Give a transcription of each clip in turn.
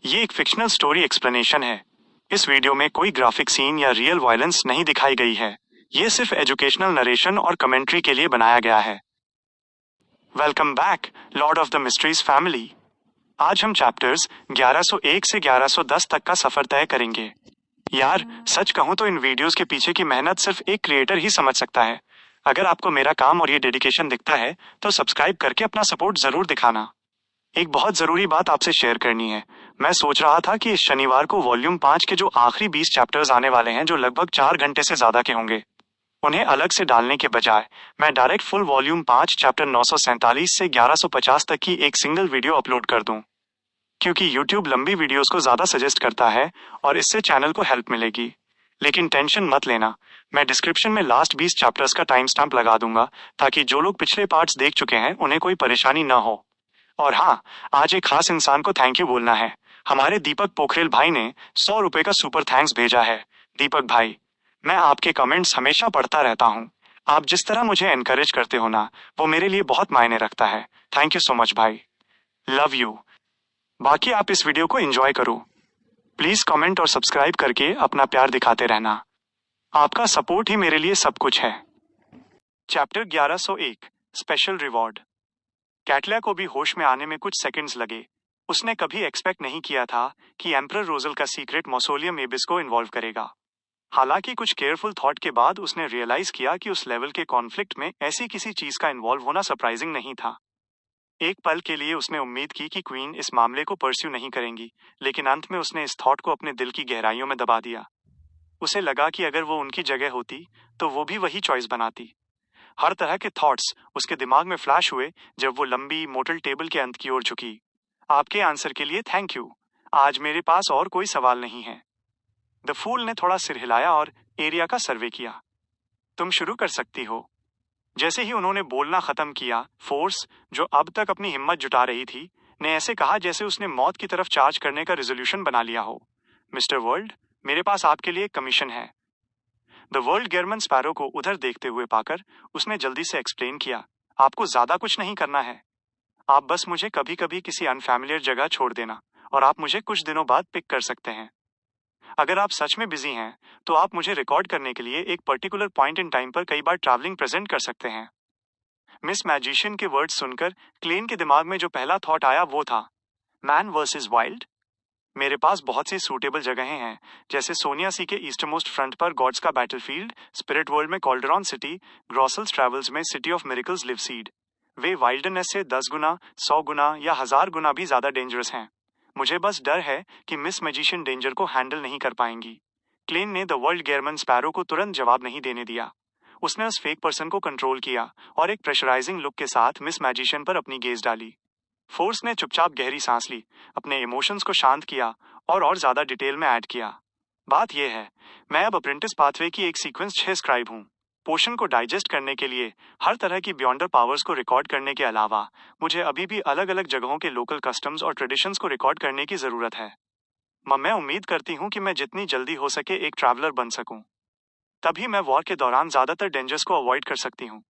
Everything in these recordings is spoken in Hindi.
ये एक फिक्शनल स्टोरी एक्सप्लेनेशन है। इस वीडियो में कोई ग्राफिक सीन या रियल वायलेंस नहीं दिखाई गई है। ये सिर्फ एजुकेशनल नरेशन और कमेंट्री के लिए बनाया गया है। Welcome back Lord of the mysteries family. आज हम चैप्टर्स 1101 से 1110 तक का सफर तय करेंगे। यार सच कहूं तो इन वीडियोस के पीछे की मेहनत सिर्फ एक क्रिएटर ही समझ सकता है। अगर आपको मेरा काम और ये डेडिकेशन दिखता है तो सब्सक्राइब करके अपना सपोर्ट जरूर दिखाना। एक बहुत जरूरी बात आपसे शेयर करनी है। मैं सोच रहा था कि इस शनिवार को वॉल्यूम 5 के जो आखिरी 20 चैप्टर्स आने वाले हैं, जो लगभग 4 घंटे से ज्यादा के होंगे, उन्हें अलग से डालने के बजाय मैं डायरेक्ट फुल वॉल्यूम 5 चैप्टर 947 से 1150 तक की एक सिंगल वीडियो अपलोड कर दूं। क्योंकि यूट्यूब लंबी वीडियोस को ज्यादा सजेस्ट करता है और इससे चैनल को हेल्प मिलेगी। लेकिन टेंशन मत लेना, मैं डिस्क्रिप्शन में लास्ट 20 चैप्टर्स का टाइम स्टैम्प लगा दूंगा, ताकि जो लोग पिछले पार्ट्स देख चुके हैं उन्हें कोई परेशानी न हो। और हाँ, आज एक खास इंसान को थैंक यू बोलना है। हमारे दीपक पोखरेल भाई ने 100 रुपए का सुपर थैंक्स भेजा है। दीपक भाई, मैं आपके कमेंट्स हमेशा पढ़ता रहता हूँ। आप जिस तरह मुझे एनकरेज करते हो ना, वो मेरे लिए बहुत मायने रखता है। थैंक यू सो मच भाई, लव यू। बाकी आप इस वीडियो को एंजॉय करो। प्लीज कमेंट और सब्सक्राइब करके अपना प्यार दिखाते रहना। आपका सपोर्ट ही मेरे लिए सब कुछ है। Chapter 1101 special reward. कैटलिया को भी होश में आने में कुछ सेकंड्स लगे। उसने कभी एक्सपेक्ट नहीं किया था कि एम्परर रोजल का सीक्रेट मौसोलियम एबिस को इन्वॉल्व करेगा। हालांकि कुछ केयरफुल थॉट के बाद उसने रियलाइज किया कि उस लेवल के कॉन्फ्लिक्ट में ऐसी किसी चीज का इन्वॉल्व होना सरप्राइजिंग नहीं था। एक पल के लिए उसने उम्मीद की कि क्वीन इस मामले को परस्यू नहीं करेंगी, लेकिन अंत में उसने इस थॉट को अपने दिल की गहराइयों में दबा दिया। उसे लगा कि अगर वो उनकी जगह होती तो वो भी वही चॉइस बनाती। हर तरह के थॉट्स उसके दिमाग में फ्लैश हुए जब वो लंबी मोटल टेबल के अंत की ओर झुकी। आपके आंसर के लिए थैंक यू। आज मेरे पास और कोई सवाल नहीं है। द फूल ने थोड़ा सिर हिलाया और एरिया का सर्वे किया। तुम शुरू कर सकती हो। जैसे ही उन्होंने बोलना खत्म किया, फोर्स, जो अब तक अपनी हिम्मत जुटा रही थी, ने ऐसे कहा जैसे उसने मौत की तरफ चार्ज करने का रेजोल्यूशन बना लिया हो। मिस्टर वर्ल्ड, मेरे पास आपके लिए एक कमीशन है। द वर्ल्ड गेरमन स्पैरो को उधर देखते हुए पाकर उसने जल्दी से एक्सप्लेन किया, आपको ज्यादा कुछ नहीं करना है। आप बस मुझे कभी कभी किसी अनफैमिलियर जगह छोड़ देना और आप मुझे कुछ दिनों बाद पिक कर सकते हैं। अगर आप सच में बिजी हैं तो आप मुझे रिकॉर्ड करने के लिए एक पर्टिकुलर पॉइंट इन टाइम पर कई बार ट्रैवलिंग प्रेजेंट कर सकते हैं। मिस मैजिशियन के वर्ड्स सुनकर क्लेन के दिमाग में जो पहला थॉट आया वो था, मैन वर्सेस वाइल्ड। मेरे पास बहुत सी सूटेबल जगहें हैं, जैसे सोनिया सी के ईस्टमोस्ट फ्रंट पर गॉड्स का बैटलफील्ड, स्पिरिट वर्ल्ड में कॉल्डरॉन सिटी, ग्रॉसल्स ट्रैवल्स में city of miracles live seed. Way wildness से 10 गुना, 100 गुना या 1000 गुना भी ज्यादा डेंजरस हैं। मुझे बस डर है कि मिस मैजिशियन डेंजर को हैंडल नहीं कर पाएंगी। क्लेन ने द वर्ल्ड गेरमन स्पैरो को तुरंत जवाब नहीं देने दिया। उसने उस फेक पर्सन को कंट्रोल किया और एक प्रेशराइजिंग लुक के साथ मिस मैजिशियन पर अपनी गेज डाली। फोर्स ने चुपचाप गहरी सांस ली, अपने इमोशंस को शांत किया और ज्यादा डिटेल में ऐड किया। बात यह है, मैं अब अप्रेंटिस पाथवे की एक सीक्वेंस 6 स्क्राइब हूँ। पोशन को डाइजेस्ट करने के लिए हर तरह की बियॉन्डर पावर्स को रिकॉर्ड करने के अलावा मुझे अभी भी अलग अलग जगहों के लोकल कस्टम्स और ट्रेडिशंस को रिकॉर्ड करने की जरूरत है। मैं उम्मीद करती हूँ कि मैं जितनी जल्दी हो सके एक ट्रैवलर बन सकूं। तभी मैं वॉर के दौरान ज्यादातर डेंजर्स को अवॉइड कर सकती हूँ।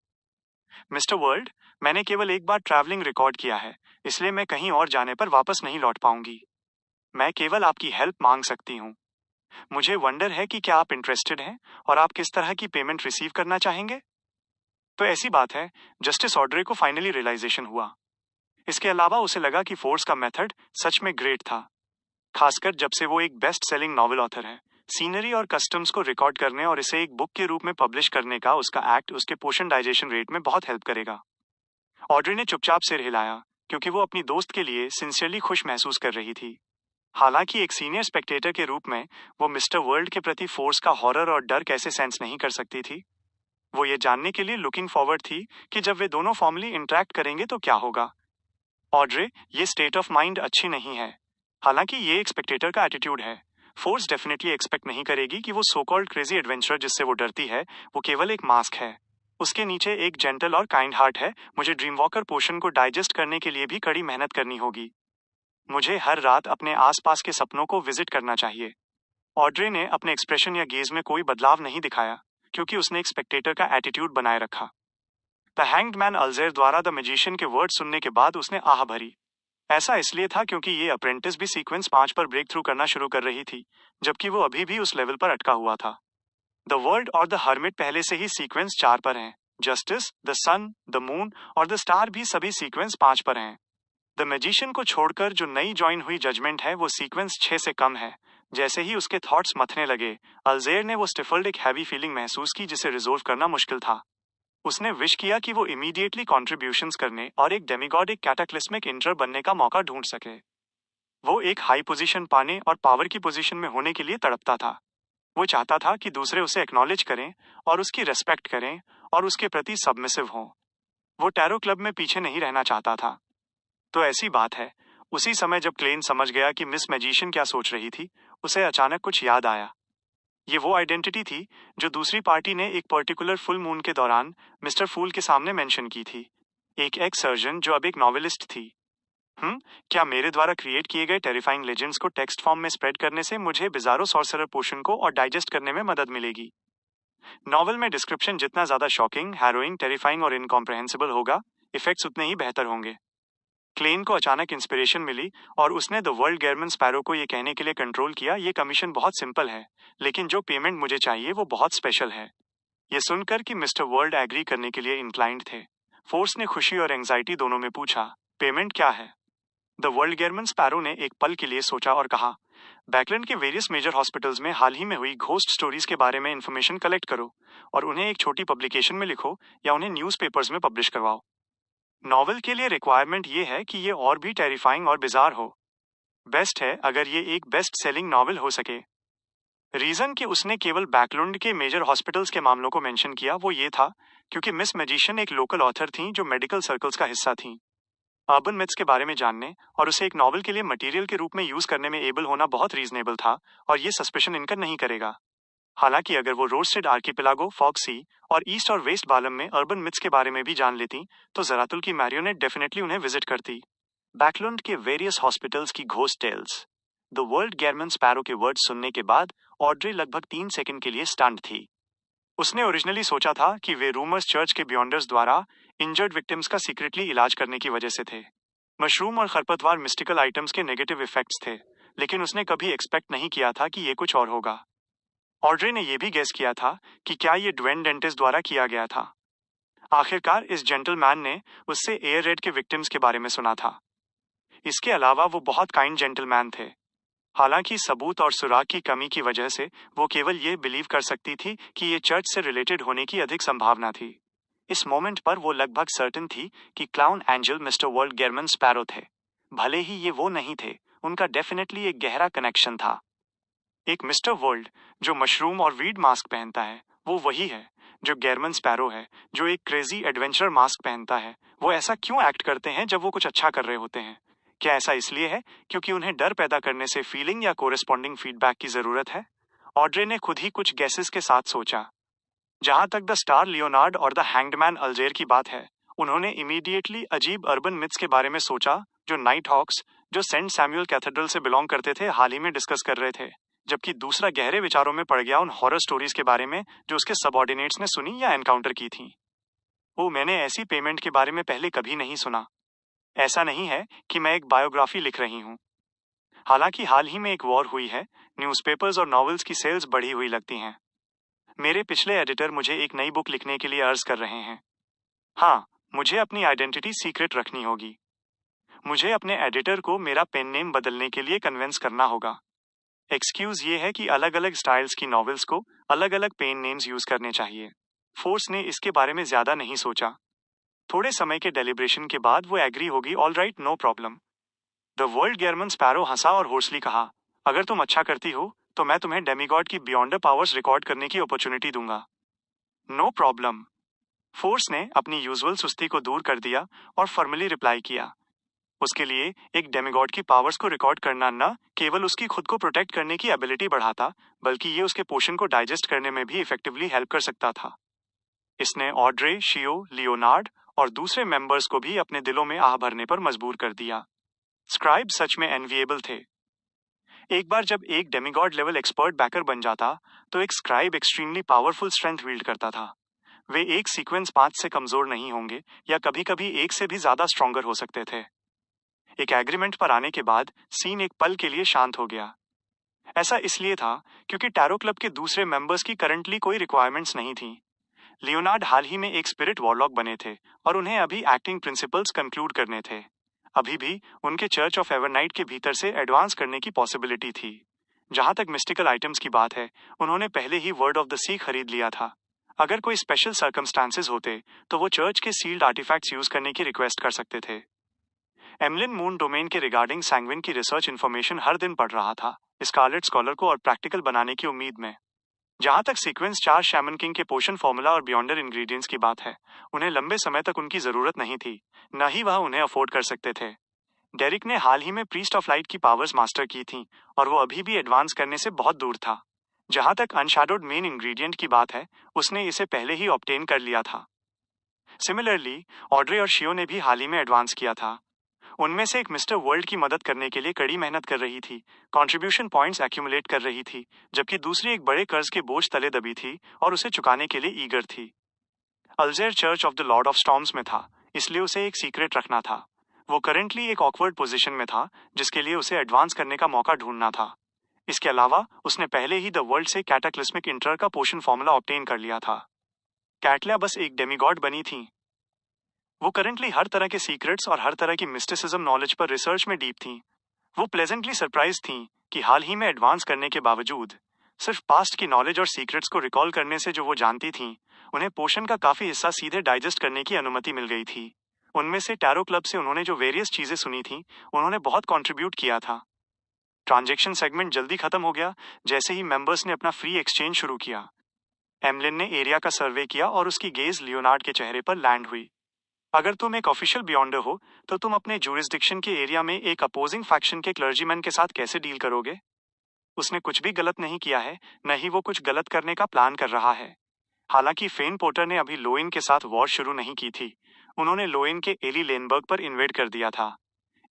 मिस्टर वर्ल्ड, मैंने केवल एक बार ट्रैवलिंग रिकॉर्ड किया है, इसलिए मैं कहीं और जाने पर वापस नहीं लौट पाऊंगी। मैं केवल आपकी हेल्प मांग सकती हूँ। मुझे वंडर है कि क्या आप इंटरेस्टेड हैं और आप किस तरह की पेमेंट रिसीव करना चाहेंगे। तो ऐसी बात है, जस्टिस ऑड्रे को फाइनली रियलाइजेशन हुआ। इसके अलावा उसे लगा कि फोर्स का मेथड सच में ग्रेट था, खासकर जब से वो एक बेस्ट सेलिंग नॉवेल ऑथर है। सीनरी और कस्टम्स को रिकॉर्ड करने और इसे एक बुक के रूप में पब्लिश करने का उसका एक्ट उसके पोषण डाइजेशन रेट में बहुत हेल्प करेगा। ऑड्रे ने चुपचाप सिर हिलाया, क्योंकि वो अपनी दोस्त के लिए सिंसियरली खुश महसूस कर रही थी। हालांकि एक सीनियर स्पेक्टेटर के रूप में वो मिस्टर वर्ल्ड के प्रति फोर्स का हॉरर और डर कैसे सेंस नहीं कर सकती थी। वो ये जानने के लिए लुकिंग फॉरवर्ड थी कि जब वे दोनों फॉर्मली इंटरेक्ट करेंगे तो क्या होगा। ऑड्रे, ये स्टेट ऑफ माइंड अच्छी नहीं है। हालांकि ये एक स्पेक्टेटर का एटीट्यूड है। फोर्स डेफिनेटली एक्सपेक्ट नहीं करेगी कि वो सो कॉल्ड क्रेजी एडवेंचरर जिससे वो डरती है, वो केवल एक मास्क है। उसके नीचे एक जेंटल और काइंड हार्ट है। मुझे ड्रीम वॉकर पोशन को डाइजेस्ट करने के लिए भी कड़ी मेहनत करनी होगी। मुझे हर रात अपने आसपास के सपनों को विजिट करना चाहिए। ऑड्रे ने अपने एक्सप्रेशन या गेज में कोई बदलाव नहीं दिखाया, क्योंकि उसने एक स्पेक्टेटर का एटीट्यूड बनाए रखा। द हैंग्ड मैन अल्जेर द्वारा द मैजिशियन के वर्ड सुनने के बाद उसने आह भरी। ऐसा इसलिए था क्योंकि ये अप्रेंटिस भी सीक्वेंस 5 पर ब्रेक थ्रू करना शुरू कर रही थी, जबकि वो अभी भी उस लेवल पर अटका हुआ था। द वर्ल्ड और द हर्मिट पहले से ही सीक्वेंस 4 पर हैं। Justice, the sun, the moon और द स्टार भी सभी सीक्वेंस 5 पर हैं। द मैजिशियन को छोड़कर जो नई ज्वाइन हुई जजमेंट है वो सीक्वेंस 6 से कम है। जैसे ही उसके थॉट्स मथने लगे, अल्जेर ने वो स्टिफल्ड एक हैवी फीलिंग महसूस की जिसे रिजोल्व करना मुश्किल था। उसने विश किया कि वो इमीडिएटली कॉन्ट्रीब्यूशंस करने और एक डेमिगॉड एक कैटाक्लिस्मिक इंटर बनने का मौका ढूंढ सके। वो एक हाई पोजीशन पाने और पावर की पोजीशन में होने के लिए तड़पता था। वो चाहता था कि दूसरे उसे एक्नॉलेज करें और उसकी रेस्पेक्ट करें और उसके प्रति सबमिसिव हों। वो टैरो क्लब में पीछे नहीं रहना चाहता था। तो ऐसी बात है, उसी समय जब क्लेन समझ गया कि मिस मैजिशियन क्या सोच रही थी, उसे अचानक कुछ याद आया। ये वो आइडेंटिटी थी जो दूसरी पार्टी ने एक पर्टिकुलर फुल मून के दौरान मिस्टर फूल के सामने मेंशन की थी। एक एक्स सर्जन जो अब एक नॉवेलिस्ट थी। क्या मेरे द्वारा क्रिएट किए गए टेरिफाइंग लेजेंड्स को टेक्स्ट फॉर्म में स्प्रेड करने से मुझे बिजारो सॉर्सरर पोशन को और डाइजेस्ट करने में मदद मिलेगी? नॉवल में डिस्क्रिप्शन जितना ज्यादा शॉकिंग, हैरोइंग, टेरिफाइंग और इनकॉम्प्रहेंसिबल होगा, इफेक्ट्स उतने ही बेहतर होंगे। क्लेन को अचानक इंस्पिरेशन मिली और उसने द वर्ल्ड गेरमन स्पैरो को ये कहने के लिए कंट्रोल किया, ये कमीशन बहुत सिंपल है, लेकिन जो पेमेंट मुझे चाहिए वो बहुत स्पेशल है। ये सुनकर कि मिस्टर वर्ल्ड एग्री करने के लिए इंक्लाइंड थे, फोर्स ने खुशी और एंग्जाइटी दोनों में पूछा, पेमेंट क्या है? द वर्ल्ड गेरमन स्पैरो ने एक पल के लिए सोचा और कहा, बैकलैंड के वेरियस मेजर हॉस्पिटल्स में हाल ही में हुई घोस्ट स्टोरीज के बारे में इंफॉर्मेशन कलेक्ट करो और उन्हें एक छोटी पब्लिकेशन में लिखो या उन्हें न्यूज़पेपर्स में पब्लिश करवाओ। नॉवल के लिए रिक्वायरमेंट ये है कि ये और भी टेरिफाइंग और बिजार हो। बेस्ट है अगर ये एक बेस्ट सेलिंग नॉवल हो सके। रीजन कि उसने केवल बैकलैंड के मेजर हॉस्पिटल्स के मामलों को मेंशन किया वो ये था क्योंकि मिस मैजिशियन एक लोकल ऑथर थी जो मेडिकल सर्कल्स का हिस्सा थी। अर्बन मिथ्स के बारे में जानने और उसे एक नॉवल के लिए मटेरियल के रूप में यूज करने में एबल होना बहुत रीजनेबल था और ये सस्पेशन इनकर नहीं करेगा। हालांकि अगर वो रोस्टेड आर्किपेलागो, फॉक्सी और ईस्ट और वेस्ट बालम में अर्बन मिथ्स के बारे में भी जान लेती तो जरातुल की मैरियोनेट डेफिनेटली उन्हें विजिट करती। बैकलैंड के वेरियस हॉस्पिटल्स की ghost tales. The World Gehrman Sparrow के वर्ड सुनने के बाद ऑड्रे लगभग 3 सेकंड के लिए स्टन्ड थी। उसने ओरिजिनली सोचा था कि वे रूमर्स चर्च के बियॉन्डर्स द्वारा इंजर्ड विक्टिम्स का सीक्रेटली इलाज करने की वजह से थे। मशरूम और खरपतवार मिस्टिकल आइटम्स के नेगेटिव इफेक्ट्स थे, लेकिन उसने कभी एक्सपेक्ट नहीं किया था कि ये कुछ और होगा। ऑड्रे ने यह भी गेस किया था कि क्या ये ड्वेन डेंटिस द्वारा किया गया था। आखिरकार इस जेंटलमैन ने उससे एयर रेड के विक्टिम्स के बारे में सुना था। इसके अलावा वो बहुत काइंड जेंटलमैन थे। हालांकि सबूत और सुराग की कमी की वजह से वो केवल ये बिलीव कर सकती थी कि ये चर्च से रिलेटेड होने की अधिक संभावना थी। इस मोमेंट पर वो लगभग सर्टेन थी कि clown angel mister World Gehrman Sparrow थे। भले ही ये वो नहीं थे, उनका डेफिनेटली एक गहरा कनेक्शन था। एक मिस्टर वर्ल्ड जो मशरूम और वीड मास्क पहनता है वो वही है जो गेरमन स्पैरो है, जो एक क्रेजी एडवेंचर मास्क पहनता है। वो ऐसा क्यों एक्ट करते हैं जब वो कुछ अच्छा कर रहे होते हैं? क्या ऐसा इसलिए है क्योंकि उन्हें डर पैदा करने से फीलिंग या कोरेस्पॉन्डिंग फीडबैक की जरूरत है? ऑड्रे ने खुद ही कुछ गैसेस के साथ सोचा। जहां तक द स्टार लियोनार्ड और द हैंग्डमैन अल्जेर की बात है, उन्होंने इमीडिएटली अजीब अर्बन मिथ्स के बारे में सोचा जो नाइट हॉक्स, जो सेंट सैमुअल कैथेड्रल से बिलोंग करते थे, हाल ही में डिस्कस कर रहे थे। जबकि दूसरा गहरे विचारों में पड़ गया उन हॉरर स्टोरीज के बारे में जो उसके सबऑर्डिनेट्स ने सुनी या एनकाउंटर की थी। वो मैंने ऐसी पेमेंट के बारे में पहले कभी नहीं सुना। ऐसा नहीं है कि मैं एक बायोग्राफी लिख रही हूँ। हालांकि हाल ही में एक वॉर हुई है, न्यूज़पेपर्स और नॉवेल्स की सेल्स बढ़ी हुई लगती हैं। मेरे पिछले एडिटर मुझे एक नई बुक लिखने के लिए अर्ज कर रहे हैं। हाँ, मुझे अपनी आइडेंटिटी सीक्रेट रखनी होगी। मुझे अपने एडिटर को मेरा पेन नेम बदलने के लिए कन्विंस करना होगा। एक्सक्यूज ये है कि अलग अलग स्टाइल्स की नॉवेल्स को अलग अलग पेन नेम्स यूज करने चाहिए। फोर्स ने इसके बारे में ज्यादा नहीं सोचा। थोड़े समय के डेलिब्रेशन के बाद वो एग्री होगी, all right, no problem. The World Gehrman Sparrow हंसा और होर्सली कहा, अगर तुम अच्छा करती हो तो मैं तुम्हें डेमिगॉड की बियॉन्डर पावर्स रिकॉर्ड करने की अपॉर्चुनिटी दूंगा। No problem. फोर्स ने अपनी यूजुअल सुस्ती को दूर कर दिया और फॉर्मली रिप्लाई किया। उसके लिए एक डेमिगॉड की पावर्स को रिकॉर्ड करना न केवल उसकी खुद को प्रोटेक्ट करने की एबिलिटी बढ़ाता, बल्कि ये उसके पोषण को डाइजेस्ट करने में भी इफेक्टिवली हेल्प कर सकता था। इसने ऑड्रे, शियो, लियोनार्ड और दूसरे मेंबर्स को भी अपने दिलों में आह भरने पर मजबूर कर दिया। स्क्राइब सच में एनविएबल थे। एक बार जब एक डेमिगॉड लेवल एक्सपर्ट बैकर बन जाता तो एक scribe extremely powerful strength wield करता था। वे एक सीक्वेंस 5 से कमजोर नहीं होंगे या कभी कभी एक से भी ज्यादा स्ट्रॉन्गर हो सकते थे। एक एग्रीमेंट पर आने के बाद सीन एक पल के लिए शांत हो गया। ऐसा इसलिए था क्योंकि टैरो क्लब के दूसरे मेंबर्स की करंटली कोई रिक्वायरमेंट्स नहीं थी। लियोनार्ड हाल ही में एक स्पिरिट वॉरलॉक बने थे और उन्हें अभी एक्टिंग प्रिंसिपल्स कंक्लूड करने थे। अभी भी उनके चर्च ऑफ एवरनाइट के भीतर से एडवांस करने की पॉसिबिलिटी थी। जहां तक मिस्टिकल आइटम्स की बात है, उन्होंने पहले ही वर्ड ऑफ द सी खरीद लिया था। अगर कोई स्पेशल सर्कमस्टांसेस होते तो वो चर्च के सील्ड आर्टिफैक्ट्स यूज करने की रिक्वेस्ट कर सकते थे। एमलिन मून डोमेन के रिगार्डिंग सैंग्विन की रिसर्च इन्फॉर्मेशन हर दिन पढ़ रहा था, स्कारलेट स्कॉलर को और प्रैक्टिकल बनाने की उम्मीद में। जहां तक सीक्वेंस 4 शैमन किंग के पोशन फॉर्मूला और बियॉन्डर इंग्रेडिएंट्स की बात है, उन्हें लंबे समय तक उनकी जरूरत नहीं थी, न ही वह उन्हें अफोर्ड कर सकते थे। डेरिक ने हाल ही में प्रीस्ट ऑफ लाइट की पावर्स मास्टर की थी और वो अभी भी एडवांस करने से बहुत दूर था। जहां तक अनशैडोड मेन इंग्रेडिएंट की बात है, उसने इसे पहले ही ऑब्टेन कर लिया था। सिमिलरली ऑड्रे और शियो ने भी हाल ही में एडवांस किया था। उनमें से एक मिस्टर वर्ल्ड की मदद करने के लिए कड़ी मेहनत कर रही थी, कंट्रीब्यूशन पॉइंट्स एक्यूमुलेट कर रही थी, जबकि दूसरी एक बड़े कर्ज के बोझ तले दबी थी और उसे चुकाने के लिए ईगर थी। Alger church of the lord of storms में था, इसलिए उसे एक सीक्रेट रखना था। वो करंटली एक ऑकवर्ड पोजीशन में था, जिसके लिए उसे एडवांस करने का मौका ढूंढना था। इसके अलावा उसने पहले ही द वर्ल्ड से कैटाक्लिस्मिक इंटर का पोशन फॉर्मूला ऑब्टेन कर लिया था। कैटलिया बस एक डेमीगॉड बनी थी। वो करंटली हर तरह के सीक्रेट्स और हर तरह की मिस्टिसिज्म नॉलेज पर रिसर्च में डीप थी। वो प्लेजेंटली सरप्राइज थी कि हाल ही में एडवांस करने के बावजूद सिर्फ पास्ट की नॉलेज और सीक्रेट्स को रिकॉल करने से जो वो जानती थी, उन्हें पोशन का काफी हिस्सा सीधे डाइजेस्ट करने की अनुमति मिल गई थी। उनमें से टैरो क्लब से उन्होंने जो वेरियस चीजें सुनी थी, उन्होंने बहुत कंट्रीब्यूट किया था। ट्रांजैक्शन सेगमेंट जल्दी खत्म हो गया जैसे ही मेंबर्स ने अपना फ्री एक्सचेंज शुरू किया। एमलिन ने एरिया का सर्वे किया और उसकी गेज लियोनार्ड के चेहरे पर लैंड हुई। अगर तुम एक ऑफिशियल बियॉन्डर हो, तो तुम अपने जुरिस्डिक्शन के एरिया में एक अपोजिंग फैक्शन के क्लर्जीमैन के साथ कैसे डील करोगे? उसने कुछ भी गलत नहीं किया है, न ही वो कुछ गलत करने का प्लान कर रहा है। हालांकि फेन पोर्टर ने अभी लोइन के साथ वॉर शुरू नहीं की थी। उन्होंने लोइन के एली लेनबर्ग पर इन्वेड कर दिया था।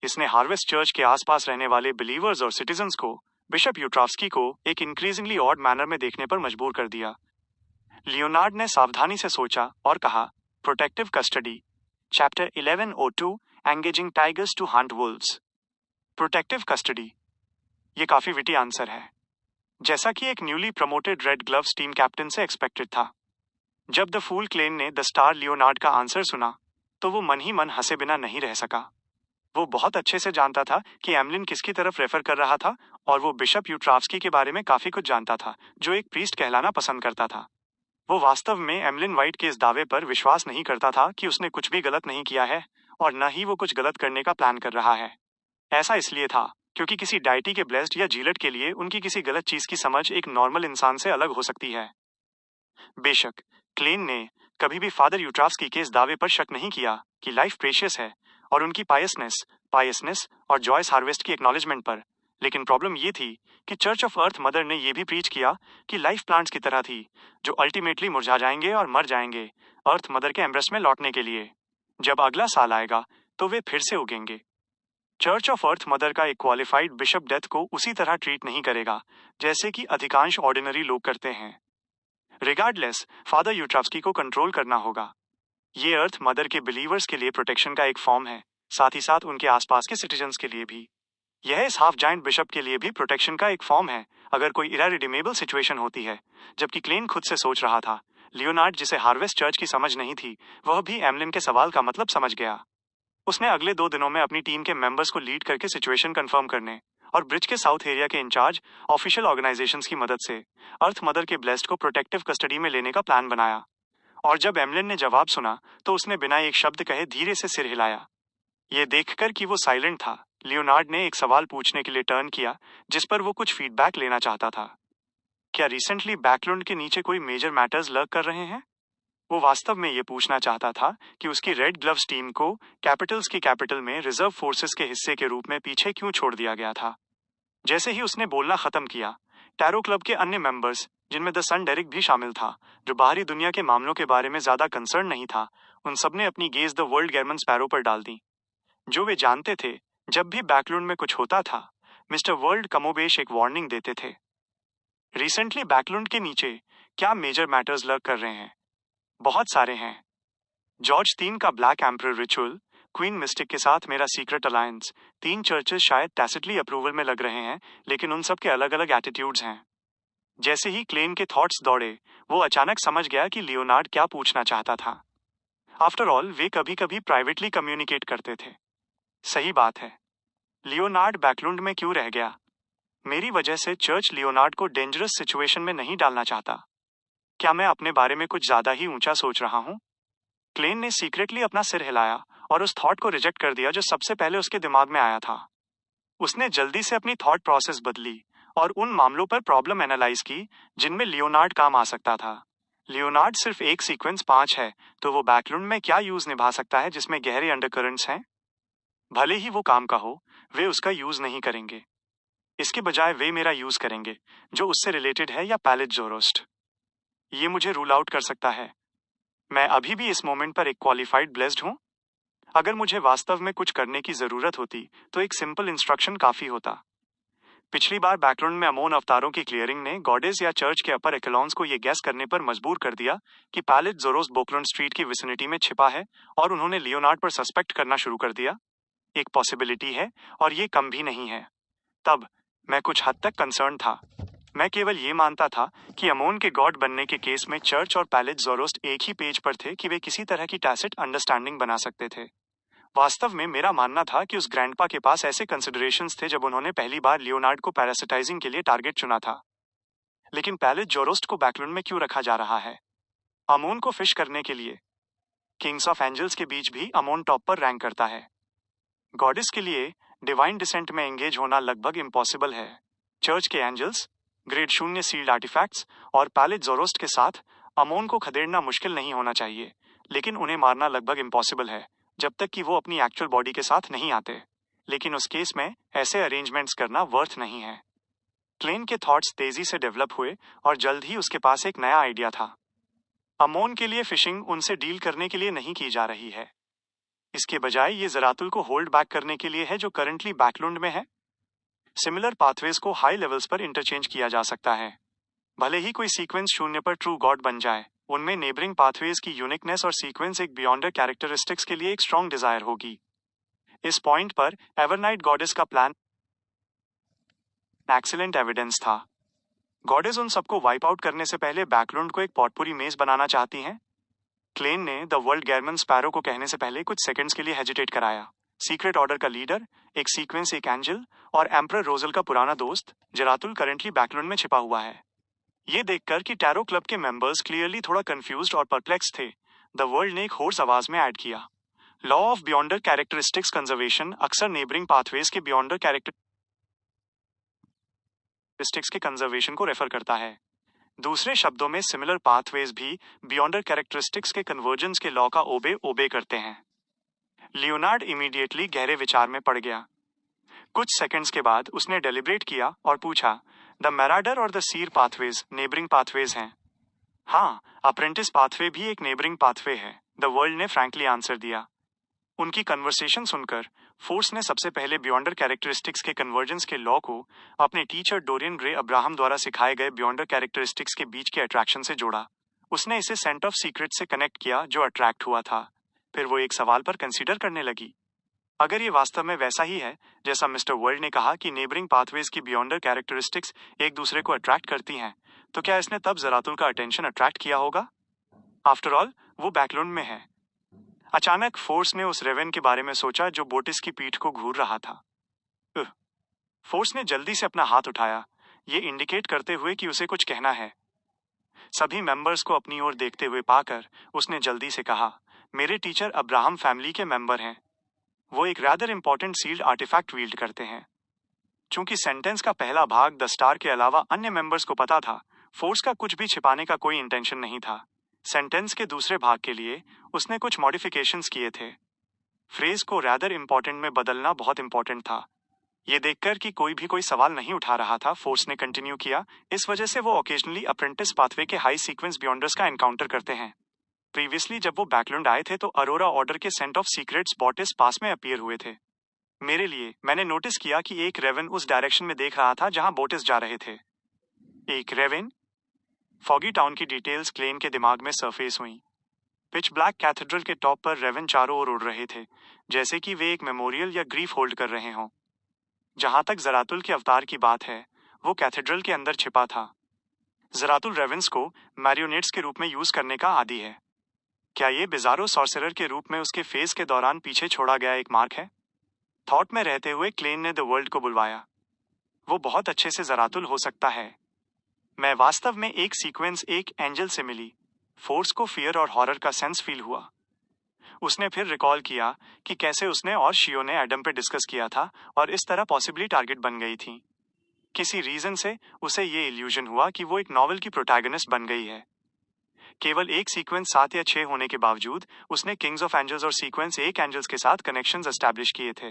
इसने हार्वेस्ट चर्च के आसपास रहने वाले बिलीवर्स और सिटीजन्स को बिशप यूट्राफ्स्की को एक इंक्रीजिंगली ऑड मैनर में देखने पर मजबूर कर दिया। लियोनार्ड ने सावधानी से सोचा और कहा, protective custody, chapter 1102, engaging tigers to hunt wolves. Protective custody, ये काफी विटी आंसर है, जैसा कि एक newly promoted red gloves team captain से एक्सपेक्टेड था। जब द फूल क्लेन ने द स्टार लियोनार्ड का आंसर सुना, तो वो मन ही मन हंसे बिना नहीं रह सका। वो बहुत अच्छे से जानता था कि एमलिन किसकी तरफ रेफर कर रहा था, और वो बिशप यूट्राफ्स्की के बारे में काफी कुछ जानता था, जो एक प्रीस्ट कहलाना पसंद करता था। वो वास्तव में एमलिन वाइट के इस दावे पर विश्वास नहीं करता था कि उसने कुछ भी गलत नहीं किया है, और न ही वो कुछ गलत करने का प्लान कर रहा है। ऐसा इसलिए था क्योंकि किसी डाइटी के ब्लेस्ड या जीलट के लिए उनकी किसी गलत चीज की समझ एक नॉर्मल इंसान से अलग हो सकती है। बेशक क्लेन ने कभी भी फादर यूट्राफ्स्की के इस दावे पर शक नहीं किया कि लाइफ प्रेशियस है, और उनकी पायसनेस और जॉयस हार्वेस्ट की एक्नॉलेजमेंट पर। लेकिन प्रॉब्लम ये थी कि चर्च ऑफ अर्थ मदर ने यह भी प्रीच किया कि लाइफ प्लांट्स की तरह थी, जो अल्टीमेटली मुरझा जाएंगे और मर जाएंगे अर्थ मदर के एम्ब्रेस में लौटने के लिए। जब अगला साल आएगा तो वे फिर से उगेंगे। चर्च ऑफ अर्थ मदर का एक क्वालिफाइड बिशप डेथ को उसी तरह ट्रीट नहीं करेगा जैसे कि अधिकांश ऑर्डिनरी लोग करते हैं। रिगार्डलेस, फादर यूट्राफ्स्की को कंट्रोल करना होगा। ये अर्थ मदर के बिलीवर्स के लिए प्रोटेक्शन का एक फॉर्म है, साथ ही साथ उनके आसपास के सिटीजन्स के लिए भी। यह इस हाफ जाइंट बिशप के लिए भी प्रोटेक्शन का एक फॉर्म है, अगर कोई इररिडीमेबल सिचुएशन होती है। जबकि क्लेन खुद से सोच रहा था, लियोनार्ड जिसे हार्वेस्ट चर्च की समझ नहीं थी, वह भी एमलिन के सवाल का मतलब समझ गया। उसने अगले 2 दिनों में अपनी टीम के मेंबर्स को लीड करके सिचुएशन कंफर्म करने और ब्रिज के साउथ एरिया के इंचार्ज ऑफिशियल ऑर्गेनाइजेशंस की मदद से अर्थ मदर के ब्लेस्ड को प्रोटेक्टिव कस्टडी में लेने का प्लान बनाया। और जब एमलिन ने जवाब सुना, तो उसने बिना एक शब्द कहे धीरे से सिर हिलाया। यह देखकर कि वो साइलेंट था, लियोनार्ड ने एक सवाल पूछने के लिए टर्न किया, जिस पर वो कुछ फीडबैक लेना चाहता था। क्या रिसेंटली बैकलुंड के नीचे कोई मेजर मैटर्स लर्क कर रहे हैं? वो वास्तव में ये पूछना चाहता था कि उसकी रेड ग्लव्स टीम को कैपिटल्स की कैपिटल में रिजर्व फोर्सेस के हिस्से के रूप में पीछे क्यों छोड़ दिया गया था। जैसे ही उसने बोलना खत्म किया, टैरो क्लब के अन्य मेंबर्स, जिनमें द सन डेरिक भी शामिल था, जो बाहरी दुनिया के मामलों के बारे में ज्यादा कंसर्न नहीं था, उन सबने अपनी gauge the World Gehrman sparrow पर डाल दी। जो वे जानते थे, जब भी बैकलुंड में कुछ होता था, मिस्टर वर्ल्ड कमोबेश एक वार्निंग देते थे। रिसेंटली बैकलुंड के नीचे क्या मेजर मैटर्स लर्क कर रहे हैं? बहुत सारे हैं। जॉर्ज 3 का black emperor ritual, queen mistake के साथ मेरा सीक्रेट अलायंस। 3 चर्चेस शायद टैसिटली अप्रूवल में लग रहे हैं, लेकिन उन सब के अलग अलग एटीट्यूड्स हैं। जैसे ही क्लेन के थॉट्स दौड़े, वो अचानक समझ गया कि लियोनार्ड क्या पूछना चाहता था। आफ्टर ऑल, वे कभी कभी प्राइवेटली कम्युनिकेट करते थे। सही बात है। लियोनार्ड बैकलुंड में क्यों रह गया? मेरी वजह से चर्च लियोनार्ड को डेंजरस सिचुएशन में नहीं डालना चाहता। क्या मैं अपने बारे में कुछ ज्यादा ही ऊंचा सोच रहा हूं? क्लेन ने सीक्रेटली अपना सिर हिलाया और उस थॉट को रिजेक्ट कर दिया जो सबसे पहले उसके दिमाग में आया था। उसने जल्दी से अपनी थॉट प्रोसेस बदली और उन मामलों पर प्रॉब्लम एनालाइज की जिनमें लियोनार्ड काम आ सकता था। लियोनार्ड सिर्फ एक सीक्वेंस 5 है, तो वो बैकलुंड में क्या यूज निभा सकता है जिसमें गहरे अंडरकरंट्स हैं? भले ही वो काम का हो, वे उसका यूज नहीं करेंगे। इसके बजाय वे मेरा यूज करेंगे, जो उससे रिलेटेड है, या पैलेट जोरोस्ट। ये मुझे रूल आउट कर सकता है। मैं अभी भी इस मोमेंट पर एक क्वालिफाइड ब्लेस्ड हूं। अगर मुझे वास्तव में कुछ करने की जरूरत होती तो एक सिंपल इंस्ट्रक्शन काफी होता। पिछली बार बैकग्राउंड में अमोन अवतारों की क्लियरिंग ने गॉडेस या चर्च के अपर एक्लॉन्स को यह गैस करने पर मजबूर कर दिया कि पैलेट जोरोस बोकलुंड स्ट्रीट की विसिनिटी में छिपा है, और उन्होंने लियोनार्ड पर सस्पेक्ट करना शुरू कर दिया। एक पॉसिबिलिटी है, और ये कम भी नहीं है। तब मैं कुछ हद तक कंसर्न था। मैं केवल ये मानता था कि अमोन के गॉड बनने के केस में चर्च और पैलेट जोरोस्ट एक ही पेज पर थे कि वे किसी तरह की टैसिट अंडरस्टैंडिंग बना सकते थे। वास्तव में मेरा मानना था कि उस ग्रैंडपा के पास ऐसे कंसिडरेशंस थे जब उन्होंने पहली बार लियोनार्ड को पैरासिटाइजिंग के लिए टारगेट चुना था। लेकिन पैलेट जोरोस्ट को बैकलुंड में क्यों रखा जा रहा है? अमोन को फिश करने के लिए। किंग्स ऑफ एंजल्स के बीच भी अमोन टॉप पर रैंक करता है। गॉडेस के लिए डिवाइन डिसेंट में एंगेज होना लगभग इम्पॉसिबल है। चर्च के एंजल्स, ग्रेड 0 सील्ड आर्टिफैक्ट्स और पैलेट जोरोस्ट के साथ अमोन को खदेड़ना मुश्किल नहीं होना चाहिए, लेकिन उन्हें मारना लगभग इम्पॉसिबल है जब तक कि वो अपनी एक्चुअल बॉडी के साथ नहीं आते। लेकिन उस केस में ऐसे अरेंजमेंट्स करना वर्थ नहीं है। क्लेन के थॉट्स तेजी से डेवलप हुए और जल्द ही उसके पास एक नया आइडिया था। अमोन के लिए फिशिंग उनसे डील करने के लिए नहीं की जा रही है। इसके बजाय ये जरातुल को होल्ड बैक करने के लिए है, जो करंटली बैकलुंड में है। सिमिलर पाथवेज को हाई लेवल्स पर इंटरचेंज किया जा सकता है। भले ही कोई सीक्वेंस 0 पर ट्रू गॉड बन जाए, उनमें नेबरिंग पाथवेज की यूनिकनेस और सीक्वेंस एक बियॉन्डर कैरेक्टरिस्टिक्स के लिए एक स्ट्रॉन्ग डिजायर होगी। इस पॉइंट पर एवरनाइट गॉडेस का प्लान एक्सीलेंट एविडेंस था। गॉडेस उन सबको वाइप आउट करने से पहले बैकलुंड को एक पॉटपुरी मेज बनाना चाहती हैं। क्लेन ने द वर्ल्ड गैरमन स्पैरो को कहने से पहले कुछ सेकंड्स के लिए हेजिटेट कराया। सीक्रेट ऑर्डर का लीडर, एक सीक्वेंस, एक एंजल और एम्परर रोजल का पुराना दोस्त जरातुल करंटली बैकलुंड में छिपा हुआ है। ये देखकर कि टैरो क्लब के मेंबर्स क्लियरली थोड़ा कंफ्यूज्ड और परप्लेक्स थे, द वर्ल्ड ने एक होर्स आवाज में ऐड किया, लॉ ऑफ बियॉन्डर कैरेक्टरिस्टिक्स कंजर्वेशन अक्सर नेबरिंग पाथवेज के बियॉन्डर कैरेक्टरिस्टिक्स के कंजर्वेशन को रेफर करता है। दूसरे शब्दों में, सिमिलर पाथवेज भी बियॉन्डर कैरेक्टरिस्टिक्स के कन्वर्जेंस के लॉ का ओबे करते हैं। लियोनार्ड इमीडिएटली गहरे विचार में पड़ गया। कुछ सेकंड्स के बाद उसने डेलिब्रेट किया और पूछा, द मैराडर और the Seer pathways neighbouring pathways हैं? हाँ, अप्रेंटिस पाथवे भी एक नेबरिंग पाथवे है, द वर्ल्ड ने फ्रैंकली आंसर दिया। उनकी कन्वर्सेशन सुनकर फोर्स ने सबसे पहले बियॉन्डर कैरेक्टरिस्टिक्स के कन्वर्जेंस के लॉ को अपने टीचर डोरियन ग्रे अब्राहम द्वारा सिखाए गए बियॉन्डर कैरेक्टरिस्टिक्स के बीच के अट्रैक्शन से जोड़ा। उसने इसे सेंट ऑफ सीक्रेट से कनेक्ट किया जो अट्रैक्ट हुआ था। फिर वो एक सवाल पर कंसीडर करने लगी। अगर ये वास्तव में वैसा ही है जैसा मिस्टर वर्ल्ड ने कहा कि नेबरिंग पाथवेज की बियॉन्डर कैरेक्टरिस्टिक्स एक दूसरे को अट्रैक्ट करती हैं, तो क्या इसने तब जरातुल का अटेंशन अट्रैक्ट किया होगा? आफ्टर ऑल, वो बैकलुंड में है। अचानक फोर्स ने उस रेवेन के बारे में सोचा जो बोटिस की पीठ को घूर रहा था। फोर्स ने जल्दी से अपना हाथ उठाया, ये इंडिकेट करते हुए कि उसे कुछ कहना है। सभी मेंबर्स को अपनी ओर देखते हुए पाकर उसने जल्दी से कहा, मेरे टीचर अब्राहम फैमिली के मेंबर हैं। वो एक rather important sealed artefact wield करते हैं। चूंकि सेंटेंस का पहला भाग द स्टार के अलावा अन्य मेंबर्स को पता था, फोर्स का कुछ भी छिपाने का कोई इंटेंशन नहीं था। सेंटेंस के दूसरे भाग के लिए उसने कुछ मॉडिफिकेशंस किए थे। फ्रेज को रैदर इंपॉर्टेंट में बदलना बहुत इंपॉर्टेंट था। ये देखकर कि कोई भी कोई सवाल नहीं उठा रहा था, फोर्स ने कंटिन्यू किया, इस वजह से वो ओकेजनली अप्रेंटिस पाथवे के हाई सीक्वेंस बियॉन्डर्स का एनकाउंटर करते हैं। प्रीवियसली जब वो बैकलुंड आए थे तो अरोरा ऑर्डर के सेंट ऑफ सीक्रेट्स बॉटिस पास में अपीयर हुए थे। मेरे लिए, मैंने नोटिस किया कि एक रेवन उस डायरेक्शन में देख रहा था जहां बोटिस जा रहे थे। एक रेवन? फॉगी टाउन की डिटेल्स क्लेन के दिमाग में सरफेस हुई। पिच ब्लैक कैथेड्रल के टॉप पर रेवन चारों ओर उड़ रहे थे, जैसे कि वे एक मेमोरियल या ग्रीफ होल्ड कर रहे हों। जहां तक जरातुल के अवतार की बात है, वो कैथेड्रल के अंदर छिपा था। जरातुल रेवेंस को मैरियोनेट्स के रूप में यूज करने का आदी है। क्या ये बिजारो सॉर्सरर के रूप में उसके फेज के दौरान पीछे छोड़ा गया एक मार्क है? थॉट में रहते हुए क्लेन ने द वर्ल्ड को बुलवाया। वो बहुत अच्छे से जरातुल हो सकता है। मैं वास्तव में एक सीक्वेंस एक एंजल से मिली। फोर्स को फियर और हॉरर का सेंस फील हुआ। उसने फिर रिकॉल किया कि कैसे उसने और शियो ने एडम पे डिस्कस किया था और इस तरह पॉसिबली टारगेट बन गई थी। किसी रीजन से उसे ये इल्यूजन हुआ कि वो एक नॉवल की प्रोटैगनिस्ट बन गई है। केवल एक सीक्वेंस 7 या 6 होने के बावजूद उसने किंग्स ऑफ एंजल्स और सीक्वेंस एक एंजल्स के साथ कनेक्शंस एस्टैब्लिश किए थे।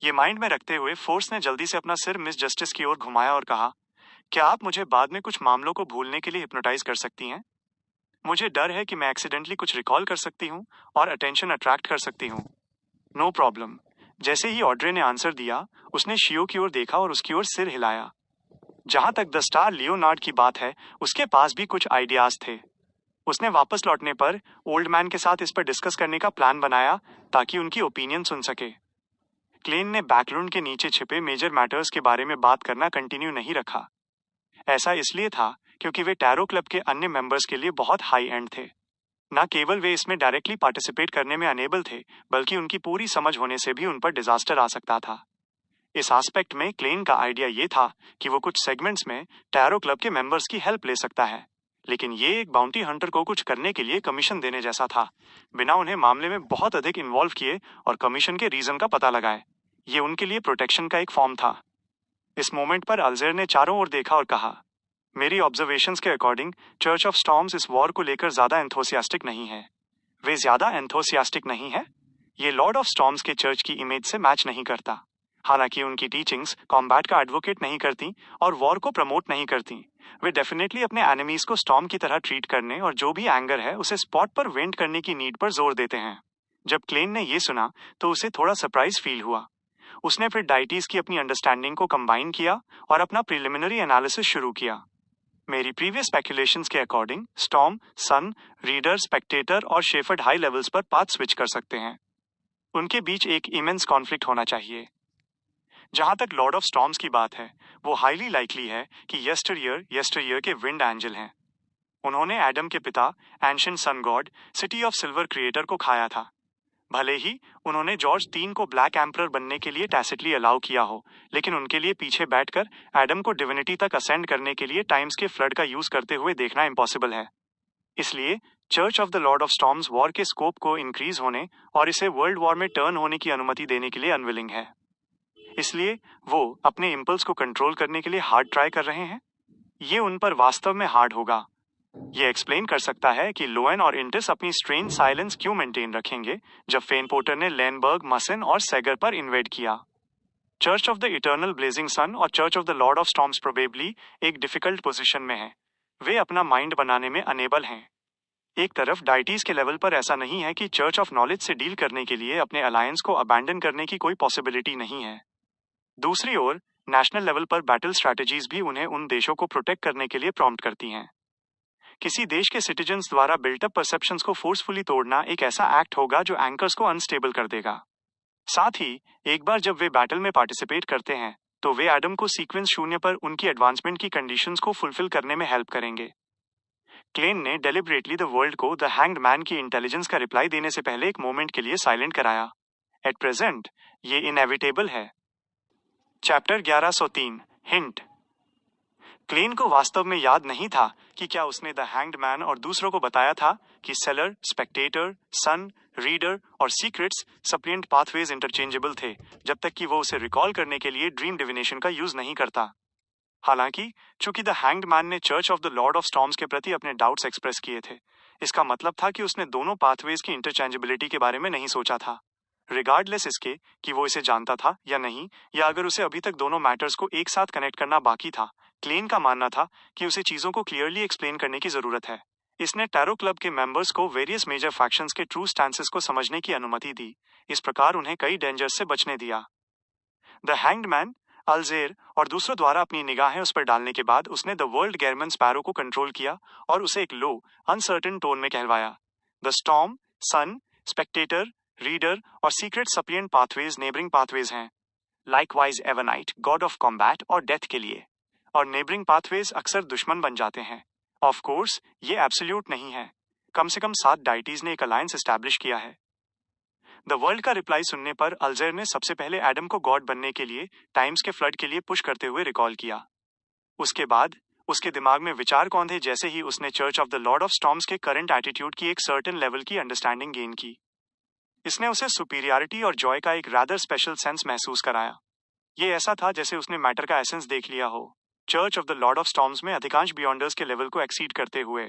ये माइंड में रखते हुए फोर्स ने जल्दी से अपना सिर मिस जस्टिस की ओर घुमाया और कहा, क्या आप मुझे बाद में कुछ मामलों को भूलने के लिए हिप्नोटाइज कर सकती हैं? मुझे डर है कि मैं एक्सीडेंटली कुछ रिकॉल कर सकती हूँ और अटेंशन अट्रैक्ट कर सकती हूँ। No problem. जैसे ही ऑड्रे ने आंसर दिया, उसने शियो की ओर देखा और उसकी ओर सिर हिलाया। जहां तक द स्टार लियोनार्ड की बात है, उसके पास भी कुछ आइडियाज थे। उसने वापस लौटने पर ओल्ड मैन के साथ इस पर डिस्कस करने का प्लान बनाया ताकि उनकी ओपिनियन सुन सके। क्लेन ने बैकग्राउंड के नीचे छिपे मेजर मैटर्स के बारे में बात करना कंटिन्यू नहीं रखा। ऐसा इसलिए था क्योंकि वे टैरो क्लब के अन्य मेंबर्स के लिए बहुत हाई एंड थे। न केवल वे इसमें डायरेक्टली पार्टिसिपेट करने में अनेबल थे, बल्कि उनकी पूरी समझ होने से भी उन पर डिजास्टर आ सकता था। इस एस्पेक्ट में क्लेन का आइडिया ये था कि वो कुछ सेगमेंट्स में टैरो क्लब के मेंबर्स की हेल्प ले सकता है, लेकिन ये एक बाउंटी हंटर को कुछ करने के लिए कमीशन देने जैसा था, बिना उन्हें मामले में बहुत अधिक इन्वॉल्व किए और कमीशन के रीजन का पता लगाए। ये उनके लिए प्रोटेक्शन का एक फॉर्म था। इस मोमेंट पर अल्जेर ने चारों ओर देखा और कहा, मेरी ऑब्जर्वेशंस के अकॉर्डिंग चर्च ऑफ स्टॉर्म्स इस वॉर को लेकर ज्यादा एंथोसियास्टिक नहीं है। वे ज्यादा एंथोसियास्टिक नहीं है? ये लॉर्ड ऑफ स्टॉर्म्स के चर्च की इमेज से मैच नहीं करता। हालांकि उनकी टीचिंग्स कॉम्बैट का एडवोकेट नहीं करती और वॉर को प्रमोट नहीं करती। वे डेफिनेटली अपने एनिमीज को स्टॉर्म की तरह ट्रीट करने और जो भी एंगर है उसे स्पॉट पर वेंट करने की नीड पर जोर देते हैं। जब क्लेन ने ये सुना तो उसे थोड़ा सरप्राइज फील हुआ। उसने फिर डाइटीज की अपनी अंडरस्टैंडिंग को कंबाइन किया और अपना प्रिलिमिनरी एनालिसिस शुरू किया। मेरी प्रीवियस स्पेकुलेशंस के अकॉर्डिंग स्टॉर्म, सन, रीडर, स्पेक्टेटर और शेफर्ड हाई लेवल्स पर पाथ स्विच कर सकते हैं। उनके बीच एक इमेंस कॉन्फ्लिक्ट होना चाहिए। जहां तक लॉर्ड ऑफ स्टॉर्म्स की बात है, वो हाईली लाइकली है कि यस्टरईयर के विंड एंजल हैं। उन्होंने एडम के पिता ancient sun god, city of silver creator को खाया था। भले ही उन्होंने जॉर्ज 3 को ब्लैक एम्परर बनने के लिए टैसिटली अलाउ किया हो, लेकिन उनके लिए पीछे बैठकर एडम को डिविनिटी तक असेंड करने के लिए टाइम्स के फ्लड का यूज करते हुए देखना इम्पॉसिबल है। इसलिए church of the lord of storms war के स्कोप को इंक्रीज होने और इसे वर्ल्ड वॉर में टर्न होने की अनुमति देने के लिए अनविलिंग है। इसलिए वो अपने इम्पल्स को कंट्रोल करने के लिए हार्ड ट्राई कर रहे हैं। ये उन पर वास्तव में हार्ड होगा। ये एक्सप्लेन कर सकता है कि लोएन और इंटिस अपनी स्ट्रेन साइलेंस क्यों मेंटेन रखेंगे जब फेन पोर्टर ने लेनबर्ग, मसिन और सेगर पर इन्वेड किया। Church of the eternal blazing sun और church of the lord of storms probably एक डिफिकल्ट पोजीशन में है। वे अपना माइंड बनाने में अनेबल हैं। एक तरफ डाइटीज के लेवल पर ऐसा नहीं है कि चर्च ऑफ नॉलेज से डील करने के लिए अपने अलायंस को अबैंडन करने की कोई पॉसिबिलिटी नहीं है। दूसरी ओर नेशनल लेवल पर बैटल स्ट्रैटेजीज भी उन्हें उन देशों को प्रोटेक्ट करने के लिए प्रॉम्प्ट करती हैं। किसी देश के सिटीजन्स द्वारा बिल्टअप परसेप्शंस को फोर्सफुली तोड़ना एक ऐसा एक्ट होगा जो एंकर्स को अनस्टेबल कर देगा। साथ ही एक बार जब वे बैटल में पार्टिसिपेट करते हैं तो वे एडम को सीक्वेंस 0 पर उनकी एडवांसमेंट की कंडीशंस को फुलफिल करने में हेल्प करेंगे। क्लेन ने डेलिबरेटली द वर्ल्ड को द हैंग्ड मैन की इंटेलिजेंस का रिप्लाई देने से पहले एक मोमेंट के लिए साइलेंट कराया। एट प्रेजेंट ये इनएविटेबल है। Chapter 1103 hint. क्लेन को वास्तव में याद नहीं था कि क्या उसने द हैंग्ड मैन और दूसरों को बताया था कि सेलर, स्पेक्टेटर, सन, रीडर और सीक्रेट्स सप्लिएंट पाथवेज इंटरचेंजेबल थे जब तक कि वो उसे रिकॉल करने के लिए ड्रीम डिविनेशन का यूज नहीं करता। हालांकि चूंकि द हैंग्ड मैन ने church of the lord of storms के प्रति अपने डाउट्स एक्सप्रेस किए थे, इसका मतलब था कि उसने दोनों पाथवेज की इंटरचेंजेबिलिटी के बारे में नहीं सोचा था। रिगार्डलेस इसके कि वो इसे जानता था या नहीं, या अगर उसे अभी तक दोनों मैटर्स को एक साथ कनेक्ट करना बाकी था, क्लेन का मानना था कि उसे चीजों को क्लियरली एक्सप्लेन करने की जरूरत है। इसने टैरो क्लब के मेंबर्स को वेरियस मेजर फैक्शंस के ट्रू स्टैंसेस को समझने की अनुमति दी। इस प्रकार उन्हें कई डेंजर्स से बचने दिया। द हैंग्ड मैन, अल्जेर और दूसरों द्वारा अपनी निगाहें उस पर डालने के बाद उसने द वर्ल्ड गेरमन स्पैरो को कंट्रोल किया और उसे एक लो, अनसर्टेन टोन में कहलवाया, the storm, sun, spectator, reader और secret suppliant pathways neighbouring pathways हैं। Likewise Evernight god of combat और डेथ के लिए, और नेबरिंग पाथवेज अक्सर दुश्मन बन जाते हैं। ऑफ कोर्स ये एब्सोल्यूट नहीं है, कम से कम 7 डाइटीज ने एक अलायंस एस्टैब्लिश किया है। द वर्ल्ड का रिप्लाई सुनने पर अल्जेर ने सबसे पहले एडम को गॉड बनने के लिए टाइम्स के फ्लड के लिए पुश करते हुए रिकॉल किया। उसके बाद उसके दिमाग में विचार कौंधे जैसे ही उसने church of the lord of storms के करंट एटीट्यूड की एक सर्टेन लेवल की अंडरस्टैंडिंग गेन की। इसने उसे सुपीरियरिटी और जॉय का एक रादर स्पेशल सेंस महसूस कराया। ये ऐसा था जैसे उसने मैटर का एसेंस देख लिया हो। Church of the lord of storms में अधिकांश बियॉन्डर्स के लेवल को एक्सीड करते हुए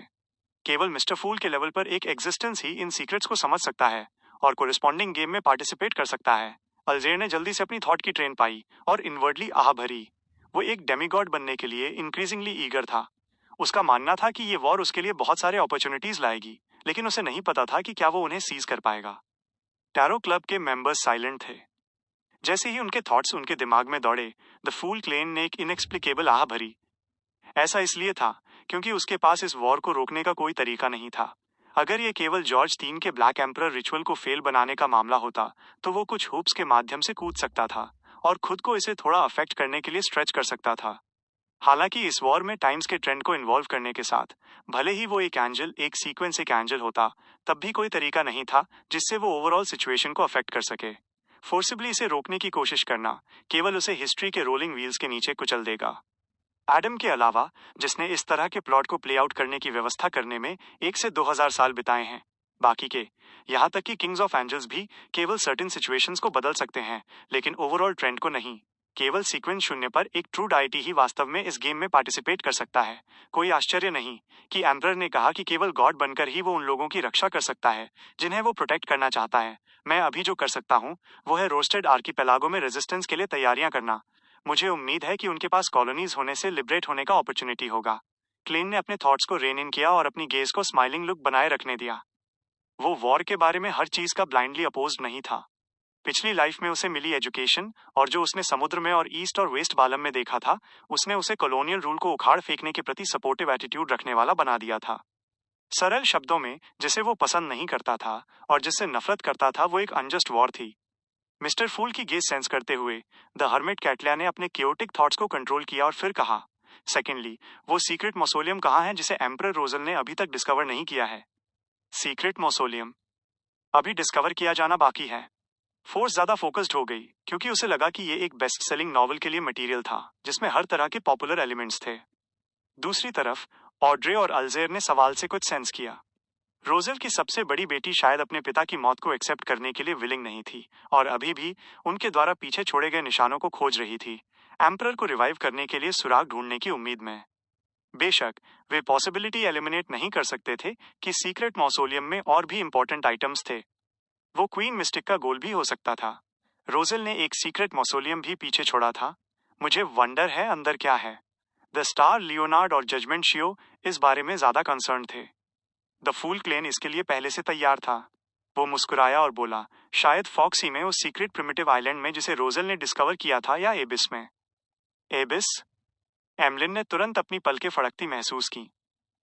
केवल मिस्टर फूल के लेवल पर एक एग्जिस्टेंस ही इन सीक्रेट्स को समझ सकता है और कोरिस्पॉन्डिंग गेम में पार्टिसिपेट कर सकता है। अल्जेर ने जल्दी से अपनी थॉट की ट्रेन पाई और इनवर्डली आह भरी। वो एक डेमीगॉड बनने के लिए इंक्रीजिंगली ईगर था। उसका मानना था कि ये वॉर उसके लिए बहुत सारे अपॉर्चुनिटीज लाएगी, लेकिन उसे नहीं पता था कि क्या वो उन्हें सीज कर पाएगा। टैरो क्लब के मेंबर्स साइलेंट थे। जैसे ही उनके थॉट्स उनके दिमाग में दौड़े, द फूल क्लेन ने एक इनएक्सप्लिकेबल आह भरी। ऐसा इसलिए था क्योंकि उसके पास इस वॉर को रोकने का कोई तरीका नहीं था। अगर ये केवल जॉर्ज 3 के ब्लैक एम्परर रिचुअल को फेल बनाने का मामला होता तो वो कुछ हुप्स के माध्यम से कूद सकता था और खुद को इसे थोड़ा अफेक्ट करने के लिए स्ट्रेच कर सकता था। हालांकि इस वॉर में टाइम्स के ट्रेंड को इन्वॉल्व करने के साथ भले ही वो एक एंजल एक सीक्वेंस एक एंजल होता, तब भी कोई तरीका नहीं था जिससे वो ओवरऑल सिचुएशन को अफेक्ट कर सके। फोर्सिबली इसे रोकने की कोशिश करना केवल उसे हिस्ट्री के रोलिंग व्हील्स के नीचे कुचल देगा। एडम के अलावा जिसने इस तरह के प्लॉट को प्ले आउट करने की व्यवस्था करने में 1 से 2000 साल बिताए हैं, बाकी के यहाँ तक कि किंग्स ऑफ एंजल्स भी केवल सर्टेन सिचुएशंस को बदल सकते हैं, लेकिन ओवरऑल ट्रेंड को नहीं। केवल सीक्वेंस 0 पर एक ट्रू डाइटी ही वास्तव में इस गेम में पार्टिसिपेट कर सकता है। कोई आश्चर्य नहीं कि एम्परर ने कहा कि केवल गॉड बनकर ही वो उन लोगों की रक्षा कर सकता है जिन्हें वो प्रोटेक्ट करना चाहता है। मैं अभी जो कर सकता हूँ वो है रोस्टेड आर्कीपेलागो में रेजिस्टेंस के लिए तैयारियां करना। मुझे उम्मीद है कि उनके पास कॉलोनीज होने से लिबरेट होने का अपॉर्चुनिटी होगा। क्लेन ने अपने थॉट्स को रेन इन किया और अपनी गेज को स्माइलिंग लुक बनाए रखने दिया। वो वॉर के बारे में हर चीज का ब्लाइंडली अपोज्ड नहीं था। पिछली लाइफ में उसे मिली एजुकेशन और जो उसने समुद्र में और ईस्ट और वेस्ट बालम में देखा था, उसने उसे कॉलोनियल रूल को उखाड़ फेंकने के प्रति सपोर्टिव एटीट्यूड रखने वाला बना दिया था। सरल शब्दों में, जिसे वो पसंद नहीं करता था और जिससे नफरत करता था, वो एक अनजस्ट वॉर थी। मिस्टर फूल की गेज सेंस करते हुए द हर्मिट कैटलिया ने अपने क्योटिक थॉट्स को कंट्रोल किया और फिर कहा, सेकेंडली, वो सीक्रेट मौसोलियम कहाँ है जिसे एम्परर रोजल ने अभी तक डिस्कवर नहीं किया है? सीक्रेट मौसोलियम अभी डिस्कवर किया जाना बाकी है। फोर्स ज्यादा फोकस्ड हो गई क्योंकि उसे लगा कि ये एक बेस्ट सेलिंग नॉवल के लिए मटेरियल था जिसमें हर तरह के पॉपुलर एलिमेंट्स थे। दूसरी तरफ ऑड्रे और अल्जेर ने सवाल से कुछ सेंस किया। रोजल की सबसे बड़ी बेटी शायद अपने पिता की मौत को एक्सेप्ट करने के लिए विलिंग नहीं थी और अभी भी उनके द्वारा पीछे छोड़े गए निशानों को खोज रही थी, एम्परर को रिवाइव करने के लिए सुराग ढूंढने की उम्मीद में। बेशक वे पॉसिबिलिटी एलिमिनेट नहीं कर सकते थे कि सीक्रेट मौसोलियम में और भी इंपॉर्टेंट आइटम्स थे। वो क्वीन मिस्टिक का गोल भी हो सकता था। रोजल ने एक सीक्रेट मौसोलियम भी पीछे छोड़ा था। मुझे वंडर है अंदर क्या है। द स्टार लियोनार्ड और जजमेंट शियो इस बारे में ज्यादा कंसर्न थे। द फूल क्लेन इसके लिए पहले से तैयार था। वो मुस्कुराया और बोला, शायद फॉक्सी में उस सीक्रेट प्रिमिटिव आइलैंड में जिसे रोजल ने डिस्कवर किया था, या एबिस में। एबिस? एमलिन ने तुरंत अपनी पलकें फड़कती महसूस की।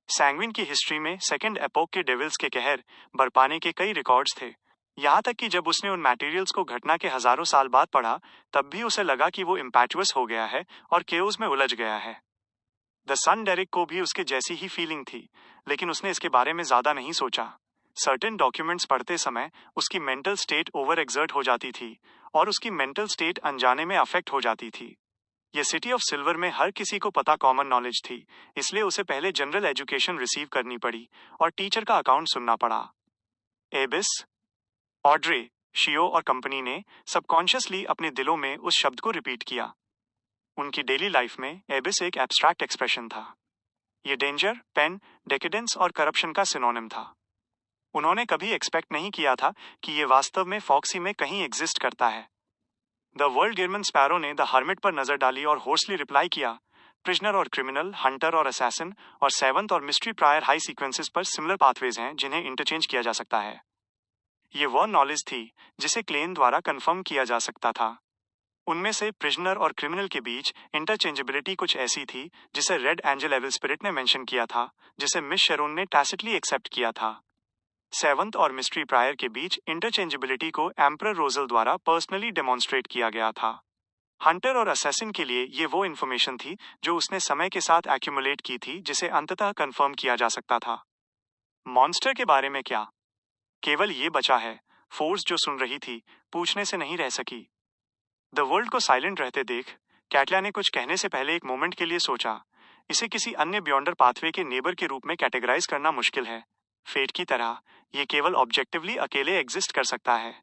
सैंग्विन की हिस्ट्री में सेकेंड एपोक के डेविल्स के कहर बरपाने के कई रिकॉर्ड्स थे। यहाँ तक कि जब उसने उन मटेरियल्स को घटना के हजारों साल बाद पढ़ा, तब भी उसे लगा कि वो इम्पैचुअस हो गया है और केओस में उलझ गया है। द सन डेरिक को भी उसके जैसी ही फीलिंग थी, लेकिन उसने इसके बारे में ज्यादा नहीं सोचा। सर्टेन डॉक्यूमेंट्स पढ़ते समय उसकी मेंटल स्टेट ओवर एक्सर्ट हो जाती थी और उसकी मेंटल स्टेट अनजाने में अफेक्ट हो जाती थी। ये सिटी ऑफ सिल्वर में हर किसी को पता कॉमन नॉलेज थी, इसलिए उसे पहले जनरल एजुकेशन रिसीव करनी पड़ी और टीचर का अकाउंट सुनना पड़ा। एबिस? ऑड्रे, शियो और कंपनी ने सबकॉन्शियसली अपने दिलों में उस शब्द को रिपीट किया। उनकी डेली लाइफ में एबिस एक एब्स्ट्रैक्ट एक्सप्रेशन था। ये डेंजर, पेन, डेकेडेंस और करप्शन का सिनोनिम था। उन्होंने कभी एक्सपेक्ट नहीं किया था कि ये वास्तव में फॉक्सी में कहीं एग्जिस्ट करता है। द वर्ल्ड गिरमन स्पैरो ने द हर्मिट पर नजर डाली और होर्सली रिप्लाई किया, प्रिजनर और क्रिमिनल, हंटर और असैसिन और सेवंथ और मिस्ट्री प्रायर हाई सीक्वेंसेस पर सिमिलर पाथवेज हैं जिन्हें इंटरचेंज किया जा सकता है। ये वह नॉलेज थी जिसे क्लेन द्वारा कंफर्म किया जा सकता था। उनमें से प्रिजनर और क्रिमिनल के बीच इंटरचेंजेबिलिटी कुछ ऐसी थी जिसे रेड एंजल एविल स्पिरिट ने मेंशन किया था, जिसे मिस शेरोन ने टैसिटली एक्सेप्ट किया था। सेवंथ और मिस्ट्री प्रायर के बीच इंटरचेंजेबिलिटी को एम्परर रोजल द्वारा पर्सनली डेमोन्स्ट्रेट किया गया था। हंटर और असैसिन के लिए ये वो इन्फॉर्मेशन थी जो उसने समय के साथ एक्यूमुलेट की थी, जिसे अंततः कंफर्म किया जा सकता था। मॉन्स्टर के बारे में क्या? केवल ये बचा है, फोर्स जो सुन रही थी पूछने से नहीं रह सकी। द वर्ल्ड को साइलेंट रहते देख कैटला ने कुछ कहने से पहले एक मोमेंट के लिए सोचा। इसे किसी अन्य बियॉन्डर पाथवे के नेबर के रूप में कैटेगराइज करना मुश्किल है। फेट की तरह ये केवल ऑब्जेक्टिवली अकेले एग्जिस्ट कर सकता है।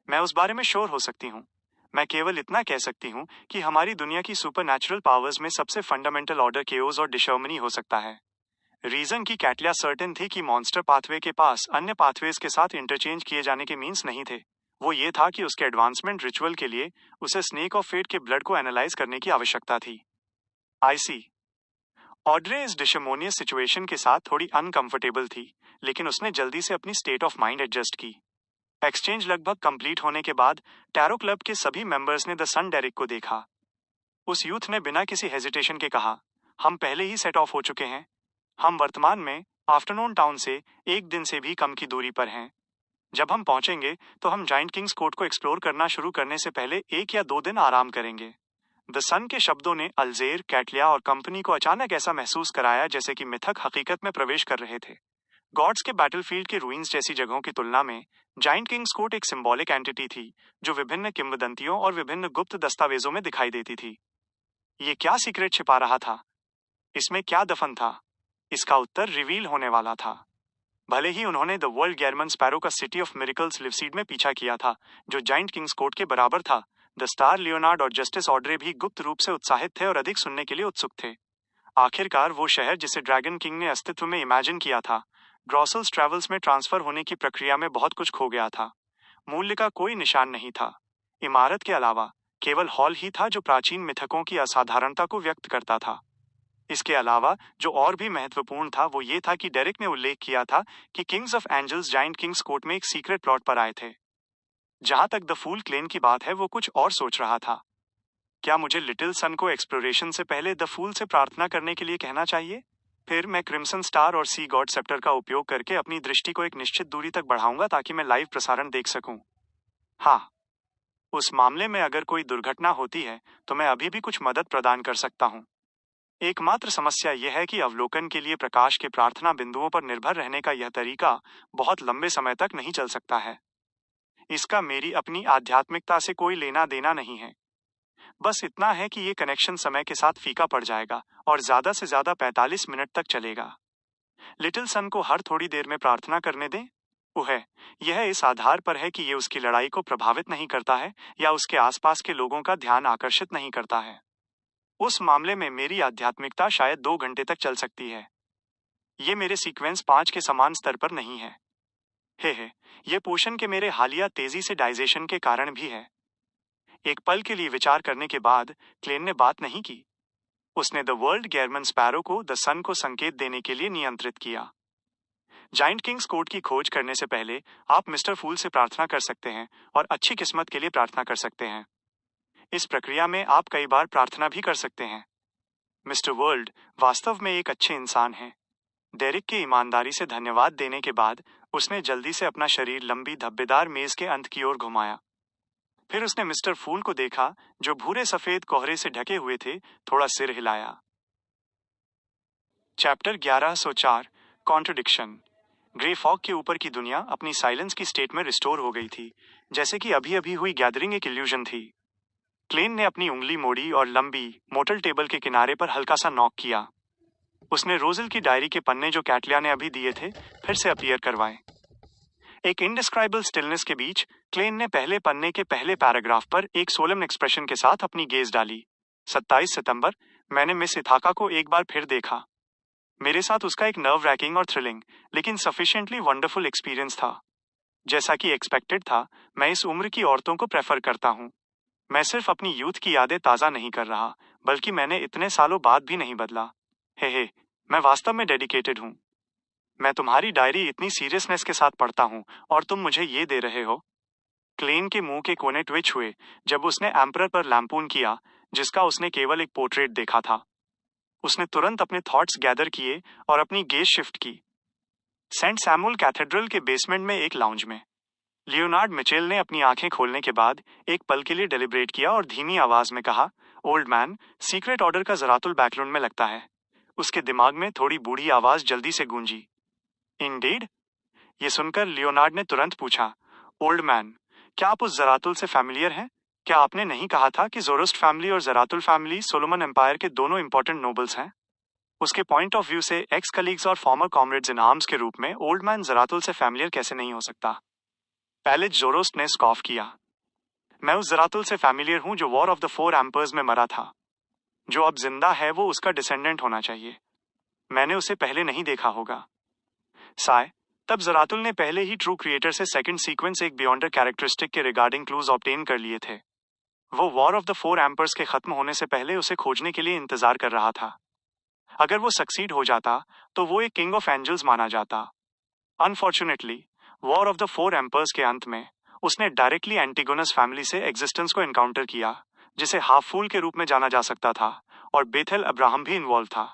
मैं उस बारे में श्योर हो सकती हूँ। मैं केवल इतना कह सकती हूँ कि हमारी दुनिया की सुपरनैचुरल पावर्स में सबसे फंडामेंटल ऑर्डर केओस और डिसहार्मनी हो सकता है। रीजन की कैटला सर्टेन थी कि मॉन्स्टर पाथवे के पास अन्य पाथवेज के साथ इंटरचेंज किए जाने के मीन्स नहीं थे। वो ये था कि उसके एडवांसमेंट रिचुअल के लिए उसे स्नेक ऑफ फेट के ब्लड को एनालाइज करने की आवश्यकता थी। आई सी। ऑड्रे इस डिसहार्मोनियस सिचुएशन के साथ थोड़ी अनकंफर्टेबल थी, लेकिन उसने जल्दी से अपनी स्टेट ऑफ माइंड एडजस्ट की। एक्सचेंज लगभग कंप्लीट होने के बाद टैरो क्लब के सभी मेंबर्स ने द सन डेरिक को देखा। उस यूथ ने बिना किसी हेजिटेशन के कहा, हम पहले ही सेट ऑफ हो चुके हैं। हम वर्तमान में आफ्टरनून टाउन से एक दिन से भी कम की दूरी पर हैं। जब हम पहुंचेंगे तो हम जाइंट किंग्स कोर्ट को एक्सप्लोर करना शुरू करने से पहले 1 या 2 दिन आराम करेंगे। द सन के शब्दों ने अल्जेर, कैटलिया और कंपनी को अचानक ऐसा महसूस कराया जैसे कि मिथक हकीकत में प्रवेश कर रहे थे। गॉड्स के बैटलफील्ड के रूइंस जैसी जगहों की तुलना में जाइंट किंग्स कोर्ट एक सिंबॉलिक एंटिटी थी जो विभिन्न किंवदंतियों और विभिन्न गुप्त दस्तावेजों में दिखाई देती थी। ये क्या सीक्रेट छिपा रहा था? इसमें क्या दफन था? इसका उत्तर रिवील होने वाला था। भले ही उन्होंने द वर्ल्ड गेरमन स्पैरो का सिटी ऑफ मिरेकल्स लिवसीड में पीछा किया था, जो जाइंट किंग्स कोर्ट के बराबर था, द स्टार लियोनार्ड और जस्टिस ऑड्रे भी गुप्त रूप से उत्साहित थे और अधिक सुनने के लिए उत्सुक थे। आखिरकार वो शहर जिसे ड्रैगन किंग ने अस्तित्व में इमेजिन किया था, ग्रॉसल्स ट्रेवल्स में ट्रांसफर होने की प्रक्रिया में बहुत कुछ खो गया था। मूल्य का कोई निशान नहीं था। इमारत के अलावा केवल हॉल ही था जो प्राचीन मिथकों की असाधारणता को व्यक्त करता था। इसके अलावा जो और भी महत्वपूर्ण था वो ये था कि डेरिक ने उल्लेख किया था कि kings of angels giant kings court में एक सीक्रेट प्लॉट पर आए थे। जहां तक द फूल क्लेन की बात है, वो कुछ और सोच रहा था। क्या मुझे लिटिल सन को एक्सप्लोरेशन से पहले द फूल से प्रार्थना करने के लिए कहना चाहिए? फिर मैं क्रिम्सन स्टार और सी गॉड सेप्टर का उपयोग करके अपनी दृष्टि को एक निश्चित दूरी तक बढ़ाऊंगा ताकि मैं लाइव प्रसारण देख सकूं। हाँ, उस मामले में अगर कोई दुर्घटना होती है तो मैं अभी भी कुछ मदद प्रदान कर सकता हूं। एकमात्र समस्या यह है कि अवलोकन के लिए प्रकाश के प्रार्थना बिंदुओं पर निर्भर रहने का यह तरीका बहुत लंबे समय तक नहीं चल सकता है। इसका मेरी अपनी आध्यात्मिकता से कोई लेना देना नहीं है। बस इतना है कि ये कनेक्शन समय के साथ फीका पड़ जाएगा और ज्यादा से ज्यादा 45 मिनट तक चलेगा। लिटिल सन को हर थोड़ी देर में प्रार्थना करने दें। यह इस आधार पर है कि ये उसकी लड़ाई को प्रभावित नहीं करता है या उसके आसपास के लोगों का ध्यान आकर्षित नहीं करता है। उस मामले में मेरी आध्यात्मिकता शायद 2 घंटे तक चल सकती है। ये मेरे सीक्वेंस 5 के समान स्तर पर नहीं है। ये पोषण के मेरे हालिया तेजी से डाइजेशन के कारण भी है। एक पल के लिए विचार करने के बाद क्लेन ने बात नहीं की। उसने द वर्ल्ड गेरमन स्पैरो को द सन को संकेत देने के लिए नियंत्रित किया। जाइंट किंग्स कोर्ट की खोज करने से पहले आप मिस्टर फूल से प्रार्थना कर सकते हैं और अच्छी किस्मत के लिए प्रार्थना कर सकते हैं। इस प्रक्रिया में आप कई बार प्रार्थना भी कर सकते हैं। मिस्टर वर्ल्ड वास्तव में एक अच्छे इंसान हैं। डेरिक के ईमानदारी से धन्यवाद देने के बाद उसने जल्दी से अपना शरीर लंबी धब्बेदार मेज के अंत की ओर घुमाया। फिर उसने मिस्टर फूल को देखा जो भूरे सफेद कोहरे से ढके हुए थे, थोड़ा सिर हिलाया। Chapter 1104 contradiction. ग्रे फॉग के ऊपर की दुनिया अपनी साइलेंस की स्टेट में रिस्टोर हो गई थी, जैसे कि अभी अभी हुई गैदरिंग एक इल्यूजन थी। क्लेन ने अपनी उंगली मोड़ी और लंबी मोटल टेबल के किनारे पर हल्का सा नॉक किया। उसने रोजल की डायरी के पन्ने जो कैटलिया ने अभी दिए थे फिर से अपीयर करवाए। एक इंडिस्क्राइबल स्टिलनेस के बीच क्लेन ने पहले पन्ने के पहले पैराग्राफ पर एक सोलम एक्सप्रेशन के साथ अपनी गेज डाली। 27 सितंबर, मैंने मिस इथाका को एक बार फिर देखा। मेरे साथ उसका एक नर्व रैकिंग और थ्रिलिंग लेकिन सफिशिएंटली वंडरफुल एक्सपीरियंस था। जैसा कि एक्सपेक्टेड था, मैं इस उम्र की औरतों को प्रेफर करता हूँ। मैं सिर्फ अपनी यूथ की यादें ताज़ा नहीं कर रहा, बल्कि मैंने इतने सालों बाद भी नहीं बदला। मैं वास्तव में डेडिकेटेड हूँ। मैं तुम्हारी डायरी इतनी सीरियसनेस के साथ पढ़ता हूँ और तुम मुझे ये दे रहे हो। क्लेन के मुंह के कोने ट्विच हुए जब उसने एम्परर पर लैंपून किया, जिसका उसने केवल एक पोर्ट्रेट देखा था। उसने तुरंत अपने थॉट्स गैदर किए और अपनी गेज शिफ्ट की। सेंट सैमुअल कैथेड्रल के बेसमेंट में एक लाउंज में लियोनार्ड मिचेल ने अपनी आंखें खोलने के बाद एक पल के लिए डेलिब्रेट किया और धीमी आवाज में कहा, ओल्ड मैन, सीक्रेट ऑर्डर का जरातुल बैकग्राउंड में लगता है। उसके दिमाग में थोड़ी बूढ़ी आवाज जल्दी से गूंजी। इंडीड? ये सुनकर लियोनार्ड ने तुरंत पूछा, ओल्ड मैन, क्या आप उस जरातुल से फैमिलियर हैं? क्या आपने नहीं कहा था कि जोरोस्ट फैमिली और जरातुल फैमिली सोलोमन एम्पायर के दोनों इंपॉर्टेंट नोबल्स हैं? उसके पॉइंट ऑफ व्यू से एक्स कलीग्स और फॉर्मर कॉमरेड्स इन आर्म्स के रूप में ओल्ड मैन जरातुल से फैमिलियर कैसे नहीं हो सकता? पहले जोरोस्ट ने स्कॉफ किया। मैं उस जरातुल से फैमिलियर हूं जो वॉर ऑफ द फोर एम्पर्स में मरा था। जो अब जिंदा है वो उसका डिसेंडेंट होना चाहिए। मैंने उसे पहले नहीं देखा होगा। साय, तब जरातुल ने पहले ही ट्रू क्रिएटर से सेकंड सीक्वेंस एक बियॉन्डर कैरेक्टरिस्टिक के रिगार्डिंग क्लूज ऑब्टेन कर लिए थे। वो war of the four emperors के खत्म होने से पहले उसे खोजने के लिए इंतजार कर रहा था। अगर वो सक्सीड हो जाता तो वो एक किंग ऑफ एंजल्स माना जाता। Unfortunately, war of the four emperors के अंत में उसने डायरेक्टली एंटीगोनस फैमिली से एग्जिस्टेंस को एनकाउंटर किया, जिसे हाफ फूल के रूप में जाना जा सकता था, और बेथेल अब्राहम भी इन्वॉल्व था।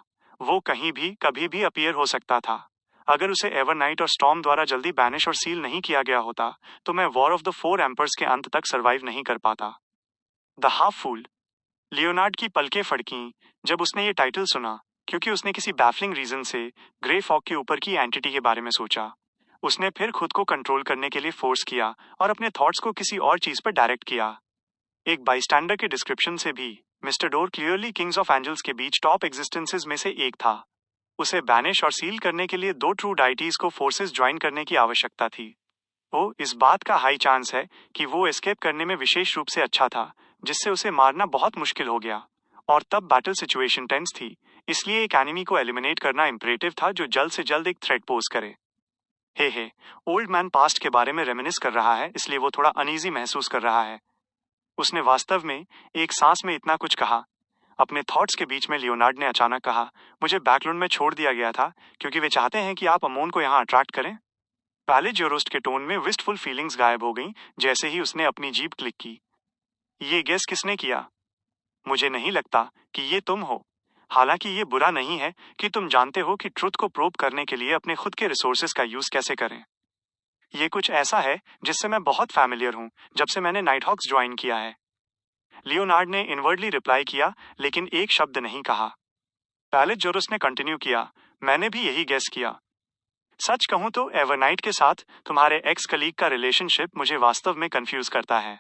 वो कहीं भी कभी भी अपीयर हो सकता था। अगर उसे एवरनाइट और स्टॉर्म द्वारा जल्दी बैनिश और सील नहीं किया गया होता तो मैं war of the four emperors के अंत तक सर्वाइव नहीं कर पाता। The half fool. लियोनार्ड की पलकें फड़कीं जब उसने ये टाइटल सुना, क्योंकि उसने किसी बैफलिंग रीजन से ग्रे फॉग के ऊपर की एंटिटी के बारे में सोचा। उसने फिर खुद को कंट्रोल करने के लिए फोर्स किया और अपने थॉट्स को किसी और चीज पर डायरेक्ट किया। एक बाईस्टैंडर के डिस्क्रिप्शन से भी mister Door clearly kings of angels के बीच टॉप एग्जिस्टेंसेस में से एक था। उसे बैनिश और सील करने के लिए दो ट्रू डाइटीज को फोर्सेस ज्वाइन करने की आवश्यकता थी। वो इस बात का हाई चांस है कि वो एस्केप करने में विशेष रूप से अच्छा था, जिससे उसे मारना बहुत मुश्किल हो गया। और तब बैटल सिचुएशन टेंस थी, इसलिए एक एनिमी को एलिमिनेट करना इंपरेटिव था जो जल्द से जल्द एक थ्रेट पोज करे। हे, ओल्ड मैन पास्ट के बारे में रेमिनिस कर रहा है, इसलिए वो थोड़ा अनईजी महसूस कर रहा है। उसने वास्तव में एक सांस में इतना कुछ कहा। अपने थॉट्स के बीच में लियोनार्ड ने अचानक कहा, मुझे बैकग्राउंड में छोड़ दिया गया था क्योंकि वे चाहते हैं कि आप अमोन को यहाँ अट्रैक्ट करें। पहले जोरोस्ट के टोन में विस्टफुल फीलिंग्स गायब हो गईं जैसे ही उसने अपनी जीभ क्लिक की। ये गेस किसने किया? मुझे नहीं लगता कि ये तुम हो। हालांकि ये बुरा नहीं है कि तुम जानते हो कि ट्रुथ को प्रोब करने के लिए अपने खुद के रिसोर्सेज का यूज कैसे करें। ये कुछ ऐसा है जिससे मैं बहुत फैमिलियर हूं जब से मैंने नाइटहॉक्स ज्वाइन किया है। लियोनार्ड ने इनवर्डली रिप्लाई किया, लेकिन एक शब्द नहीं कहा। पहले जोरोस ने कंटिन्यू किया, मैंने भी यही गेस किया। सच कहूं तो एवरनाइट के साथ तुम्हारे एक्स कलीग का रिलेशनशिप मुझे वास्तव में कंफ्यूज करता है।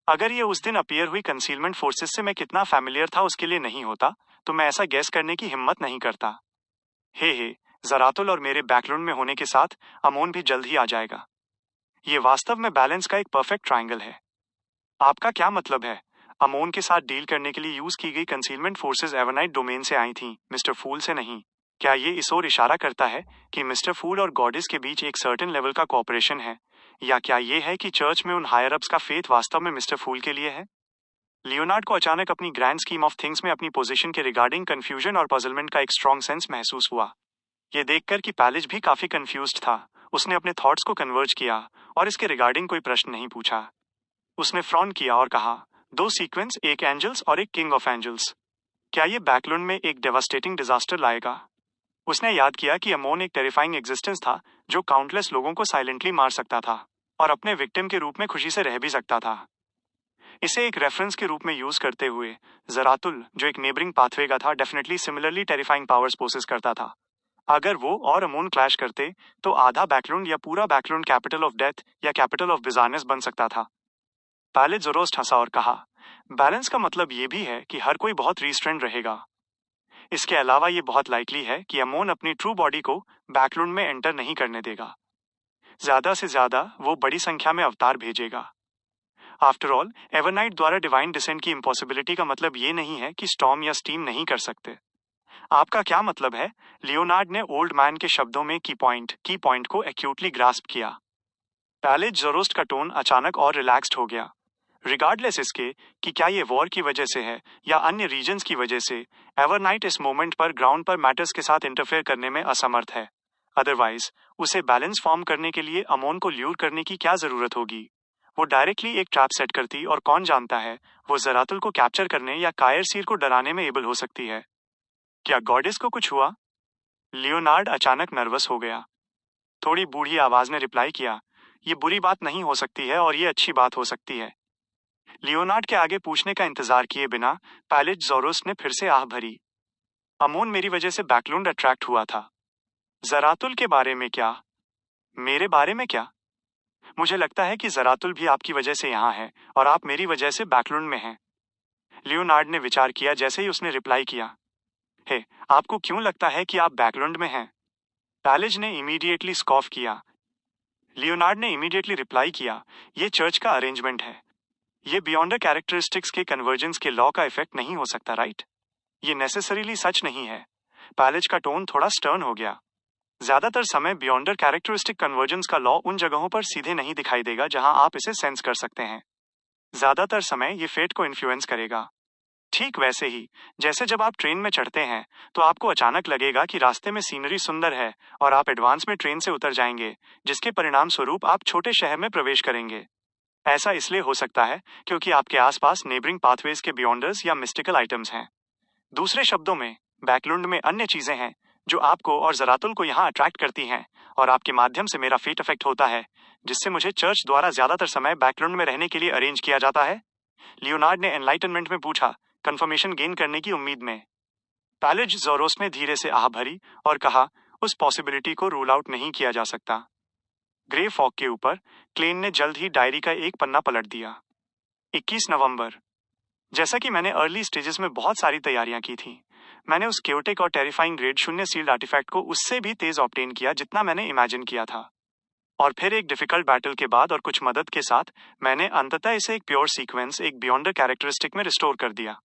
अगर ये उस दिन अपीयर हुई कंसीलमेंट फोर्सेस से मैं कितना फैमिलियर था उसके लिए नहीं होता तो मैं ऐसा गेस करने की हिम्मत नहीं करता। हे, जरातुल और मेरे बैकग्राउंड में होने के साथ अमोन भी जल्द ही आ जाएगा। ये वास्तव में बैलेंस का एक परफेक्ट ट्रायंगल है। आपका क्या मतलब है? अमोन के साथ डील करने के लिए यूज की गई कंसीलमेंट फोर्सेस एवरनाइट डोमेन से आई थी, मिस्टर फूल से नहीं। क्या ये इस ओर इशारा करता है कि मिस्टर फूल और गॉडेस के बीच एक सर्टेन लेवल का कोऑपरेशन है, या क्या ये है कि चर्च में उन हायर अप्स का फेथ वास्तव में मिस्टर फूल के लिए है? लियोनार्ड को अचानक अपनी ग्रैंड स्कीम ऑफ थिंग्स में अपनी पोजीशन के रिगार्डिंग कंफ्यूजन और पजलमेंट का एक स्ट्रॉन्ग सेंस महसूस हुआ। ये देखकर कि पैलेज भी काफी कंफ्यूज्ड था, उसने अपने थॉट्स को कन्वर्ज किया और इसके रिगार्डिंग कोई प्रश्न नहीं पूछा। उसने फ्रॉन किया और कहा, दो सीक्वेंस, एक एंजल्स और एक किंग ऑफ एंजल्स। क्या ये बैकलैंड में एक डेवास्टेटिंग डिजास्टर लाएगा? उसने याद किया कि अमोन एक टेरिफाइंग एग्जिस्टेंस था जो काउंटलेस लोगों को साइलेंटली मार सकता था और अपने विक्टिम के रूप में खुशी से रह भी सकता था। इसे एक रेफरेंस के रूप में यूज करते हुए जरातुल, जो एक नेबरिंग पाथवे का था, definitely similarly terrifying powers possess करता था। अगर वो और अमोन क्लैश करते तो आधा बैकलैंड या पूरा बैकलैंड कैपिटल ऑफ डेथ या कैपिटल ऑफ बिजारनेस बन सकता था। पहले जोरोस्ट हंसा और कहा, बैलेंस का मतलब ये भी है कि हर कोई बहुत रिस्ट्रेंड रहेगा। इसके अलावा ये बहुत लाइकली है कि अमोन अपनी ट्रू बॉडी को बैकलैंड में एंटर नहीं करने देगा। ज्यादा से ज्यादा वो बड़ी संख्या में अवतार भेजेगा। आफ्टर ऑल, एवरनाइट द्वारा डिवाइन डिसेंट की इम्पॉसिबिलिटी का मतलब ये नहीं है कि स्टॉर्म या स्टीम नहीं कर सकते। आपका क्या मतलब है? लियोनार्ड ने ओल्ड मैन के शब्दों में की पॉइंट को एक्यूटली ग्रास्प किया। पहले जोरोस्ट का टोन अचानक और रिलैक्स्ड हो गया। रिगार्डलेस इसके कि क्या ये वॉर की वजह से है या अन्य रीजन्स की वजह से, एवरनाइट इस मोमेंट पर ग्राउंड पर मैटर्स के साथ इंटरफेयर करने में असमर्थ है। अदरवाइज उसे बैलेंस फॉर्म करने के लिए अमोन को ल्यूर करने की क्या जरूरत होगी? वो डायरेक्टली एक ट्रैप सेट करती और कौन जानता है, वो जरातुल को कैप्चर करने या कायर सीर को डराने में एबल हो सकती है। क्या गॉडेस को कुछ हुआ? लियोनार्ड अचानक नर्वस हो गया। थोड़ी बूढ़ी आवाज ने रिप्लाई किया, ये बुरी बात नहीं हो सकती है और ये अच्छी बात हो सकती है। लियोनार्ड के आगे पूछने का इंतजार किए बिना पैलेज जोरोस ने फिर से आह भरी, अमोन मेरी वजह से बैकलुंड अट्रैक्ट हुआ था। जरातुल के बारे में क्या? मेरे बारे में क्या? मुझे लगता है कि जरातुल भी आपकी वजह से यहाँ है और आप मेरी वजह से बैकलुंड में हैं। लियोनार्ड ने विचार किया जैसे ही उसने रिप्लाई किया, हे, आपको क्यों लगता है कि आप बैकलुंड में हैं? पैलेज ने इमीडिएटली स्कॉफ किया। लियोनार्ड ने इमीडिएटली रिप्लाई किया, ये चर्च का अरेंजमेंट है। ये बियॉन्ड कैरेक्टरिस्टिक्स के कन्वर्जेंस के लॉ का इफेक्ट नहीं हो सकता, राइट? ये नेसेसरीली सच नहीं है। पैलेज का टोन थोड़ा स्टर्न हो गया। ज्यादातर समय बियॉन्डर कैरेक्टरिस्टिक कन्वर्जेंस का लॉ उन जगहों पर सीधे नहीं दिखाई देगा जहां आप इसे सेंस कर सकते हैं। ज्यादातर समय ये फेट को इन्फ्लुएंस करेगा। ठीक वैसे ही जैसे जब आप ट्रेन में चढ़ते हैं तो आपको अचानक लगेगा कि रास्ते में सीनरी सुंदर है और आप एडवांस में ट्रेन से उतर जाएंगे, जिसके परिणाम स्वरूप आप छोटे शहर में प्रवेश करेंगे। ऐसा इसलिए हो सकता है क्योंकि आपके आसपास नेबरिंग पाथवेज के बियॉन्डर्स या मिस्टिकल आइटम्स हैं। दूसरे शब्दों में, बैकलुंड में अन्य चीजें हैं जो आपको और जरातुल को यहाँ अट्रैक्ट करती हैं और आपके माध्यम से मेरा फेट इफेक्ट होता है, जिससे मुझे चर्च द्वारा ज्यादातर समय बैकलुंड में रहने के लिए अरेंज किया जाता है। लियोनार्ड ने एनलाइटनमेंट में पूछा, कंफर्मेशन गेन करने की उम्मीद में। पैलेज जोरोस ने धीरे से आह भरी और कहा, उस पॉसिबिलिटी को रूल आउट नहीं किया जा सकता। ग्रे फॉग के ऊपर क्लेन ने जल्द ही डायरी का एक पन्ना पलट दिया। 21 नवंबर। जैसा कि मैंने अर्ली स्टेजेस में बहुत सारी तैयारियां की थी, मैंने उस क्योटिक और टेरिफाइंग ग्रेड 0 सील्ड आर्टिफैक्ट को उससे भी तेज ऑब्टेन किया जितना मैंने इमेजिन किया था। और फिर एक डिफिकल्ट बैटल के बाद और कुछ मदद के साथ मैंने अंततः इसे एक प्योर सीक्वेंस, एक बियॉन्डर कैरेक्टरिस्टिक में रिस्टोर कर दिया।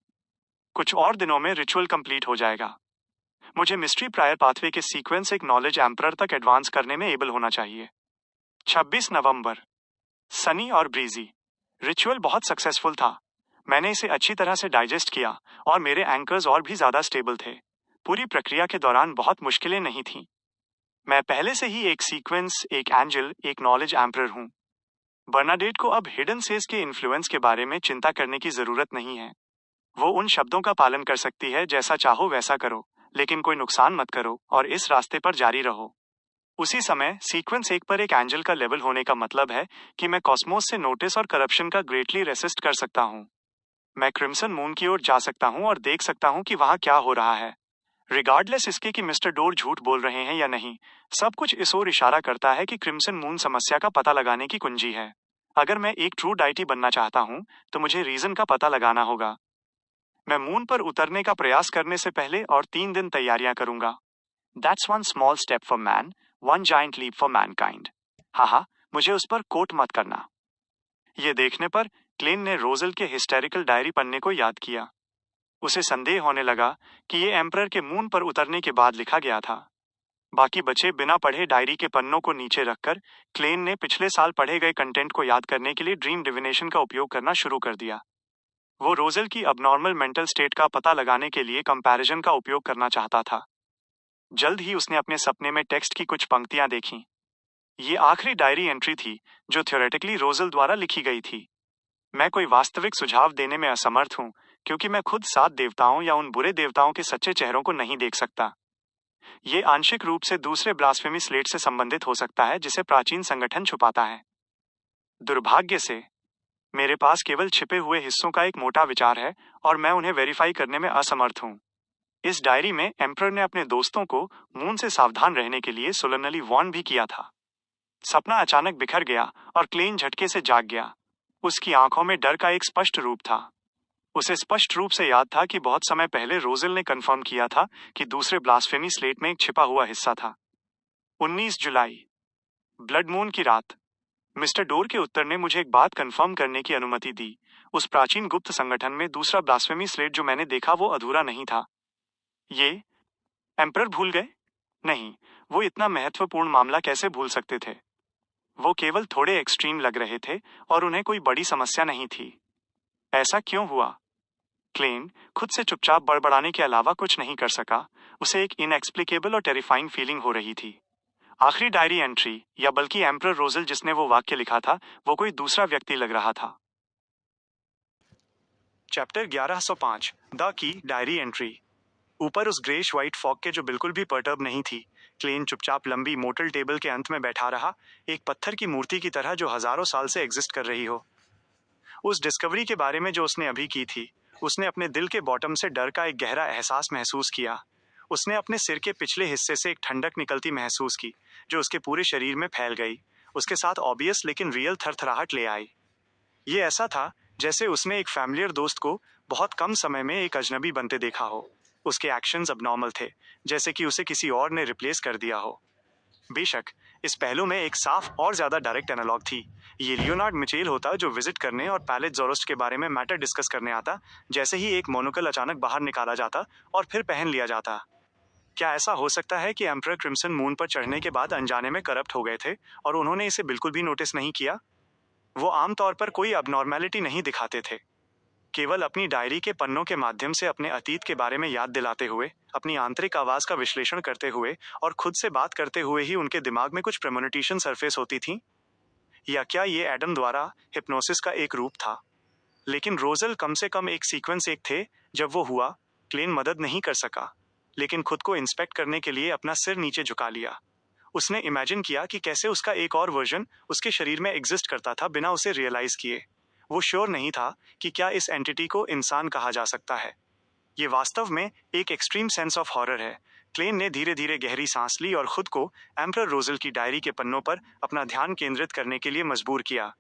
कुछ और दिनों में रिचुअल कंप्लीट हो जाएगा। मुझे मिस्ट्री प्रायर पाथवे के सीक्वेंस एक नॉलेज एम्परर तक एडवांस करने में एबल होना चाहिए। 26 नवंबर। सनी और ब्रीजी। रिचुअल बहुत सक्सेसफुल था। मैंने इसे अच्छी तरह से डाइजेस्ट किया और मेरे एंकर्स और भी ज्यादा स्टेबल थे। पूरी प्रक्रिया के दौरान बहुत मुश्किलें नहीं थीं। मैं पहले से ही एक सीक्वेंस, एक एंजल, एक नॉलेज एम्परर हूं। बर्नाडेट को अब हिडन सेज के इन्फ्लुएंस के बारे में चिंता करने की जरूरत नहीं है। वो उन शब्दों का पालन कर सकती है, जैसा चाहो वैसा करो, लेकिन कोई नुकसान मत करो और इस रास्ते पर जारी रहो। उसी समय सीक्वेंस एक पर एक एंजल का लेवल होने का मतलब है कि मैं कॉस्मोस से नोटिस और करप्शन का ग्रेटली रेसिस्ट कर सकता हूँ। मैं क्रिम्सन मून की ओर जा सकता हूँ और देख सकता हूँ कि वहां क्या हो रहा है। रिगार्डलेस इसके कि मिस्टर डोर झूठ बोल रहे हैं या नहीं, सब कुछ इस ओर इशारा करता है कि क्रिम्सन मून समस्या का पता लगाने की कुंजी है। अगर मैं एक ट्रू डाइटी बनना चाहता हूँ तो मुझे रीजन का पता लगाना होगा। मैं मून पर उतरने का प्रयास करने से पहले और 3 दिन तैयारियां करूंगा। That's one small step for man, one giant leap for mankind. हाँ, मुझे उस पर कोट मत करना। ये देखने पर क्लेन ने रोजल के हिस्टेरिकल डायरी पन्ने को याद किया। उसे संदेह होने लगा कि ये एम्परर के मून पर उतरने के बाद लिखा गया था। बाकी बचे बिना पढ़े डायरी के पन्नों को नीचे रखकर क्लेन ने पिछले साल पढ़े गए कंटेंट को याद करने के लिए ड्रीम डिविनेशन का उपयोग करना शुरू कर दिया। वो रोजल की अबनॉर्मल मेंटल स्टेट का पता लगाने के लिए कंपैरिजन का उपयोग करना चाहता था। जल्द ही उसने अपने सपने में टेक्स्ट की कुछ पंक्तियां देखीं। ये आखिरी डायरी एंट्री थी जो थ्योरेटिकली रोजल द्वारा लिखी गई थी। मैं कोई वास्तविक सुझाव देने में असमर्थ हूं क्योंकि मैं खुद 7 देवताओं या उन बुरे देवताओं के सच्चे चेहरों को नहीं देख सकता। ये आंशिक रूप से दूसरे ब्लास्फेमी स्लेट से संबंधित हो सकता है जिसे प्राचीन संगठन छुपाता है। दुर्भाग्य से मेरे पास केवल छिपे हुए हिस्सों का एक मोटा विचार है और मैं उन्हें वेरीफाई करने में असमर्थ हूं। इस डायरी में एम्परर ने अपने दोस्तों को मून से सावधान रहने के लिए सोलनली वॉर्न भी किया था। सपना अचानक बिखर गया और क्लेन झटके से जाग गया। उसकी आंखों में डर का एक स्पष्ट रूप था। उसे स्पष्ट रूप से याद था कि बहुत समय पहले रोजल ने कंफर्म किया था कि दूसरे ब्लास्फेमी स्लेट में एक छिपा हुआ हिस्सा था। 19 जुलाई, ब्लड मून की रात। मिस्टर डोर के उत्तर ने मुझे एक बात कंफर्म करने की अनुमति दी। उस प्राचीन गुप्त संगठन में दूसरा ब्लास्फेमी स्लेट जो मैंने देखा वो अधूरा नहीं था। ये एम्परर भूल गए? नहीं, वो इतना महत्वपूर्ण मामला कैसे भूल सकते थे? वो केवल थोड़े एक्सट्रीम लग रहे थे और उन्हें कोई बड़ी समस्या नहीं थी। ऐसा क्यों हुआ? क्लेन खुद से चुपचाप बड़बड़ाने के अलावा कुछ नहीं कर सका। उसे एक इनएक्सप्लिकेबल और टेरिफाइंग फीलिंग हो रही थी। आखिरी डायरी एंट्री, या बल्कि एम्परर रोजल जिसने वो वाक्य लिखा था, वो कोई दूसरा व्यक्ति लग रहा था। Chapter 1105, the key diary entry. ऊपर उस ग्रेश व्हाइट फॉग के जो बिल्कुल भी पर्टर्ब नहीं थी, क्लेन चुपचाप लंबी मोटल टेबल के अंत में बैठा रहा, एक पत्थर की मूर्ति की तरह जो हजारों साल से एग्जिस्ट कर रही हो। उस डिस्कवरी के बारे में जो उसने अभी की थी, उसने अपने दिल के बॉटम से डर का एक गहरा एहसास महसूस किया। उसने अपने सिर के पिछले हिस्से से एक ठंडक निकलती महसूस की, जो उसके पूरे शरीर में फैल गई, उसके साथ ऑब्वियस लेकिन रियल थरथराहट ले आई। ये ऐसा था जैसे उसने एक फैमिलियर दोस्त को बहुत कम समय में एक अजनबी बनते देखा हो। उसके एक्शंस अबनॉर्मल थे, जैसे कि उसे किसी और ने रिप्लेस कर दिया हो। बेशक इस पहलू में एक साफ और ज्यादा डायरेक्ट एनालॉग थी। ये लियोनार्ड मिचेल होता जो विजिट करने और पैलेट जोरोस्ट के बारे में मैटर डिस्कस करने आता, जैसे ही एक मोनोकल अचानक बाहर निकाला जाता और फिर पहन लिया जाता। क्या ऐसा हो सकता है कि एम्परर क्रिम्सन मून पर चढ़ने के बाद अनजाने में करप्ट हो गए थे और उन्होंने इसे बिल्कुल भी नोटिस नहीं किया? वो आमतौर पर कोई अबनॉर्मैलिटी नहीं दिखाते थे, केवल अपनी डायरी के पन्नों के माध्यम से अपने अतीत के बारे में याद दिलाते हुए, अपनी आंतरिक आवाज का विश्लेषण करते हुए और खुद से बात करते हुए ही उनके दिमाग में कुछ प्रेमोनिटेशन सरफेस होती थी। या क्या ये एडम द्वारा हिप्नोसिस का एक रूप था? लेकिन रोजल कम से कम एक सीक्वेंस एक थे। जब वो हुआ, क्लेन मदद नहीं कर सका, लेकिन खुद को इंस्पेक्ट करने के लिए अपना सिर नीचे झुका लिया। उसने इमेजिन किया कि कैसे उसका एक और वर्जन उसके शरीर में एग्जिस्ट करता था बिना उसे रियलाइज किए। वो श्योर नहीं था कि क्या इस एंटिटी को इंसान कहा जा सकता है। ये वास्तव में एक एक्सट्रीम सेंस ऑफ हॉरर है। क्लेन ने धीरे धीरे गहरी सांस ली और खुद को एम्परर रोजल की डायरी के पन्नों पर अपना ध्यान केंद्रित करने के लिए मजबूर किया।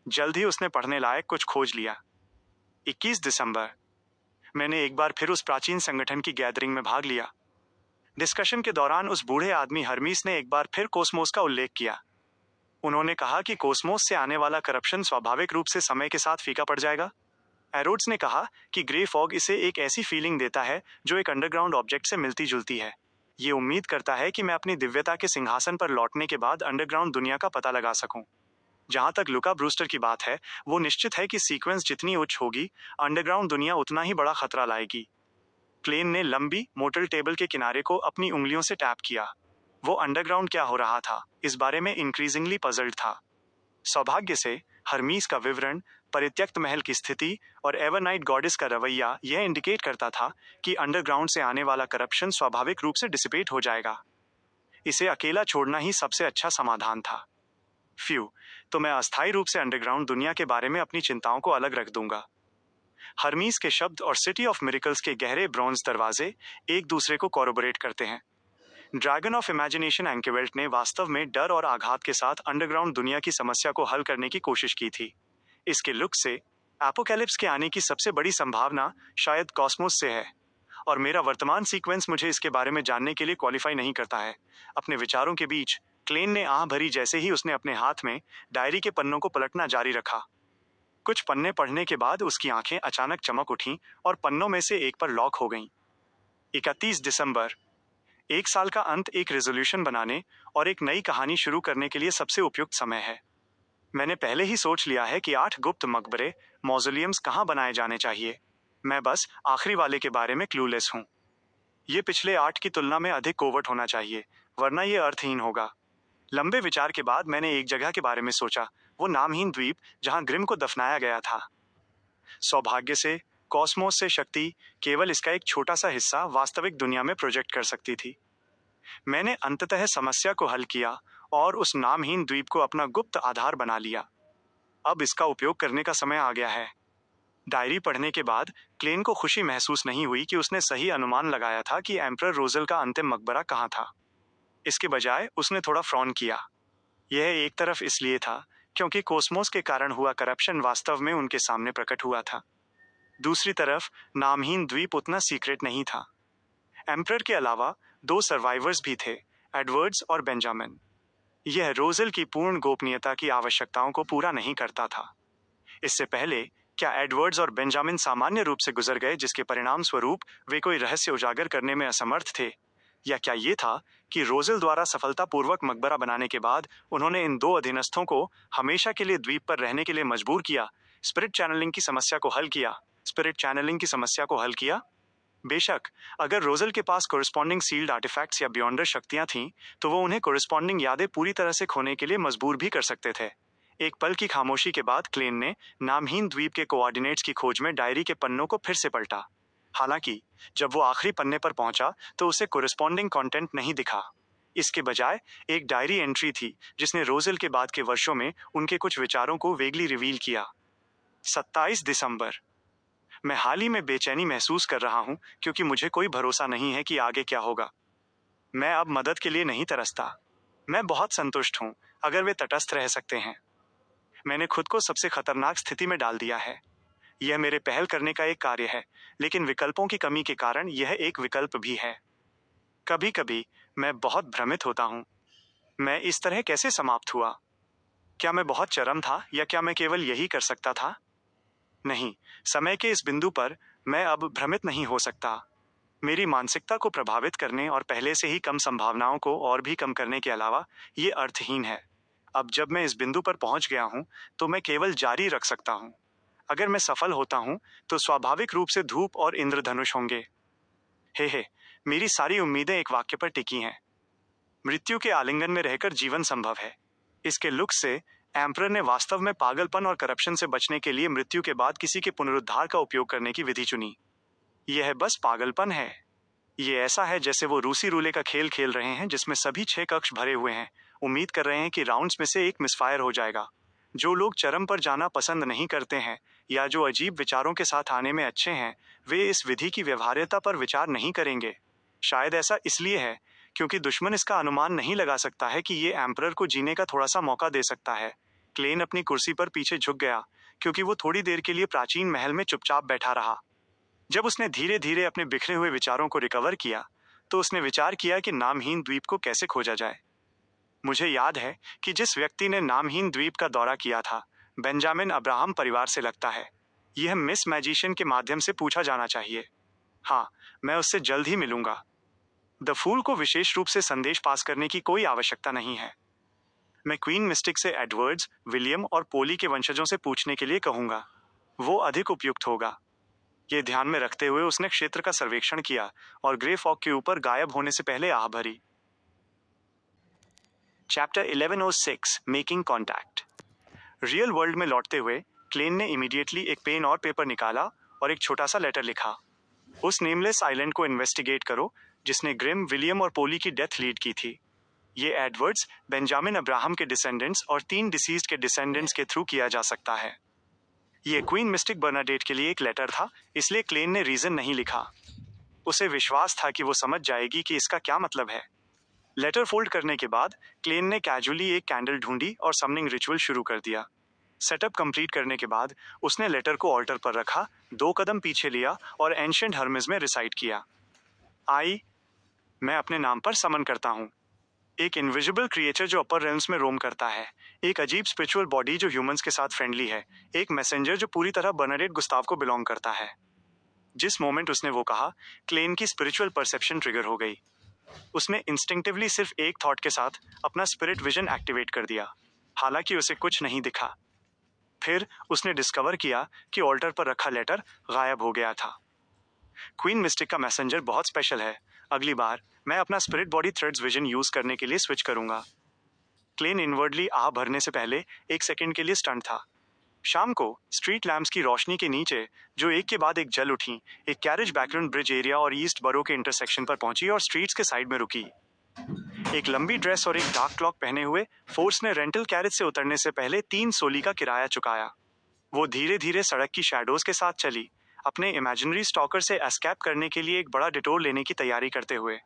जल्द ही उसने पढ़ने लायक कुछ खोज लिया। 21 दिसंबर। मैंने एक बार फिर उस प्राचीन संगठन की गैदरिंग में भाग लिया। डिस्कशन के दौरान उस बूढ़े आदमी हर्मीस ने एक बार फिर कोस्मोस का उल्लेख किया। उन्होंने कहा कि कोस्मोस से आने वाला करप्शन स्वाभाविक रूप से समय के साथ फीका पड़ जाएगा। एरोड्स ने कहा कि ग्रे फॉग इसे एक ऐसी फीलिंग देता है जो एक अंडरग्राउंड ऑब्जेक्ट से मिलती जुलती है। ये उम्मीद करता है कि मैं अपनी दिव्यता के सिंहासन पर लौटने के बाद अंडरग्राउंड दुनिया का पता लगा सकूं। जहां तक लुका ब्रूस्टर की बात है, वो निश्चित है कि सीक्वेंस जितनी उच्च होगी, अंडरग्राउंड दुनिया उतना ही बड़ा खतरा लाएगी। क्लेन ने लंबी मोटल टेबल के किनारे को अपनी उंगलियों से टैप किया। वो अंडरग्राउंड क्या हो रहा था, इस बारे में इंक्रीजिंगली पजल्ड था। सौभाग्य से हर्मीस का विवरण, परित्यक्त महल की स्थिति और एवरनाइट गॉडेस का रवैया यह इंडिकेट करता था कि अंडरग्राउंड से आने वाला करप्शन स्वाभाविक रूप से डिसिपेट हो जाएगा। इसे अकेला छोड़ना ही सबसे अच्छा समाधान था। तो मैं अस्थायी रूप से अंडरग्राउंड दुनिया के बारे में अपनी चिंताओं को अलग रख दूंगा। हर्मीस के शब्द और सिटी ऑफ मिरेकल्स के गहरे ब्रॉन्ज दरवाजे एक दूसरे को कॉरोबोरेट करते हैं। ड्रैगन ऑफ इमेजिनेशन एंकेवेल्ट ने वास्तव में डर और आघात के साथ अंडरग्राउंड दुनिया की समस्या को हल करने की कोशिश की थी। इसके लुक से एपोकैलिप्स के आने की सबसे बड़ी संभावना शायद कॉस्मोस से है, और मेरा वर्तमान सीक्वेंस मुझे इसके बारे में जानने के लिए क्वालिफाई नहीं करता है। अपने विचारों के बीच क्लेन ने आह भरी जैसे ही उसने अपने हाथ में डायरी के पन्नों को पलटना जारी रखा। कुछ पन्ने पढ़ने के बाद उसकी आंखें अचानक चमक उठीं और पन्नों में से एक पर लॉक हो गईं। 31 दिसंबर। एक साल का अंत एक रेजोल्यूशन बनाने और एक नई कहानी शुरू करने के लिए सबसे उपयुक्त समय है। मैंने पहले ही सोच लिया है कि 8 गुप्त मकबरे, मौजोलियम्स कहाँ बनाए जाने चाहिए। मैं बस आखिरी वाले के बारे में क्लूलेस हूँ। ये पिछले 8 की तुलना में अधिक कोवर्ट होना चाहिए, वरना ये अर्थहीन होगा। लंबे विचार के बाद मैंने एक जगह के बारे में सोचा, वो नामहीन द्वीप जहां ग्रिम को दफनाया गया था। सौभाग्य से कॉस्मोस से शक्ति केवल इसका एक छोटा सा हिस्सा वास्तविक दुनिया में प्रोजेक्ट कर सकती थी। मैंने अंततः समस्या को हल किया और उस नामहीन द्वीप को अपना गुप्त आधार बना लिया। अब इसका उपयोग करने का समय आ गया है। डायरी पढ़ने के बाद क्लेन को खुशी महसूस नहीं हुई कि उसने सही अनुमान लगाया था कि एम्परर रोजल का अंतिम मकबरा कहाँ था। इसके बजाय उसने थोड़ा फ्रॉन किया। यह एक तरफ इसलिए था क्योंकि कोस्मोस के कारण हुआ करप्शन वास्तव में उनके सामने प्रकट हुआ था। दूसरी तरफ नामहीन द्वीप उतना सीक्रेट नहीं था। एम्परर के अलावा 2 सर्वाइवर्स भी थे, एडवर्ड्स और बेंजामिन। यह रोजल की पूर्ण गोपनीयता की आवश्यकताओं को पूरा नहीं करता था। इससे पहले क्या एडवर्ड्स और बेंजामिन सामान्य रूप से गुजर गए जिसके परिणाम स्वरूप वे कोई रहस्य उजागर करने में असमर्थ थे, या क्या ये था कि रोजल द्वारा सफलतापूर्वक मकबरा बनाने के बाद उन्होंने इन 2 अधीनस्थों को हमेशा के लिए द्वीप पर रहने के लिए मजबूर किया, स्पिरिट चैनलिंग की समस्या को हल किया। बेशक अगर रोजल के पास कोरिस्पॉन्डिंग सील्ड आर्टिफैक्ट्स या बियॉन्डर शक्तियां थीं, तो वो उन्हें कोरिस्पॉन्डिंग यादें पूरी तरह से खोने के लिए मजबूर भी कर सकते थे। एक पल की खामोशी के बाद क्लेन ने नामहीन द्वीप के कोऑर्डिनेट्स की खोज में डायरी के पन्नों को फिर से पलटा। हालांकि जब वो आखिरी पन्ने पर पहुंचा तो उसे कोरिस्पॉन्डिंग कंटेंट नहीं दिखा। इसके बजाय एक डायरी एंट्री थी जिसने रोजेल के बाद के वर्षों में उनके कुछ विचारों को वेगली रिवील किया। 27 दिसंबर। मैं हाल ही में बेचैनी महसूस कर रहा हूं क्योंकि मुझे कोई भरोसा नहीं है कि आगे क्या होगा। मैं अब मदद के लिए नहीं तरसता। मैं बहुत संतुष्ट हूं अगर वे तटस्थ रह सकते हैं। मैंने खुद को सबसे खतरनाक स्थिति में डाल दिया है। यह मेरे पहल करने का एक कार्य है, लेकिन विकल्पों की कमी के कारण यह एक विकल्प भी है। कभी कभी मैं बहुत भ्रमित होता हूं। मैं इस तरह कैसे समाप्त हुआ? क्या मैं बहुत चरम था या क्या मैं केवल यही कर सकता था? नहीं, समय के इस बिंदु पर मैं अब भ्रमित नहीं हो सकता। मेरी मानसिकता को प्रभावित करने और पहले से ही कम संभावनाओं को और भी कम करने के अलावा ये अर्थहीन है। अब जब मैं इस बिंदु पर पहुंच गया हूं तो मैं केवल जारी रख सकता हूं। अगर मैं सफल होता हूं तो स्वाभाविक रूप से धूप और इंद्रधनुष होंगे। हे, मेरी सारी उम्मीदें एक वाक्य पर टिकी हैं। मृत्यु के आलिंगन में रहकर जीवन संभव है। इसके लुक से एम्परर ने वास्तव में पागलपन और करप्शन से बचने के लिए मृत्यु के बाद किसी के पुनरुद्धार का उपयोग करने की विधि चुनी। यह बस पागलपन है। ये ऐसा है जैसे वो रूसी रूले का खेल खेल रहे हैं जिसमें सभी 6 कक्ष भरे हुए हैं, उम्मीद कर रहे हैं कि राउंड्स में से एक मिसफायर हो जाएगा। जो लोग चरम पर जाना पसंद नहीं करते हैं या जो अजीब विचारों के साथ आने में अच्छे हैं, वे इस विधि की व्यवहार्यता पर विचार नहीं करेंगे। शायद ऐसा इसलिए है क्योंकि दुश्मन इसका अनुमान नहीं लगा सकता है कि ये एम्परर को जीने का थोड़ा सा मौका दे सकता है। क्लेन अपनी कुर्सी पर पीछे झुक गया क्योंकि वो थोड़ी देर के लिए प्राचीन महल में चुपचाप बैठा रहा। जब उसने धीरे धीरे अपने बिखरे हुए विचारों को रिकवर किया तो उसने विचार किया कि नामहीन द्वीप को कैसे खोजा जाए। मुझे याद है कि जिस व्यक्ति ने नामहीन द्वीप का दौरा किया था, बेंजामिन अब्राहम परिवार से लगता है। यह मिस मैजिशियन के माध्यम से पूछा जाना चाहिए। हाँ, मैं उससे जल्द ही मिलूंगा। द फूल को विशेष रूप से संदेश पास करने की कोई आवश्यकता नहीं है। मैं क्वीन मिस्टिक से एडवर्ड्स, विलियम और पोली के वंशजों से पूछने के लिए कहूंगा। वो अधिक उपयुक्त होगा। ये ध्यान में रखते हुए उसने क्षेत्र का सर्वेक्षण किया और ग्रे फॉग के ऊपर गायब होने से पहले आह भरी। Chapter 1106 making contact. Real world में लौटते हुए क्लेन ने इमीडिएटली एक पेन और पेपर निकाला और एक छोटा सा लेटर लिखा। उस नेमलेस आइलैंड को इन्वेस्टिगेट करो जिसने ग्रिम, विलियम और पोली की डेथ लीड की थी। ये एडवर्ड्स, बेंजामिन अब्राहम के डिसेंडेंट्स और 3 डिसीज्ड के डिसेंडेंट्स के थ्रू किया जा सकता है। ये क्वीन मिस्टिक बर्नाडेट के लिए एक लेटर था, इसलिए क्लेन ने रीजन नहीं लिखा। उसे विश्वास था कि वो समझ जाएगी कि इसका क्या मतलब है। लेटर फोल्ड करने के बाद क्लेन ने कैजुअली एक कैंडल ढूंढी और समनिंग रिचुअल शुरू कर दिया। सेटअप कंप्लीट करने के बाद उसने लेटर को ऑल्टर पर रखा, 2 कदम पीछे लिया और एंशिएंट हर्मेस में रिसाइट किया। आई, मैं अपने नाम पर समन करता हूँ। एक इनविजिबल क्रिएचर जो अपर रेल्म्स में रोम करता है, एक अजीब स्पिरिचुअल बॉडी जो ह्यूमंस के साथ फ्रेंडली है, एक मैसेंजर जो पूरी तरह बर्नाडेट गुस्ताव को बिलोंग करता है। जिस मोमेंट उसने वो कहा, क्लेन की स्पिरिचुअल परसेप्शन ट्रिगर हो गई। उसने इंस्टिंक्टिवली सिर्फ एक थॉट के साथ अपना स्पिरिट विजन एक्टिवेट कर दिया, हालांकि उसे कुछ नहीं दिखा। फिर उसने डिस्कवर किया कि ऑल्टर पर रखा लेटर गायब हो गया था। क्वीन मिस्टिक का मैसेंजर बहुत स्पेशल है। अगली बार मैं अपना spirit body threads vision use करने के लिए स्विच करूंगा। क्लेन इनवर्डली आह भरने से पहले 1 सेकंड के लिए स्टंट था। शाम को स्ट्रीट लैम्प्स की रोशनी के नीचे, जो एक के बाद एक जल उठी, एक कैरेज बैकग्राउंड ब्रिज एरिया और ईस्ट बरो के इंटरसेक्शन पर पहुंची और स्ट्रीट्स के साइड में रुकी। एक लंबी ड्रेस और एक डार्क क्लॉक पहने हुए फोर्स ने रेंटल कैरेज से उतरने से पहले 3 सोली का किराया चुकाया। वो धीरे धीरे सड़क की शैडोज के साथ चली, अपने इमेजिनरी स्टॉकर से एस्केप करने के लिए एक बड़ा डिटोर लेने की तैयारी करते हुए।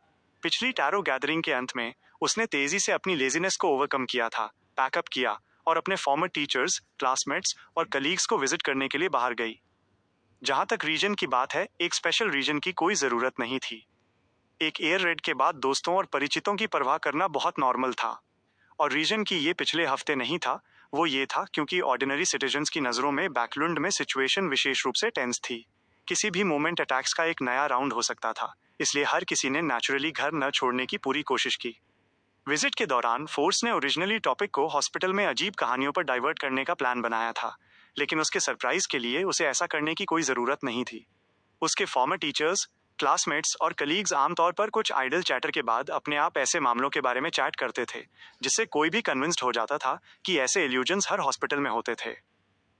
पिछली टैरो गैदरिंग के अंत में उसने तेजी से अपनी लेजीनेस को ओवरकम किया था, पैकअप किया और अपने फॉर्मर टीचर्स, क्लासमेट्स और कलीग्स को विजिट करने के लिए बाहर गई। जहां तक रीजन की बात है, एक स्पेशल रीजन की कोई जरूरत नहीं थी। एक एयर रेड के बाद दोस्तों और परिचितों की परवाह करना बहुत नॉर्मल था। और रीजन की ये पिछले हफ्ते नहीं था, वो ये था क्योंकि ऑर्डिनरी सिटीजन्स की नज़रों में बैकलुंड में सिचुएशन विशेष रूप से टेंस थी। किसी भी मोमेंट अटैक्स का एक नया राउंड हो सकता था, इसलिए हर किसी ने नेचुरली घर न छोड़ने की पूरी कोशिश की। विजिट के दौरान फोर्स ने ओरिजिनली टॉपिक को हॉस्पिटल में अजीब कहानियों पर डाइवर्ट करने का प्लान बनाया था, लेकिन उसके सरप्राइज के लिए उसे ऐसा करने की कोई ज़रूरत नहीं थी। उसके फॉर्मर टीचर्स, क्लासमेट्स और कलीग्स आमतौर पर कुछ आइडल चैटर के बाद अपने आप ऐसे मामलों के बारे में चैट करते थे जिससे कोई भी कन्विंस्ड हो जाता था कि ऐसे इल्यूजन्स हर हॉस्पिटल में होते थे।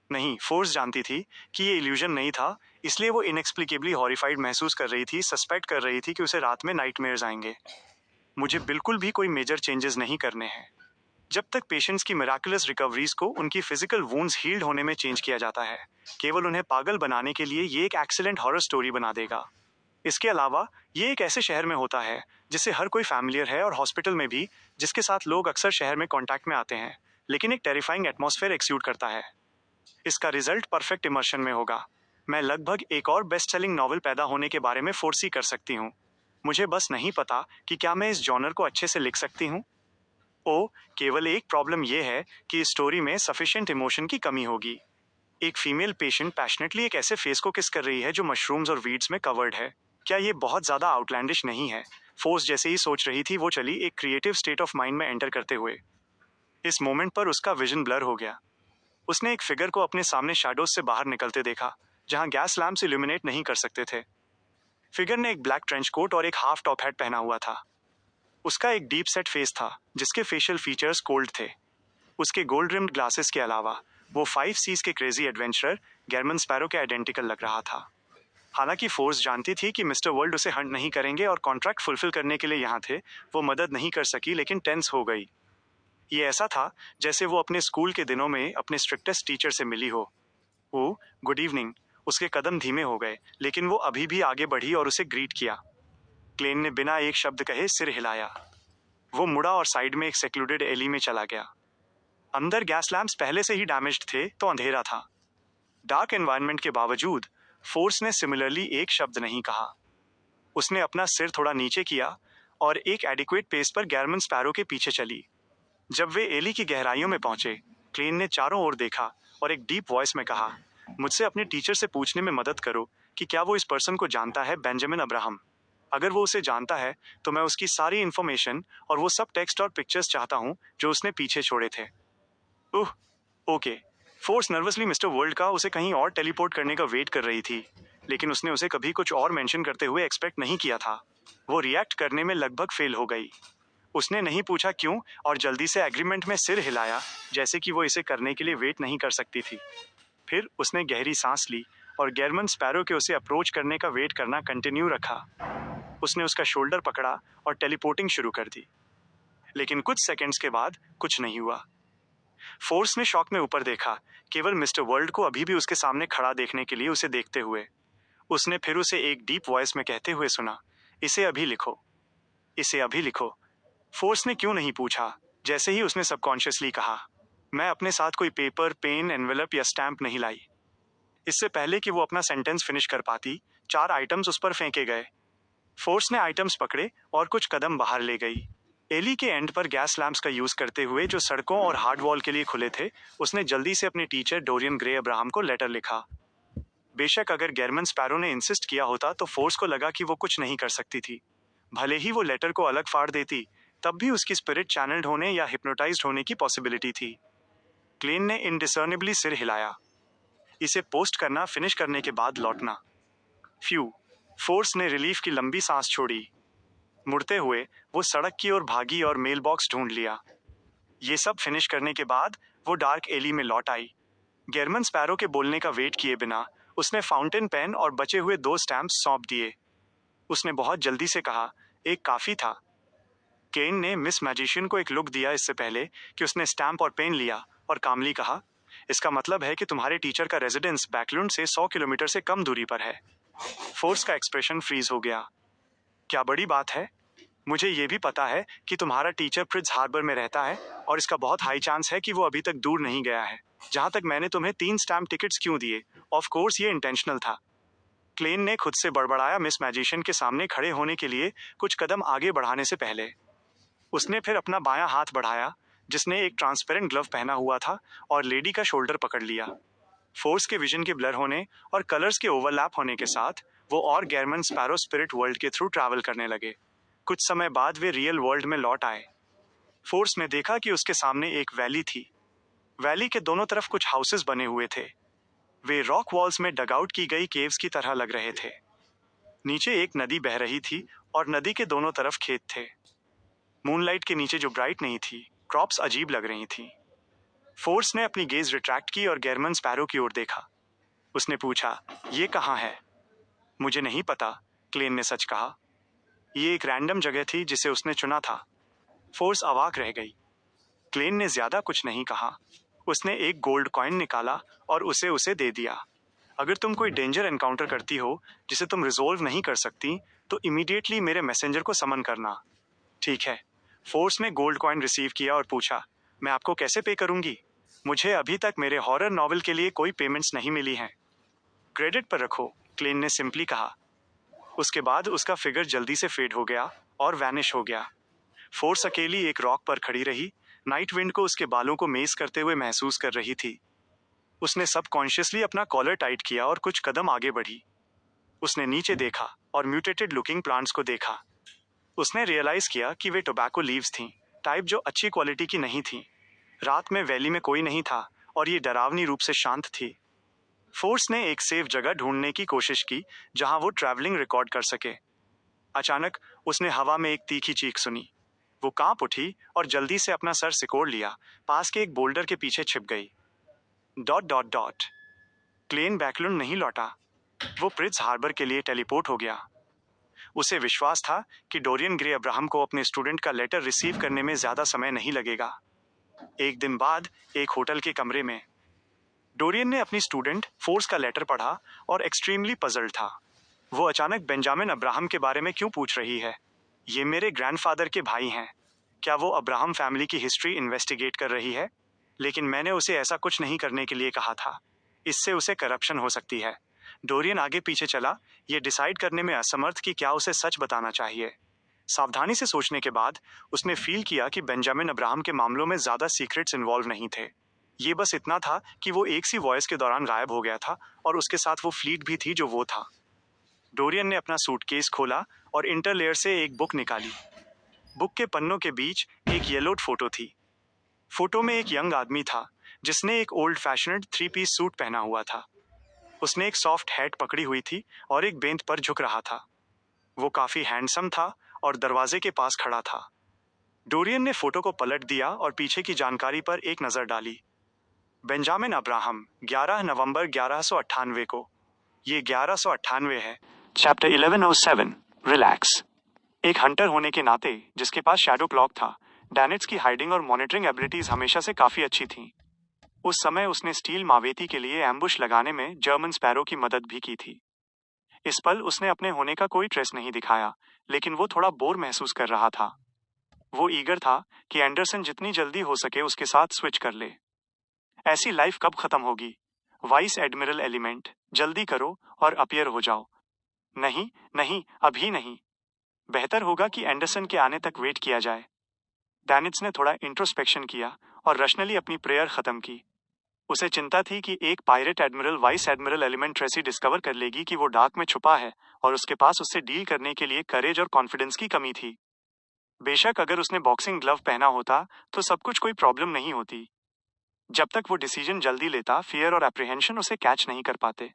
नहीं, फोर्स जानती थी कि ये इल्यूजन नहीं था, इसलिए वो इनएक्सप्लिकेबली हॉरिफाइड महसूस कर रही थी, सस्पेक्ट कर रही थी कि उसे रात में नाइटमेयर्स आएंगे। मुझे बिल्कुल भी कोई मेजर चेंजेस नहीं करने हैं। जब तक पेशेंट्स की मिराकुलस रिकवरीज को उनकी फिजिकल वूंड्स हील्ड होने में चेंज किया जाता है, केवल उन्हें पागल बनाने के लिए ये एक एक्सीलेंट हॉरर स्टोरी बना देगा। इसके अलावा ये एक ऐसे शहर में होता है जिससे हर कोई फैमिलियर है, और हॉस्पिटल में भी, जिसके साथ लोग अक्सर शहर में कांटेक्ट में आते हैं, लेकिन एक टेरिफाइंग एटमॉस्फेयर एक्सूट करता है। इसका रिजल्ट परफेक्ट इमर्शन में होगा। मैं लगभग एक और बेस्ट सेलिंग नॉवल पैदा होने के बारे में फोर्सी कर सकती हूँ। मुझे बस नहीं पता कि क्या मैं इस जॉनर को अच्छे से लिख सकती हूँ। ओ, केवल एक प्रॉब्लम यह है कि इस स्टोरी में सफिशिएंट इमोशन की कमी होगी। एक फीमेल पेशेंट पैशनेटली एक ऐसे फेस को किस कर रही है जो मशरूम्स और वीड्स में कवर्ड है। क्या ये बहुत ज्यादा आउटलैंडिश नहीं है? फोर्स जैसे ही सोच रही थी, वो चली एक क्रिएटिव स्टेट ऑफ माइंड में एंटर करते हुए। इस मोमेंट पर उसका विजन ब्लर हो गया। उसने एक फिगर को अपने सामने शैडोज से बाहर निकलते देखा, जहां गैस लैम्प्स इल्यूमिनेट नहीं कर सकते थे। फिगर ने एक ब्लैक ट्रेंच कोट और एक हाफ टॉप हैट पहना हुआ था। उसका एक डीप सेट फेस था जिसके फेशियल फीचर्स कोल्ड थे। उसके गोल्ड रिम्ड ग्लासेस के अलावा वो 5 सीज के क्रेजी एडवेंचरर गेरमन स्पैरो के आइडेंटिकल लग रहा था। हालांकि फोर्स जानती थी कि मिस्टर वर्ल्ड उसे हंट नहीं करेंगे और कॉन्ट्रैक्ट फुलफिल करने के लिए यहाँ थे, वो मदद नहीं कर सकी, लेकिन टेंस हो गई। ये ऐसा था जैसे वो अपने स्कूल के दिनों में अपने स्ट्रिक्टेस्ट टीचर से मिली हो। वो गुड इवनिंग। उसके कदम धीमे हो गए, लेकिन वो अभी भी आगे बढ़ी और उसे ग्रीट किया। क्लेन ने बिना एक शब्द कहे सिर हिलाया। वो मुड़ा और साइड में एक सेक्लूडेड एली में चला गया। अंदर गैस लैम्प्स पहले से ही डैमेज्ड थे, तो अंधेरा था। डार्क एनवायरनमेंट के बावजूद फोर्स ने सिमिलरली एक शब्द नहीं कहा। उसने अपना सिर थोड़ा नीचे किया और एक एडिक्वेट पेस पर गेरमन स्पैरो के पीछे चली। जब वे एली की गहराइयों में पहुंचे, क्लेन ने चारों ओर देखा और एक डीप वॉइस में कहा, मुझसे अपने टीचर से पूछने में मदद करो कि क्या वो इस पर्सन को जानता है, बेंजामिन अब्राहम। अगर वो उसे जानता है तो मैं उसकी सारी इन्फॉर्मेशन और वो सब टेक्स्ट और पिक्चर्स चाहता हूँ जो उसने पीछे छोड़े थे। Oh, okay. Fors nervously mister World का उसे कहीं और टेलीपोर्ट करने का वेट कर रही थी, लेकिन उसने उसे कभी कुछ और मेंशन करते हुए एक्सपेक्ट नहीं किया था। वो रिएक्ट करने में लगभग फेल हो गई। उसने नहीं पूछा क्यों और जल्दी से एग्रीमेंट में सिर हिलाया, जैसे कि वो इसे करने के लिए वेट नहीं कर सकती थी। फिर उसने गहरी सांस ली और गेरमन स्पैरो के उसे अप्रोच करने का वेट करना कंटिन्यू रखा। उसने उसका शोल्डर पकड़ा और टेलीपोर्टिंग शुरू कर दी, लेकिन कुछ सेकंड्स के बाद कुछ नहीं हुआ। फोर्स ने शॉक में ऊपर देखा, केवल मिस्टर वर्ल्ड को अभी भी उसके सामने खड़ा देखने के लिए उसे देखते हुए। उसने फिर उसे एक डीप वॉइस में कहते हुए सुना, इसे अभी लिखो, इसे अभी लिखो। फोर्स ने क्यों नहीं पूछा, जैसे ही उसने सबकॉन्शियसली कहा, मैं अपने साथ कोई पेपर, पेन, एनवेलप या स्टैंप नहीं लाई। इससे पहले कि वो अपना सेंटेंस फिनिश कर पाती, 4 आइटम्स उस पर फेंके गए। फोर्स ने आइटम्स पकड़े और कुछ कदम बाहर ले गई। एली के एंड पर गैस लैम्प्स का यूज करते हुए, जो सड़कों और हार्ड वॉल के लिए खुले थे, उसने जल्दी से अपने टीचर डोरियन ग्रे अब्राहम को लेटर लिखा। बेशक अगर गेरमन स्पैरो ने इंसिस्ट किया होता तो फोर्स को लगा कि वो कुछ नहीं कर सकती थी। भले ही वो लेटर को अलग फाड़ देती, तब भी उसकी स्पिरिट चैनल्ड होने या हिप्नोटाइज्ड होने की पॉसिबिलिटी थी। क्लेन ने इनडिसर्नेबली सिर हिलाया। इसे पोस्ट करना फिनिश करने के बाद लौटना। फ्यू। फोर्स ने रिलीफ की लंबी सांस छोड़ी। मुड़ते हुए वो सड़क की ओर भागी और मेल बॉक्स ढूंढ लिया। ये सब फिनिश करने के बाद वो डार्क एली में लौट आई। गेरमन स्पैरो के बोलने का वेट किए बिना उसने फाउंटेन पेन और बचे हुए 2 स्टैम्प्स सौंप दिए। उसने बहुत जल्दी से कहा, एक काफी था। केन ने मिस मैजिशियन को एक लुक दिया इससे पहले कि उसने स्टैम्प और पेन लिया, और कामली कहा, इसका मतलब है कि तुम्हारे टीचर का रेजिडेंस बैकलुंड से 100 किलोमीटर से कम दूरी पर है। फोर्स का एक्सप्रेशन फ्रीज हो गया। क्या बड़ी बात है। मुझे ये भी पता है कि तुम्हारा टीचर प्रिट्ज हार्बर में रहता है, और इसका बहुत हाई चांस है कि वो अभी तक दूर नहीं गया है। जहां तक मैंने तुम्हें 3 स्टैम्प टिकट्स क्यों दिए, ऑफ कोर्स ये इंटेंशनल था। क्लेन ने खुद से बड़बड़ाया, मिस मैजिशियन के सामने खड़े होने के लिए कुछ कदम आगे बढ़ाने से पहले। उसने फिर अपना बायां हाथ बढ़ाया, जिसने एक ट्रांसपेरेंट ग्लव पहना हुआ था, और लेडी का शोल्डर पकड़ लिया। फोर्स के विजन के ब्लर होने और कलर्स के ओवरलैप होने के साथ वो और गेरमन स्पैरो स्पिरिट वर्ल्ड के थ्रू ट्रैवल करने लगे। कुछ समय बाद वे रियल वर्ल्ड में लौट आए। फोर्स ने देखा कि उसके सामने एक वैली थी। वैली के दोनों तरफ कुछ हाउसेस बने हुए थे। वे रॉक वॉल्स में डगआउट की गई केव्स की तरह लग रहे थे। नीचे एक नदी बह रही थी और नदी के दोनों तरफ खेत थे। मूनलाइट के नीचे जो ब्राइट नहीं थी, क्रॉप्स अजीब लग रही थी। फोर्स ने अपनी गेज रिट्रैक्ट की और गेरमन स्पैरो की ओर देखा। उसने पूछा, ये कहाँ है? मुझे नहीं पता, क्लेन ने सच कहा। ये एक रैंडम जगह थी जिसे उसने चुना था। फोर्स अवाक रह गई। क्लेन ने ज्यादा कुछ नहीं कहा। उसने एक गोल्ड कॉइन निकाला और उसे उसे दे दिया। अगर तुम कोई डेंजर एनकाउंटर करती हो जिसे तुम रिजोल्व नहीं कर सकती, तो इमीडिएटली मेरे मैसेंजर को समन करना। ठीक है। फोर्स ने गोल्ड कॉइन रिसीव किया और पूछा, मैं आपको कैसे पे करूंगी? मुझे अभी तक मेरे हॉरर नॉवल के लिए कोई पेमेंट्स नहीं मिली हैं। क्रेडिट पर रखो, क्लेन ने सिंपली कहा। उसके बाद उसका फिगर जल्दी से फेड हो गया और वैनिश हो गया। फोर्स अकेली एक रॉक पर खड़ी रही, नाइट विंड को उसके बालों को मेज करते हुए महसूस कर रही थी। उसने सबकॉन्शियसली अपना कॉलर टाइट किया और कुछ कदम आगे बढ़ी। उसने नीचे देखा और म्यूटेटेड लुकिंग प्लांट्स को देखा। उसने रियलाइज किया कि वे टोबैको लीव्स थीं, टाइप जो अच्छी क्वालिटी की नहीं थीं। रात में वैली में कोई नहीं था और ये डरावनी रूप से शांत थी। फोर्स ने एक सेफ जगह ढूंढने की कोशिश की जहां वो ट्रैवलिंग रिकॉर्ड कर सके। अचानक उसने हवा में एक तीखी चीख सुनी। वो कांप उठी और जल्दी से अपना सर सिकोड़ लिया, पास के एक बोल्डर के पीछे छिप गई। Dot dot dot. क्लेन बैकलुंड नहीं लौटा। वो प्रिट्ज हार्बर के लिए टेलीपोर्ट हो गया। उसे विश्वास था कि डोरियन ग्रे अब्राहम को अपने स्टूडेंट का लेटर रिसीव करने में ज्यादा समय नहीं लगेगा। एक दिन बाद एक होटल के कमरे में डोरियन ने अपनी स्टूडेंट फोर्स का लेटर पढ़ा और एक्सट्रीमली पजल्ड था। वो अचानक बेंजामिन अब्राहम के बारे में क्यों पूछ रही है? ये मेरे ग्रैंडफादर के भाई हैं। क्या वो अब्राहम फैमिली की हिस्ट्री इन्वेस्टिगेट कर रही है? लेकिन मैंने उसे ऐसा कुछ नहीं करने के लिए कहा था। इससे उसे करप्शन हो सकती है। डोरियन आगे पीछे चला, ये डिसाइड करने में असमर्थ कि क्या उसे सच बताना चाहिए। सावधानी से सोचने के बाद उसने फील किया कि बेंजामिन अब्राहम के मामलों में ज्यादा सीक्रेट्स इन्वॉल्व नहीं थे। ये बस इतना था कि वो एक सी वॉइस के दौरान गायब हो गया था और उसके साथ वो फ्लीट भी थी जो वो था। डोरियन ने अपना सूटकेस खोला और इंटरलेयर से एक बुक निकाली। बुक के पन्नों के बीच एक येलोड फोटो थी। फोटो में एक यंग आदमी था जिसने एक ओल्ड फैशनेड 3 पीस सूट पहना हुआ था। उसने एक सॉफ्ट हैट पकड़ी हुई थी और एक बेंत पर झुक रहा था। वो काफी हैंडसम था और दरवाजे के पास खड़ा था। डोरियन ने फोटो को पलट दिया और पीछे की जानकारी पर एक नजर डाली। बेंजामिन अब्राहम 11 नवंबर 1198 को। ये 1198 है। Chapter 1107 relax. एक हंटर होने के नाते जिसके पास शैडो क्लॉक था, डैनिट्स की हाइडिंग और मॉनिटरिंग एबिलिटीज हमेशा से काफी अच्छी थीं। उस समय उसने स्टील मावेती के लिए एम्बुश लगाने में जर्मन स्पैरो की मदद भी की थी। इस पल उसने अपने होने का कोई ट्रेस नहीं दिखाया, लेकिन वो थोड़ा बोर महसूस कर रहा था। वो ईगर था कि एंडरसन जितनी जल्दी हो सके उसके साथ स्विच कर ले। ऐसी लाइफ कब खत्म होगी? वाइस एडमिरल एलिमेंट, जल्दी करो और अपीयर हो जाओ। नहीं नहीं, अभी नहीं। बेहतर होगा कि एंडरसन के आने तक वेट किया जाए। डैनिट्स ने थोड़ा इंट्रोस्पेक्शन किया और रशनली अपनी प्रेयर खत्म की। उसे चिंता थी कि एक pirate admiral vice admiral element Tracy discover कर लेगी कि वो डार्क में छुपा है और उसके पास उससे डील करने के लिए करेज और कॉन्फिडेंस की कमी थी। बेशक अगर उसने बॉक्सिंग ग्लव पहना होता तो सब कुछ कोई प्रॉब्लम नहीं होती। जब तक वो डिसीजन जल्दी लेता, फियर और एप्रीहेंशन उसे कैच नहीं कर पाते।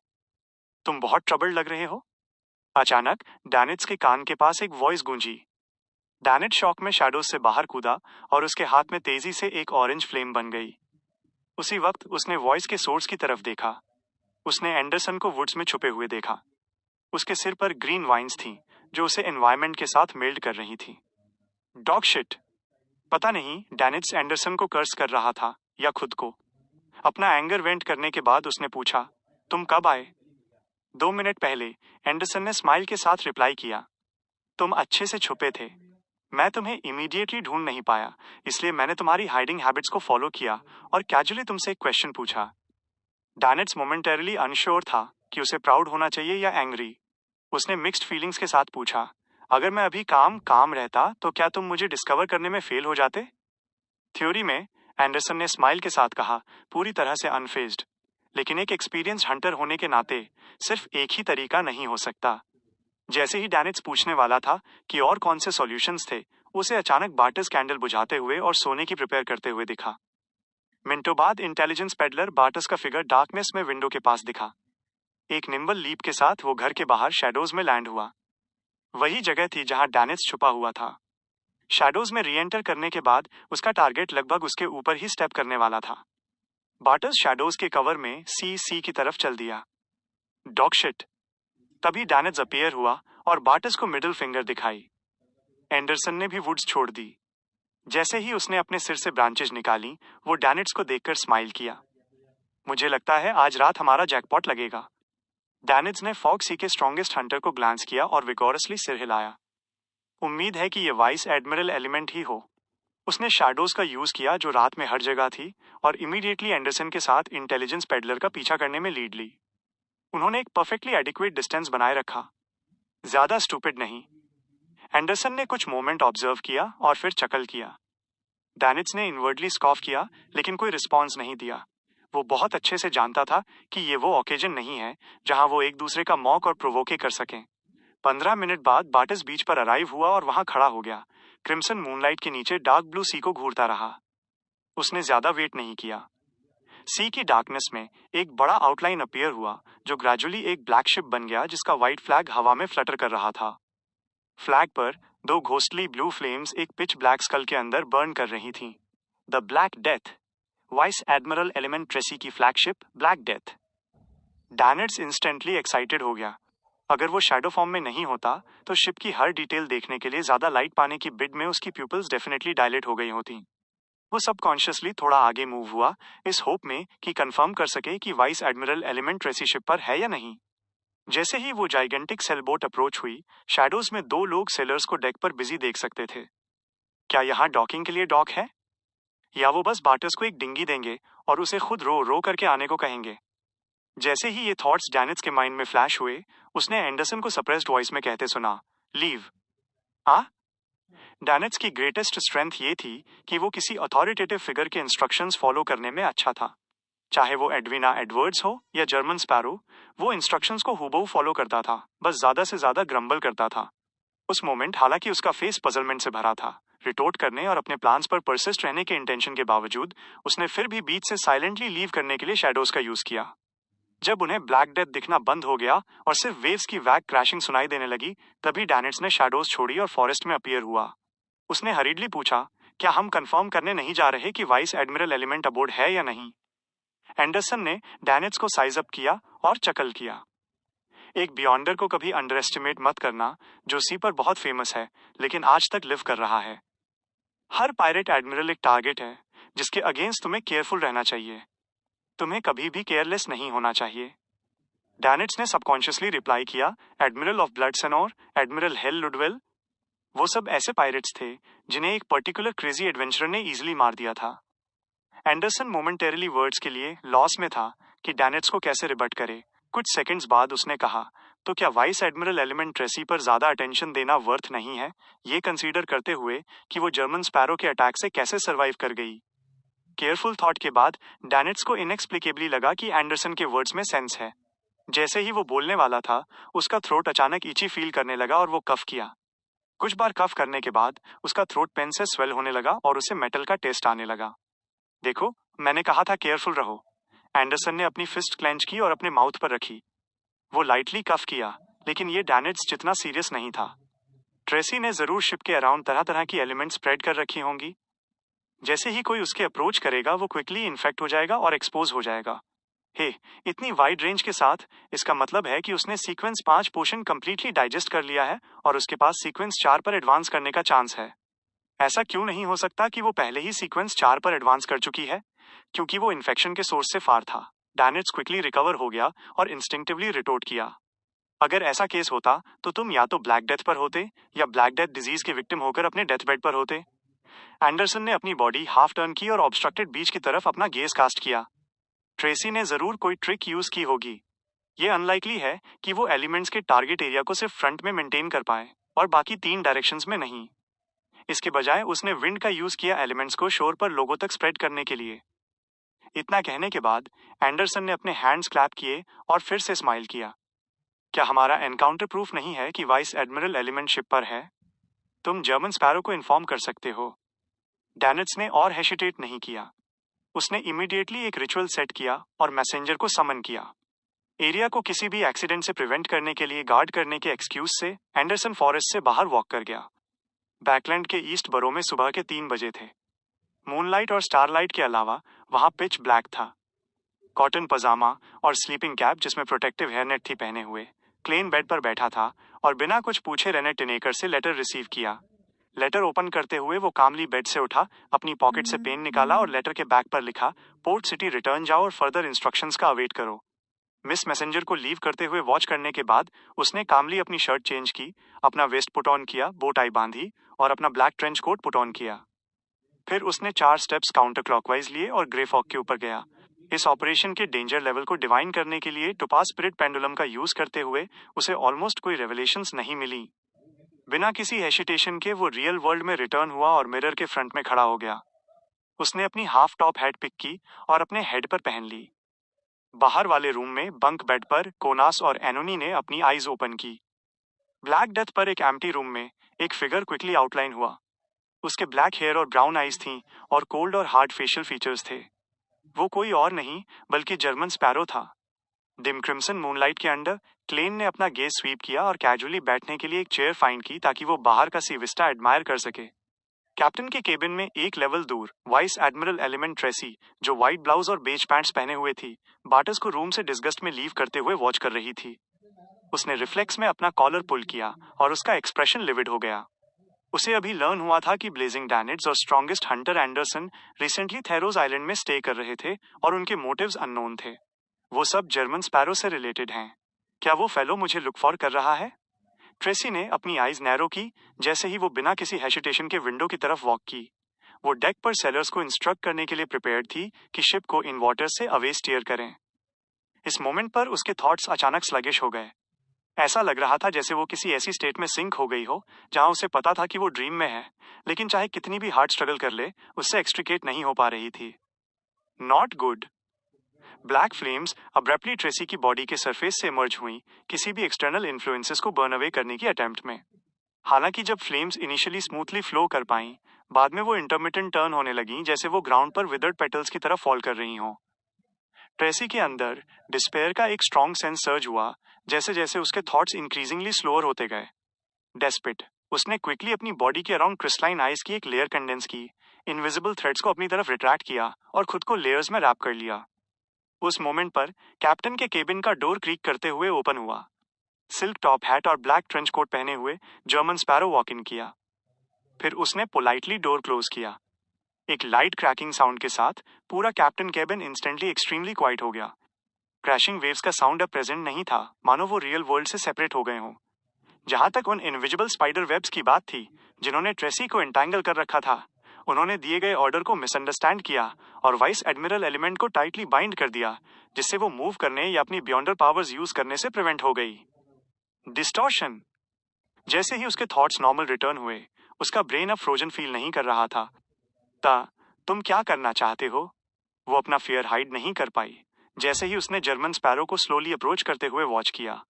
तुम बहुत ट्रबल्ड लग रहे हो। अचानक डैनिट्स के कान के पास एक वॉइस गूंजी। डैनिट शॉक में शैडोज से बाहर कूदा और उसके हाथ में तेजी से एक ऑरेंज फ्लेम बन गई। उसी वक्त उसने वॉइस के सोर्स की तरफ देखा। उसने एंडरसन को वुड्स में छुपे हुए देखा। उसके सिर पर ग्रीन वाइन्स थीं, जो उसे एनवायरनमेंट के साथ मेल्ट कर रही थी। Dog shit. पता नहीं डैनिट्स एंडरसन को कर्स कर रहा था या खुद को। अपना एंगर वेंट करने के बाद उसने पूछा, तुम कब आए? 2 मिनट पहले, एंडरसन ने स्माइल के साथ रिप्लाई किया। तुम अच्छे से छुपे थे। मैं तुम्हें इमीडिएटली ढूंढ नहीं पाया, इसलिए मैंने तुम्हारी हाइडिंग हैबिट्स को फॉलो किया और कैजुअली तुमसे एक क्वेश्चन पूछा। डैनिट्स मोमेंटरीली अनश्योर था कि उसे प्राउड होना चाहिए या एंग्री। उसने मिक्स्ड फीलिंग्स के साथ पूछा, अगर मैं अभी काम रहता तो क्या तुम मुझे डिस्कवर करने में फेल हो जाते? थ्योरी में, एंडरसन ने स्माइल के साथ कहा, पूरी तरह से अनफेज्ड। लेकिन एक एक्सपीरियंस हंटर होने के नाते सिर्फ एक ही तरीका नहीं हो सकता। जैसे ही डैनिट्स पूछने वाला था कि और कौन से सॉल्यूशंस थे, उसे अचानक बार्टस कैंडल बुझाते हुए और सोने की प्रिपेयर करते हुए दिखा। मिनटों बाद इंटेलिजेंस पेडलर बार्टस का फिगर डार्कनेस में विंडो के पास दिखा। एक निम्बल लीप के साथ वो घर के बाहर शैडोज में लैंड हुआ। वही जगह थी जहां डैनिट्स छुपा हुआ था। शैडोज में री एंटर करने के बाद उसका टारगेट लगभग उसके ऊपर ही स्टेप करने वाला था। बार्टस शैडोज के कवर में सी की तरफ चल दिया। Dog shit. तभी डैनिट्स अपीयर हुआ और बार्टस को मिडिल फिंगर दिखाई। एंडरसन ने भी वुड्स छोड़ दी। जैसे ही उसने अपने सिर से ब्रांचेज निकाली, वो डैनिट्स को देखकर स्माइल किया। मुझे लगता है आज रात हमारा जैकपॉट लगेगा। डैनिट्स ने फॉग सी के स्ट्रॉन्गेस्ट हंटर को ग्लांस किया और विगोरसली सिर हिलाया। उम्मीद है कि ये वाइस एडमिरल एलिमेंट ही हो। उसने शैडोज का यूज किया जो रात में हर जगह थी, और इमीडिएटली एंडरसन के साथ इंटेलिजेंस पेडलर का पीछा करने में लीड ली। उन्होंने एक परफेक्टली एडिक्वेट डिस्टेंस बनाए रखा, ज्यादा स्टूपिड नहीं। एंडरसन ने कुछ मोमेंट ऑब्जर्व किया और फिर चकल किया। डैनिट्स ने इनवर्डली स्कॉफ किया, लेकिन कोई रिस्पॉन्स नहीं दिया। वो बहुत अच्छे से जानता था कि ये वो ओकेजन नहीं है जहां वो एक दूसरे का मॉक और प्रोवोके कर सकें। 15 मिनट बाद बार्टस बीच पर अराइव हुआ और वहां खड़ा हो गया, क्रिम्सन मूनलाइट के नीचे डार्क ब्लू सी को घूरता रहा। उसने ज्यादा वेट नहीं किया। सी की डार्कनेस में एक बड़ा आउटलाइन अपीयर हुआ जो ग्रेजुअली एक ब्लैक शिप बन गया जिसका व्हाइट फ्लैग हवा में फ्लटर कर रहा था। फ्लैग पर दो घोस्टली ब्लू फ्लेम्स एक पिच ब्लैक स्कल के अंदर बर्न कर रही थीं। The black death, vice admiral element Tracy की flagship black death. Danitz instantly excited हो गया। अगर वो शैडो फॉर्म में नहीं होता तो शिप की हर डिटेल देखने के लिए ज्यादा लाइट पाने की बिड में उसकी प्यूपल्स डेफिनेटली डायलेट हो गई होती। वो सबकॉन्शियसली थोड़ा आगे मूव हुआ, इस होप में कि कंफर्म कर सके कि vice admiral element Tracy ship पर है या नहीं। जैसे ही वो जाइगेंटिक सेलबोट अप्रोच हुई, शैडोज में दो लोग सेलर्स को डेक पर बिजी देख सकते थे। क्या यहाँ डॉकिंग के लिए डॉक है, या वो बस बार्टस को एक डिंगी देंगे और उसे खुद रो रो करके आने को कहेंगे? जैसे ही ये थॉट्स डैनिट्स के माइंड में फ्लैश हुए, उसने एंडरसन को सप्रेस्ड वॉइस में कहते सुना, लीव। आ? डैनिट्स की ग्रेटेस्ट स्ट्रेंथ ये थी कि वो किसी अथॉरिटेटिव फिगर के इंस्ट्रक्शंस फॉलो करने में अच्छा था। चाहे वो एडविना एडवर्ड्स हो या जर्मन स्पैरो, वो इंस्ट्रक्शंस को हूबहू फॉलो करता था, बस ज्यादा से ज्यादा ग्रम्बल करता था। उस मोमेंट हालांकि उसका फेस पजलमेंट से भरा था। रिटोर्ट करने और अपने प्लान्स पर परसिस्ट रहने के इंटेंशन के बावजूद उसने फिर भी बीच से साइलेंटली लीव करने के लिए शैडोज का यूज किया। जब उन्हें ब्लैक डेथ दिखना बंद हो गया और सिर्फ वेव्स की वैग क्रैशिंग सुनाई देने लगी, तभी डैनिट्स ने शैडोज छोड़ी और फॉरेस्ट में अपीयर हुआ। उसने हरीडली पूछा, क्या हम कंफर्म करने नहीं जा रहे कि वाइस एडमिरल एलिमेंट अबोर्ड है या नहीं? एंडरसन ने डैनिट्स को साइज अप किया और चकल किया। एक बियॉन्डर को कभी अंडर एस्टिमेट मत करना, जो सी पर बहुत फेमस है लेकिन आज तक लिव कर रहा है। हर पायरेट एडमिरल एक टारगेट है जिसके अगेंस्ट तुम्हें केयरफुल रहना चाहिए। तुम्हें कभी भी केयरलेस नहीं होना चाहिए। डैनिट्स ने सबकॉन्शियसली रिप्लाई किया, एडमिरल ऑफ ब्लडसेनोर, एडमिरल हेल लुडवेल। वो सब ऐसे पायरेट्स थे जिन्हें एक पर्टिकुलर क्रेजी एडवेंचरर ने इजीली मार दिया था। एंडरसन मोमेंटेरली वर्ड्स के लिए लॉस में था कि डैनिट्स को कैसे रिबट करे। कुछ सेकंड्स बाद उसने कहा, तो क्या वाइस एडमिरल एलिमेंट ट्रेसी पर ज्यादा अटेंशन देना वर्थ नहीं है, ये कंसीडर करते हुए कि वो जर्मन स्पैरो के अटैक से कैसे सरवाइव कर गई? केयरफुल थॉट के बाद डैनिट्स को इनएक्सप्लिकेबली लगा कि एंडरसन के वर्ड्स में सेंस है। जैसे ही वो बोलने वाला था, उसका थ्रोट अचानक इची फील करने लगा और वो कफ किया। कुछ बार कफ करने के बाद उसका थ्रोट पेन से स्वेल होने लगा और उसे मेटल का टेस्ट आने लगा। देखो, मैंने कहा था केयरफुल रहो। एंडरसन ने अपनी फिस्ट क्लेंच की और अपने माउथ पर रखी। वो लाइटली कफ किया, लेकिन ये डैनिट्स जितना सीरियस नहीं था। ट्रेसी ने जरूर शिप के अराउंड तरह तरह की एलिमेंट स्प्रेड कर रखी होंगी। जैसे ही कोई उसके अप्रोच करेगा वो क्विकली इन्फेक्ट हो जाएगा और एक्सपोज हो जाएगा। हे, इतनी वाइड रेंज के साथ, इसका मतलब है कि उसने सीक्वेंस 5 पोर्शन कंप्लीटली डाइजेस्ट कर लिया है और उसके पास सीक्वेंस 4 पर एडवांस करने का चांस है। ऐसा क्यों नहीं हो सकता कि वो पहले ही सीक्वेंस 4 पर एडवांस कर चुकी है? क्योंकि वो इन्फेक्शन के सोर्स से फार था। डैनिट्स क्विकली रिकवर हो गया और इंस्टिंक्टिवली रिटोर्ट किया, अगर ऐसा केस होता तो तुम या तो ब्लैक डेथ पर होते या ब्लैक डेथ डिजीज के विक्टिम होकर अपने डेथ बेड पर होते। एंडरसन ने अपनी बॉडी हाफ टर्न की और ऑब्स्ट्रक्टेड बीच की तरफ अपना गेज कास्ट किया। ट्रेसी ने जरूर कोई ट्रिक यूज की होगी। ये अनलाइकली है कि वो एलिमेंट्स के टारगेट एरिया को सिर्फ फ्रंट में मेंटेन कर पाए और बाकी 3 डायरेक्शंस में नहीं। इसके बजाय उसने विंड का यूज किया एलिमेंट्स को शोर पर लोगों तक स्प्रेड करने के लिए। इतना कहने के बाद एंडरसन ने अपने हैंड्स क्लैप किए और फिर से स्माइल किया। क्या हमारा एनकाउंटर प्रूफ नहीं है कि वाइस एडमिरल एलिमेंट शिप पर है? तुम जर्मन स्पैरो को इन्फॉर्म कर सकते हो। डैनिट्स ने और हेशिटेट नहीं किया। उसने इमीडिएटली एक रिचुअल सेट किया और मैसेंजर को समन किया। एरिया को किसी भी एक्सीडेंट से प्रिवेंट करने के लिए गार्ड करने के एक्सक्यूज से एंडरसन फॉरेस्ट से बाहर वॉक कर गया। बैकलैंड के ईस्ट बरो में सुबह के 3 बजे थे। मूनलाइट और स्टारलाइट के अलावा वहां पिच ब्लैक था। कॉटन पजामा और स्लीपिंग कैप जिसमें प्रोटेक्टिव हेयरनेट थी पहने हुए क्लेन बेड पर बैठा था और बिना कुछ पूछे रेने टिनेकर से लेटर रिसीव किया। लेटर ओपन करते हुए वो कामली बेड से उठा, अपनी पॉकेट से पेन निकाला और लेटर के बैक पर लिखा, पोर्ट सिटी रिटर्न जाओ और फर्दर इंस्ट्रक्शंस का अवेट करो। मिस मैसेंजर को लीव करते हुए वॉच करने के बाद उसने कामली अपनी शर्ट चेंज की, अपना वेस्ट पुट ऑन किया, बो टाई बांधी और अपना black trench coat put on किया। फिर उसने 4 स्टेप्स काउंटर क्लॉकवाइज लिए और ग्रे फॉग के ऊपर गया। इस ऑपरेशन के डेंजर लेवल को डिवाइन करने के लिए टोपाज स्पिरिट पेंडुलम का यूज करते हुए उसे ऑलमोस्ट कोई रेवलेशंस नहीं मिली। बिना किसी हेसिटेशन के वो रियल वर्ल्ड में रिटर्न हुआ और मिरर के फ्रंट में खड़ा हो गया। उसने अपनी हाफ टॉप हैट पिक की और अपने हेड पर पहन ली। बाहर वाले रूम में बंक बेड पर कोनास और एनोनी ने अपनी आईज ओपन की। ब्लैक डेथ पर एक एम्प्टी रूम में एक फिगर क्विकली आउटलाइन हुआ। उसके ब्लैक हेयर और ब्राउन आईज थीं और कोल्ड और हार्ड फेशियल फीचर्स थे। वो कोई और नहीं बल्कि जर्मन स्पैरो था। डिम क्रिम्सन मूनलाइट के अंडर क्लेन ने अपना गेज स्वीप किया और कैजुअली बैठने के लिए एक चेयर फाइंड की ताकि वो बाहर का सी विस्टा एडमायर कर सके। कैप्टन के केबिन में एक लेवल दूर वाइस एडमिरल एलिमेंट ट्रेसी, जो व्हाइट ब्लाउज और बेज पैंट्स पहने हुए थी, बाटस को रूम से डिस्गस्ट में लीव करते हुए वॉच कर रही थी। उसने रिफ्लेक्स में अपना कॉलर पुल किया और उसका एक्सप्रेशन लिविड हो गया। उसे अभी लर्न हुआ था कि ब्लेजिंग डैनिड्स और strongest hunter Anderson recently Theros island में स्टे कर रहे थे और उनके मोटिव्स अननोन थे। वो सब जर्मन स्पैरो से रिलेटेड हैं। क्या वो फेलो मुझे लुक फॉर कर रहा है? ट्रेसी ने अपनी आईज नैरो की जैसे ही वो बिना किसी हेसिटेशन के विंडो की तरफ वॉक की। वो डेक पर सेलर्स को इंस्ट्रक्ट करने के लिए प्रिपेयर्ड थी कि शिप को इन वाटर से अवे स्टीयर करें। इस मोमेंट पर उसके थॉट्स अचानक स्लगिश हो गए। ऐसा लग रहा था जैसे वो किसी ऐसी स्टेट में सिंक हो गई हो जहां उसे पता था कि वो ड्रीम में है, लेकिन चाहे कितनी भी हार्ड स्ट्रगल कर ले उससे एक्सट्रिकेट नहीं हो पा रही थी। Not good. Black flames abruptly Tracy की बॉडी के सरफेस से इमर्ज हुई, किसी भी एक्सटर्नल इन्फ्लुएंसेस को बर्न अवे करने की अटेम्प्ट में। हालांकि जब फ्लेम्स इनिशियली स्मूथली फ्लो कर पाईं, बाद में वो इंटरमिटेंट टर्न होने लगीं जैसे वो ग्राउंड पर विदर्ड पेटल्स की तरफ फॉल कर रही हों। ट्रेसी के अंदर डिस्पेयर का एक स्ट्रॉन्ग सेंस सर्ज हुआ जैसे जैसे उसके थॉट्स इंक्रीजिंगली स्लोअर होते गए। डेस्पिट, उसने क्विकली अपनी बॉडी के अराउंड क्रिस्टलाइन आइस की एक लेयर कंडेंस की, इनविजिबल थ्रेड्स को अपनी तरफ रिट्रैक्ट किया और खुद को लेयर्स में रैप कर लिया। उस मोमेंट पर कैप्टन के केबिन का डोर क्रीक करते हुए ओपन हुआ। सिल्क टॉप हैट और ब्लैक ट्रेंच कोट पहने हुए जर्मन स्पैरो वॉक इन किया। फिर उसने पोलाइटली डोर क्लोज किया। एक लाइट क्रैकिंग साउंड के साथ पूरा captain cabin instantly extremely quite हो गया। क्रैशिंग वेव्स का साउंड अब प्रेजेंट नहीं था, मानो वो रियल वर्ल्ड से सेपरेट हो गए हों। जहां तक उन इनविजिबल स्पाइडर वेब्स की बात थी जिन्होंने ट्रेसी को एंटैंगल कर रखा था, उन्होंने दिए गए ऑर्डर को मिसअंडरस्टैंड किया और वाइस एडमिरल एलिमेंट को टाइटली बाइंड कर दिया, जिससे वो मूव करने या अपनी बियॉन्डर पावर्स यूज करने से प्रिवेंट हो गई। डिस्टॉर्शन। जैसे ही उसके थॉट्स नॉर्मल रिटर्न हुए, उसका ब्रेन अब फ्रोजन फील नहीं कर रहा था। तुम क्या करना चाहते हो? वो अपना फियर हाइड नहीं कर पाई। जैसे ही उसने जर्मन स्पैरो को स्लोली अप्रोच करते हुए वॉच किया,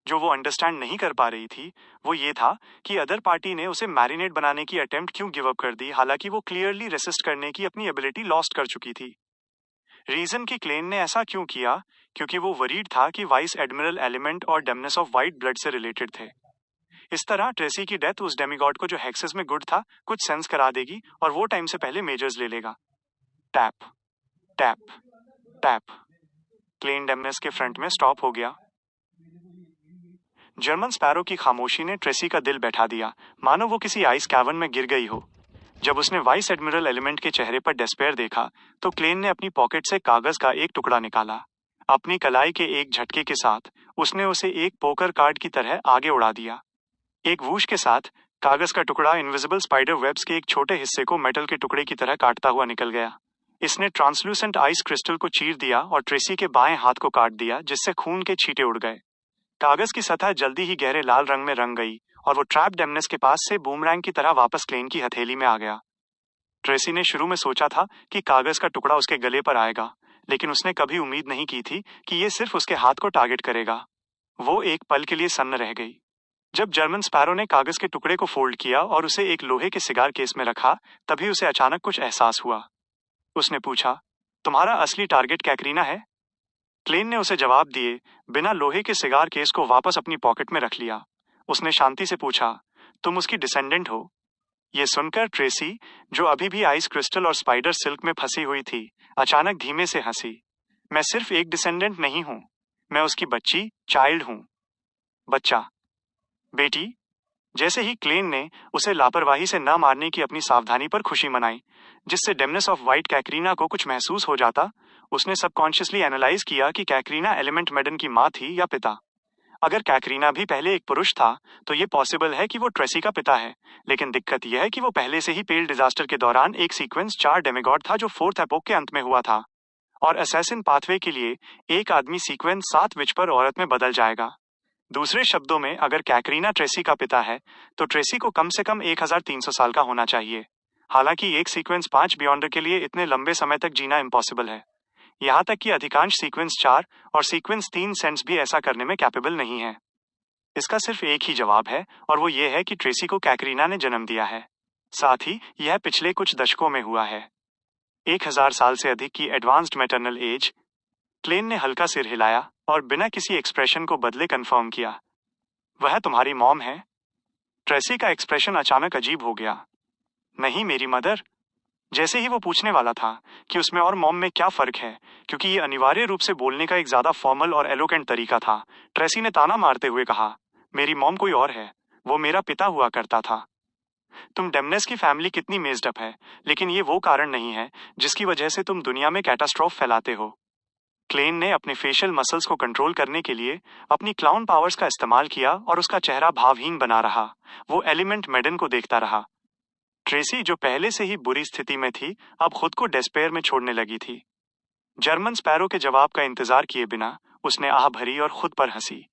जो वो अंडरस्टैंड नहीं कर पा रही थी वो ये था कि अदर पार्टी ने उसे मैरिनेट बनाने की अटेम्प्ट क्यों गिव अप कर दी, हालांकि वो क्लियरली रेसिस्ट करने की अपनी एबिलिटी लॉस्ट कर चुकी थी। रीजन कि क्लेन ने ऐसा क्यों किया, क्योंकि वो वरीड था कि वाइस एडमिरल एलिमेंट और डेमनेस ऑफ वाइट ब्लड से रिलेटेड थे। इस तरह ट्रेसी की डेथ उस डेमिगॉड को जो हेक्सेस में गुड था कुछ सेंस करा देगी और वो टाइम से पहले मेजर्स ले लेगा। Tap tap tap. क्लेन डेमनेस के फ्रंट में स्टॉप हो गया। जर्मन स्पैरो की खामोशी ने ट्रेसी का दिल बैठा दिया, मानो वो किसी आइस कैवर्न में गिर गई हो। जब उसने वाइस एडमिरल एलिमेंट के चेहरे पर डेस्पेयर देखा तो क्लेन ने अपनी पॉकेट से कागज का एक टुकड़ा निकाला। अपनी कलाई के एक झटके के साथ उसने उसे एक पोकर कार्ड की तरह आगे उड़ा दिया। एक वूश के साथ कागज का टुकड़ा इनविजिबल स्पाइडर वेब्स के एक छोटे हिस्से को मेटल के टुकड़े की तरह काटता हुआ निकल गया। इसने ट्रांसलूसेंट आइस क्रिस्टल को चीर दिया और ट्रेसी के बाएं हाथ को काट दिया, जिससे खून के छींटे उड़ गए। कागज की सतह जल्दी ही गहरे लाल रंग में रंग गई और वो ट्रैप डेमनेस के पास से बूमरैंग की तरह वापस क्लेन की हथेली में आ गया। ट्रेसी ने शुरू में सोचा था कि कागज का टुकड़ा उसके गले पर आएगा, लेकिन उसने कभी उम्मीद नहीं की थी कि ये सिर्फ उसके हाथ को टारगेट करेगा। वो एक पल के लिए सन्न रह गई। जब जर्मन स्पैरो ने कागज के टुकड़े को फोल्ड किया और उसे एक लोहे के सिगार केस में रखा, तभी उसे अचानक कुछ एहसास हुआ। उसने पूछा, तुम्हारा असली टारगेट कैटरीना है? क्लेन ने उसे जवाब दिए बिना लोहे के सिगार केस को वापस अपनी पॉकेट में रख लिया। उसने शांति से पूछा, तुम उसकी डिसेंडेंट हो? ये सुनकर ट्रेसी, जो अभी भी आइस क्रिस्टल और स्पाइडर सिल्क में फंसी हुई थी, अचानक धीमे से हंसी। मैं सिर्फ एक डिसेंडेंट नहीं हूं, मैं उसकी बच्ची, चाइल्ड हूं। बच्चा। बेटी। जैसे ही क्लेन ने उसे लापरवाही से न मारने की अपनी सावधानी पर खुशी मनाई, जिससे डेमनेस ऑफ वाइट कैकरीना को कुछ महसूस हो जाता, उसने सबकॉन्शियसली एनालाइज किया कि कैकरीना एलिमेंट मेडन की माँ थी या पिता। अगर कैकरीना भी पहले एक पुरुष था, तो ये पॉसिबल है कि वो ट्रेसी का पिता है, लेकिन दिक्कत यह है कि वो पहले से ही पेल डिजास्टर के दौरान एक सीक्वेंस 4 डेमिगॉड था जो फोर्थ एपोक के अंत में हुआ था, और असैसिन पाथवे के लिए एक आदमी सीक्वेंस 7 विचपर औरत में बदल जाएगा। दूसरे शब्दों में, अगर कैकरीना ट्रेसी का पिता है, तो ट्रेसी को कम से कम 1300 साल का होना चाहिए। हालांकि एक सीक्वेंस 5 बियॉन्डर के लिए इतने लंबे समय तक जीना इम्पॉसिबल है। यहाँ तक कि अधिकांश सीक्वेंस 4 और सीक्वेंस 3 सेंट्स भी ऐसा करने में कैपेबल नहीं है। इसका सिर्फ एक ही जवाब है, और वो ये है कि ट्रेसी को कैकरीना ने जन्म दिया है। साथ ही यह पिछले कुछ दशकों में हुआ है। 1000 साल से अधिक की एडवांस्ड मैटरनल एज। क्लेन ने हल्का सिर हिलाया और बिना किसी एक्सप्रेशन को बदले कंफर्म किया। वह तुम्हारी मॉम है? ट्रेसी का एक्सप्रेशन अचानक अजीब हो गया। नहीं, मेरी मदर। जैसे ही वो पूछने वाला था कि उसमें और मॉम में क्या फर्क है, क्योंकि ये अनिवार्य रूप से बोलने का एक ज्यादा फॉर्मल और एलोकेंट तरीका था, ट्रेसी ने ताना मारते हुए कहा, मेरी मॉम कोई और है, वो मेरा पिता हुआ करता था। तुम डेमनेस की फैमिली कितनी मेज्ड अप है, लेकिन ये वो कारण नहीं है जिसकी वजह से तुम दुनिया में कैटास्ट्रोफ फैलाते हो। क्लेन ने अपने फेशियल मसल्स को कंट्रोल करने के लिए अपनी क्लाउन पावर्स का इस्तेमाल किया और उसका चेहरा भावहीन बना रहा। वो एलिमेंट मेडन को देखता रहा। ट्रेसी, जो पहले से ही बुरी स्थिति में थी, अब खुद को डेस्पेयर में छोड़ने लगी थी। जर्मन स्पैरो के जवाब का इंतजार किए बिना उसने आह भरी और खुद पर हंसी।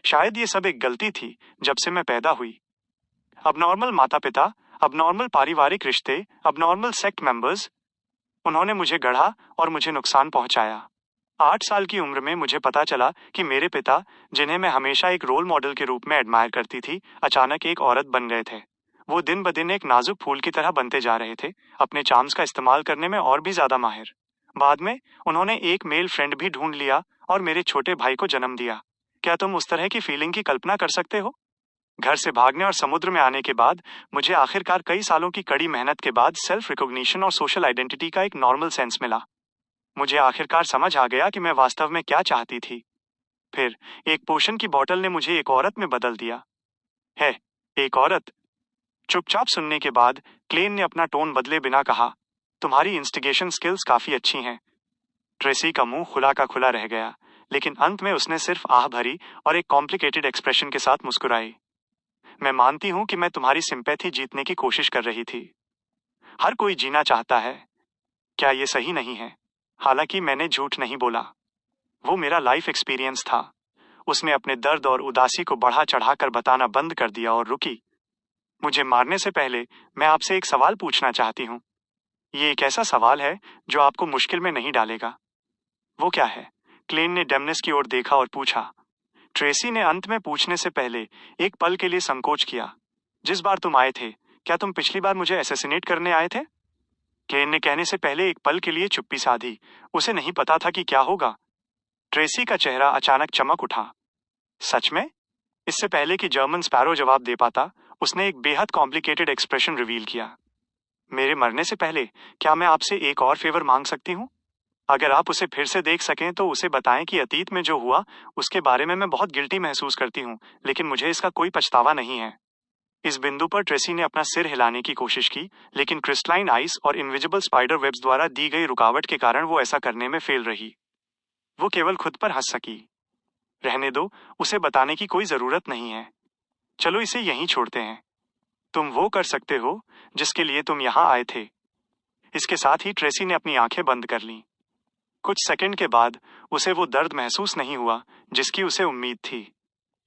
शायद ये सब एक गलती थी जब से मैं पैदा हुई। अबनॉर्मल माता पिता, अबनॉर्मल पारिवारिक रिश्ते, अबनॉर्मल सेक्ट मेंबर्स, उन्होंने मुझे गढ़ा और मुझे नुकसान पहुंचाया। 8 साल की उम्र में मुझे पता चला कि मेरे पिता, जिन्हें मैं हमेशा एक रोल मॉडल के रूप में एडमायर करती थी, अचानक एक औरत बन गए थे। वो दिन ब दिन एक नाजुक फूल की तरह बनते जा रहे थे, अपने चार्म्स का इस्तेमाल करने में और भी ज्यादा माहिर। बाद में उन्होंने एक मेल फ्रेंड भी ढूंढ लिया और मेरे छोटे भाई को जन्म दिया। क्या तुम उस तरह की फीलिंग की कल्पना कर सकते हो? घर से भागने और समुद्र में आने के बाद मुझे आखिरकार कई सालों की कड़ी मेहनत के बाद सेल्फ रिकॉग्निशन और सोशल आइडेंटिटी का एक नॉर्मल सेंस मिला। मुझे आखिरकार समझ आ गया कि मैं वास्तव में क्या चाहती थी। फिर एक पोशन की बोतल ने मुझे एक औरत में बदल दिया। है, एक औरत। चुपचाप सुनने के बाद क्लेन ने अपना टोन बदले बिना कहा, तुम्हारी इंस्टिगेशन स्किल्स काफी अच्छी हैं। ट्रेसी का मुंह खुला का खुला रह गया, लेकिन अंत में उसने सिर्फ आह भरी और एक कॉम्प्लिकेटेड एक्सप्रेशन के साथ मुस्कुराई। मैं मानती हूं कि मैं तुम्हारी सिंपैथी जीतने की कोशिश कर रही थी। हर कोई जीना चाहता है। क्या ये सही नहीं है? हालांकि मैंने झूठ नहीं बोला। वो मेरा लाइफ एक्सपीरियंस था। उसने अपने दर्द और उदासी को बढ़ा चढ़ाकर बताना बंद कर दिया और रुकी। मुझे मारने से पहले मैं आपसे एक सवाल पूछना चाहती हूँ। ये एक ऐसा सवाल है जो आपको मुश्किल में नहीं डालेगा। वो क्या है? क्लेन ने डेमनेस की ओर देखा और पूछा। ट्रेसी ने अंत में पूछने से पहले एक पल के लिए संकोच किया। जिस बार तुम आए थे, क्या तुम पिछली बार मुझे असैसिनेट करने आए थे? क्लेन ने कहने से पहले एक पल के लिए चुप्पी साधी। उसे नहीं पता था कि क्या होगा। ट्रेसी का चेहरा अचानक चमक उठा। सच में? इससे पहले कि जर्मन स्पैरो जवाब दे पाता, उसने एक बेहद कॉम्प्लिकेटेड एक्सप्रेशन रिवील किया। मेरे मरने से पहले क्या मैं आपसे एक और फेवर मांग सकती हूँ? अगर आप उसे फिर से देख सकें तो उसे बताएं कि अतीत में जो हुआ उसके बारे में मैं बहुत गिल्टी महसूस करती हूँ, लेकिन मुझे इसका कोई पछतावा नहीं है। इस बिंदु पर ट्रेसी ने अपना सिर हिलाने की कोशिश की, लेकिन क्रिस्टलाइन आइस और इनविजिबल स्पाइडर वेब्स द्वारा दी गई रुकावट के कारण वो ऐसा करने में फेल रही। वो केवल खुद पर हंस सकी। रहने दो, उसे बताने की कोई जरूरत नहीं है। चलो इसे यहीं छोड़ते हैं। तुम वो कर सकते हो जिसके लिए तुम यहाँ आए थे। इसके साथ ही ट्रेसी ने अपनी आंखें बंद कर लीं। कुछ सेकंड के बाद उसे वो दर्द महसूस नहीं हुआ जिसकी उसे उम्मीद थी।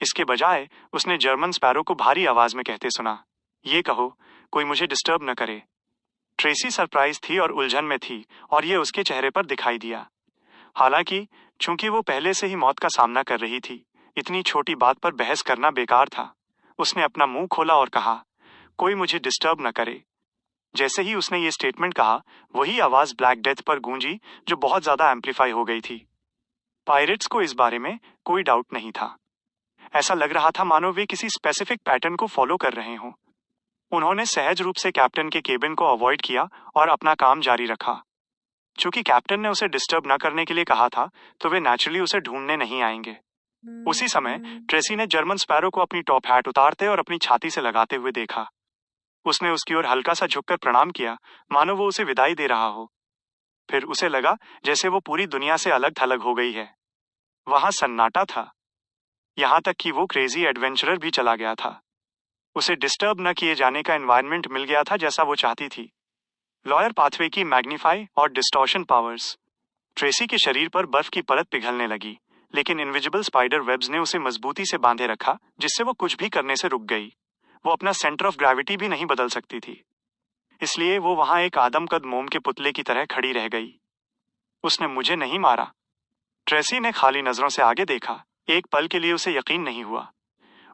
इसके बजाय उसने जर्मन स्पैरो को भारी आवाज में कहते सुना, ये कहो, कोई मुझे डिस्टर्ब न करे। ट्रेसी सरप्राइज थी और उलझन में थी, और ये उसके चेहरे पर दिखाई दिया। हालांकि चूंकि वो पहले से ही मौत का सामना कर रही थी, इतनी छोटी बात पर बहस करना बेकार था। उसने अपना मुंह खोला और कहा, कोई मुझे डिस्टर्ब न करे। जैसे ही उसने ये स्टेटमेंट कहा, वही आवाज ब्लैक डेथ पर गूंजी, जो बहुत ज्यादा एम्पलीफाई हो गई थी। पायरेट्स को इस बारे में कोई डाउट नहीं था। ऐसा लग रहा था मानो वे किसी स्पेसिफिक पैटर्न को फॉलो कर रहे हों। उन्होंने सहज रूप से कैप्टन के केबिन को अवॉइड किया और अपना काम जारी रखा। चूंकि कैप्टन ने उसे डिस्टर्ब न करने के लिए कहा था, तो वे नेचुरली उसे ढूंढने नहीं आएंगे। उसी समय ट्रेसी ने जर्मन स्पैरो को अपनी टॉप हैट उतारते और अपनी छाती से लगाते हुए देखा। उसने उसकी ओर हल्का सा झुककर प्रणाम किया, मानो वो उसे विदाई दे रहा हो। फिर उसे लगा जैसे वो पूरी दुनिया से अलग थलग हो गई है। वहां सन्नाटा था, यहां तक कि वो क्रेजी एडवेंचरर भी चला गया था। उसे डिस्टर्ब न किए जाने का एनवायरनमेंट मिल गया था जैसा वो चाहती थी। लॉयर पाथवे की मैग्नीफाई और डिस्टॉर्शन पावर्स। ट्रेसी के शरीर पर बर्फ की परत पिघलने लगी, लेकिन इनविजिबल स्पाइडर वेब्स ने उसे मजबूती से बांधे रखा, जिससे वो कुछ भी करने से रुक गई। वो अपना सेंटर ऑफ ग्रेविटी भी नहीं बदल सकती थी, इसलिए वो वहां एक आदमकद मोम के पुतले की तरह खड़ी रह गई। उसने मुझे नहीं मारा। ट्रेसी ने खाली नजरों से आगे देखा। एक पल के लिए उसे यकीन नहीं हुआ।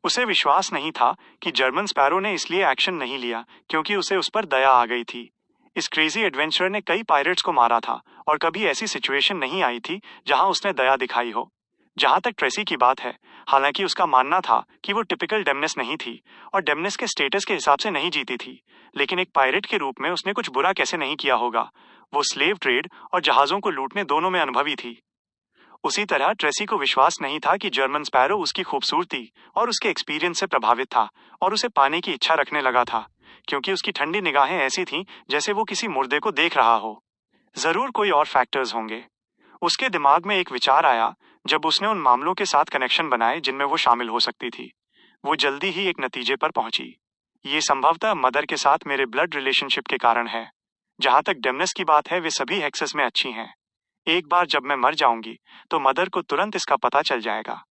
उसे विश्वास नहीं था कि जर्मन स्पैरो ने इसलिए एक्शन नहीं लिया क्योंकि उसे उस पर दया आ गई थी। इस क्रेजी एडवेंचरर ने कई पायरेट्स को मारा था और कभी ऐसी सिचुएशन नहीं आई थी जहां उसने दया दिखाई हो। जहां तक ट्रेसी की बात है, हालांकि उसका मानना था कि वो टिपिकल डेमनेस नहीं थी और डेमनेस के स्टेटस के हिसाब से नहीं जीती थी, लेकिन एक पायरेट के रूप में उसने कुछ बुरा कैसे नहीं किया होगा। वो स्लेव ट्रेड और जहाजों को लूटने दोनों में अनुभवी थी। उसी तरह ट्रेसी को विश्वास नहीं था कि जर्मन स्पैरो उसकी खूबसूरती और उसके एक्सपीरियंस से प्रभावित था और उसे पाने की इच्छा रखने लगा था, क्योंकि उसकी ठंडी निगाहें ऐसी थीं जैसे वो किसी मुर्दे को देख रहा हो। जरूर कोई और फैक्टर्स होंगे। उसके दिमाग में एक विचार आया जब उसने उन मामलों के साथ कनेक्शन बनाए जिनमें वो शामिल हो सकती थी। वो जल्दी ही एक नतीजे पर पहुंची। ये संभवतः मदर के साथ मेरे ब्लड रिलेशनशिप के कारण है। जहां तक डेमनेस की बात है, वे सभी हेक्सेस में अच्छी हैं। एक बार जब मैं मर जाऊंगी तो मदर को तुरंत इसका पता चल जाएगा।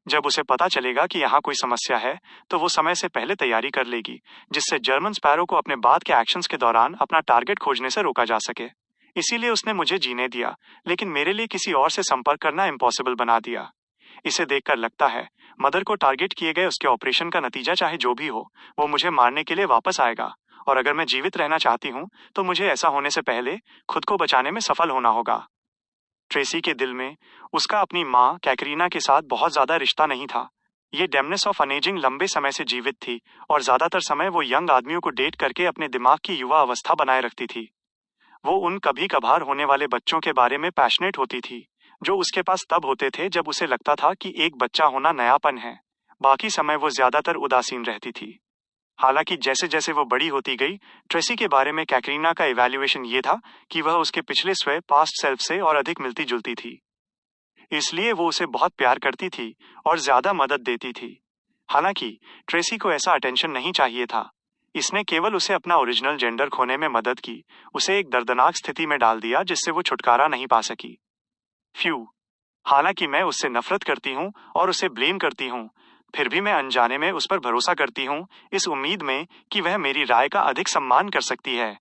जब उसे पता चलेगा कि यहाँ कोई समस्या है, तो वो समय से पहले तैयारी कर लेगी, जिससे जर्मन स्पैरो को अपने बाद के एक्शंस के दौरान अपना टारगेट खोजने से रोका जा सके। इसीलिए उसने मुझे जीने दिया, लेकिन मेरे लिए किसी और से संपर्क करना इम्पॉसिबल बना दिया। इसे देखकर लगता है मदर को टारगेट किए गए उसके ऑपरेशन का नतीजा चाहे जो भी हो, वो मुझे मारने के लिए वापस आएगा। और अगर मैं जीवित रहना चाहती हूँ, तो मुझे ऐसा होने से पहले खुद को बचाने में सफल होना होगा। ट्रेसी के दिल में उसका अपनी माँ कैकरीना के साथ बहुत ज्यादा रिश्ता नहीं था। ये डेमनेस ऑफ अनेजिंग लंबे समय से जीवित थी और ज्यादातर समय वो यंग आदमियों को डेट करके अपने दिमाग की युवा अवस्था बनाए रखती थी। वो उन कभी कभार होने वाले बच्चों के बारे में पैशनेट होती थी, जो उसके पास तब होते थे जब उसे लगता था कि एक बच्चा होना नयापन है। बाकी समय वो ज्यादातर उदासीन रहती थी। हालांकि जैसे जैसे वो बड़ी होती गई, ट्रेसी के बारे में कैटरीना का इवैल्यूएशन ये था कि वह उसके पिछले स्वयं पास्ट सेल्फ से और अधिक मिलती जुलती थी। इसलिए वो उसे बहुत प्यार करती थी और ज्यादा मदद देती थी। हालांकि ट्रेसी को ऐसा अटेंशन नहीं चाहिए था। इसने केवल उसे अपना ओरिजिनल जेंडर खोने में मदद की, उसे एक दर्दनाक स्थिति में डाल दिया जिससे वो छुटकारा नहीं पा सकी। फ्यू। हालांकि मैं उससे नफरत करती हूँ और उसे ब्लेम करती हूँ, फिर भी मैं अनजाने में उस पर भरोसा करती हूँ, इस उम्मीद में कि वह मेरी राय का अधिक सम्मान कर सकती है।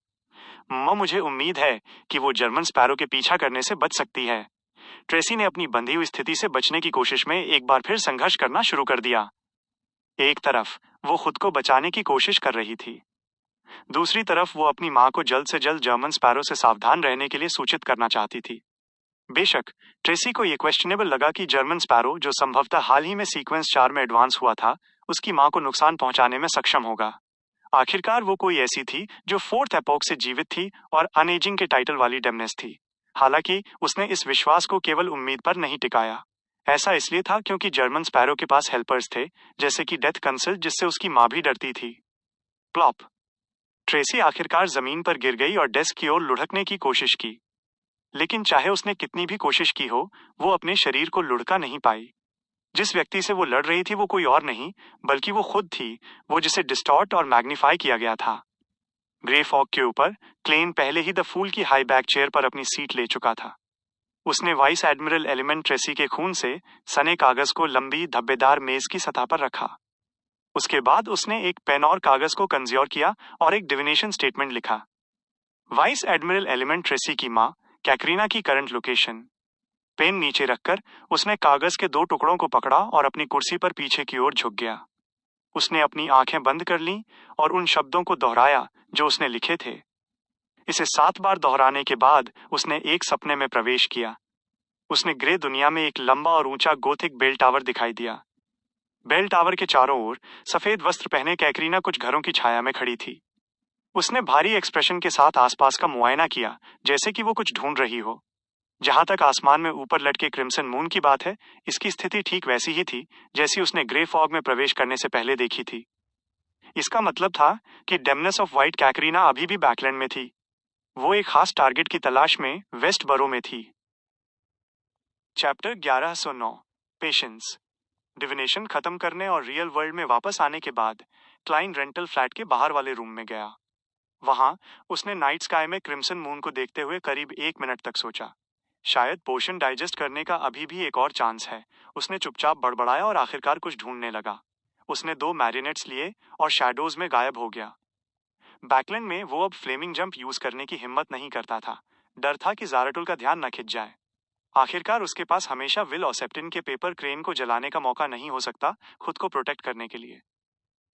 मुझे उम्मीद है कि वो जर्मन स्पैरो के पीछा करने से बच सकती है। ट्रेसी ने अपनी बंधी हुई स्थिति से बचने की कोशिश में एक बार फिर संघर्ष करना शुरू कर दिया। एक तरफ वो खुद को बचाने की कोशिश कर रही थी, दूसरी तरफ वो अपनी माँ को जल्द से जल्द जर्मन स्पैरो से सावधान रहने के लिए सूचित करना चाहती थी। बेशक ट्रेसी को यह क्वेश्चनेबल लगा कि जर्मन स्पैरो, जो संभवतः हाल ही में सीक्वेंस 4 में एडवांस हुआ था, उसकी मां को नुकसान पहुंचाने में सक्षम होगा। आखिरकार वो कोई ऐसी थी जो फोर्थ एपोक से जीवित थी और अनएजिंग के टाइटल वाली डेमनेस थी। हालांकि उसने इस विश्वास को केवल उम्मीद पर नहीं टिकाया। ऐसा इसलिए था क्योंकि जर्मन स्पैरो के पास हेल्पर्स थे, जैसे कि डेथ कंसल, जिससे उसकी मां भी डरती थी। प्लॉप। ट्रेसी आखिरकार जमीन पर गिर गई और डेस्क की ओर लुढ़कने की कोशिश की, लेकिन चाहे उसने कितनी भी कोशिश की हो, वो अपने शरीर को लुढ़का नहीं पाई। जिस व्यक्ति से वो लड़ रही थी वो कोई और नहीं बल्कि वो खुद थी, वो जिसे डिस्टॉर्ट और मैग्नीफाई किया गया था। ग्रे फॉग के ऊपर क्लेन पहले ही द फूल की हाई बैक चेयर पर अपनी सीट ले चुका था। उसने वाइस एडमिरल एलिमेंट ट्रेसी के खून से सने कागज को लंबी धब्बेदार मेज की सतह पर रखा। उसके बाद उसने एक पेन और कागज को कंज्योर किया और एक डिविनेशन स्टेटमेंट लिखा। वाइस एडमिरल एलिमेंट ट्रेसी की माँ कैटरीना की करंट लोकेशन। पेन नीचे रखकर उसने कागज के 2 टुकड़ों को पकड़ा और अपनी कुर्सी पर पीछे की ओर झुक गया। उसने अपनी आंखें बंद कर लीं और उन शब्दों को दोहराया जो उसने लिखे थे। इसे 7 बार दोहराने के बाद उसने एक सपने में प्रवेश किया। उसने ग्रे दुनिया में एक लंबा और ऊंचा गोथिक बेल टावर दिखाई दिया। बेल टावर के चारों ओर सफेद वस्त्र पहने कैटरीना कुछ घरों की छाया में खड़ी थी। उसने भारी एक्सप्रेशन के साथ आसपास का मुआयना किया, जैसे कि वो कुछ ढूंढ रही हो। जहां तक आसमान में ऊपर लटके क्रिम्सन मून की बात है, इसकी स्थिति ठीक वैसी ही थी जैसी उसने ग्रे फॉग में प्रवेश करने से पहले देखी थी। इसका मतलब था कि डेमनेस ऑफ व्हाइट कैकरीना अभी भी बैकलैंड में थी। वो एक खास टारगेट की तलाश में वेस्ट बरो में थी। Chapter 1109 patience. डिविनेशन खत्म करने और रियल वर्ल्ड में वापस आने के बाद क्लाइन रेंटल फ्लैट के बाहर वाले रूम में गया। वहां उसने नाइट स्काई में क्रिम्सन मून को देखते हुए करीब 1 मिनट तक सोचा। शायद पोशन डाइजेस्ट करने का अभी भी एक और चांस है। उसने चुपचाप बड़बड़ाया और आखिरकार कुछ ढूंढने लगा। उसने 2 मैरिनेट्स लिए और शैडोज में गायब हो गया। बैकलैंड में वो अब फ्लेमिंग जंप यूज करने की हिम्मत नहीं करता था। डर था कि जाराटुल का ध्यान न खिंच जाए। आखिरकार उसके पास हमेशा विल और सेप्टिन के पेपर क्रेन को जलाने का मौका नहीं हो सकता खुद को प्रोटेक्ट करने के लिए।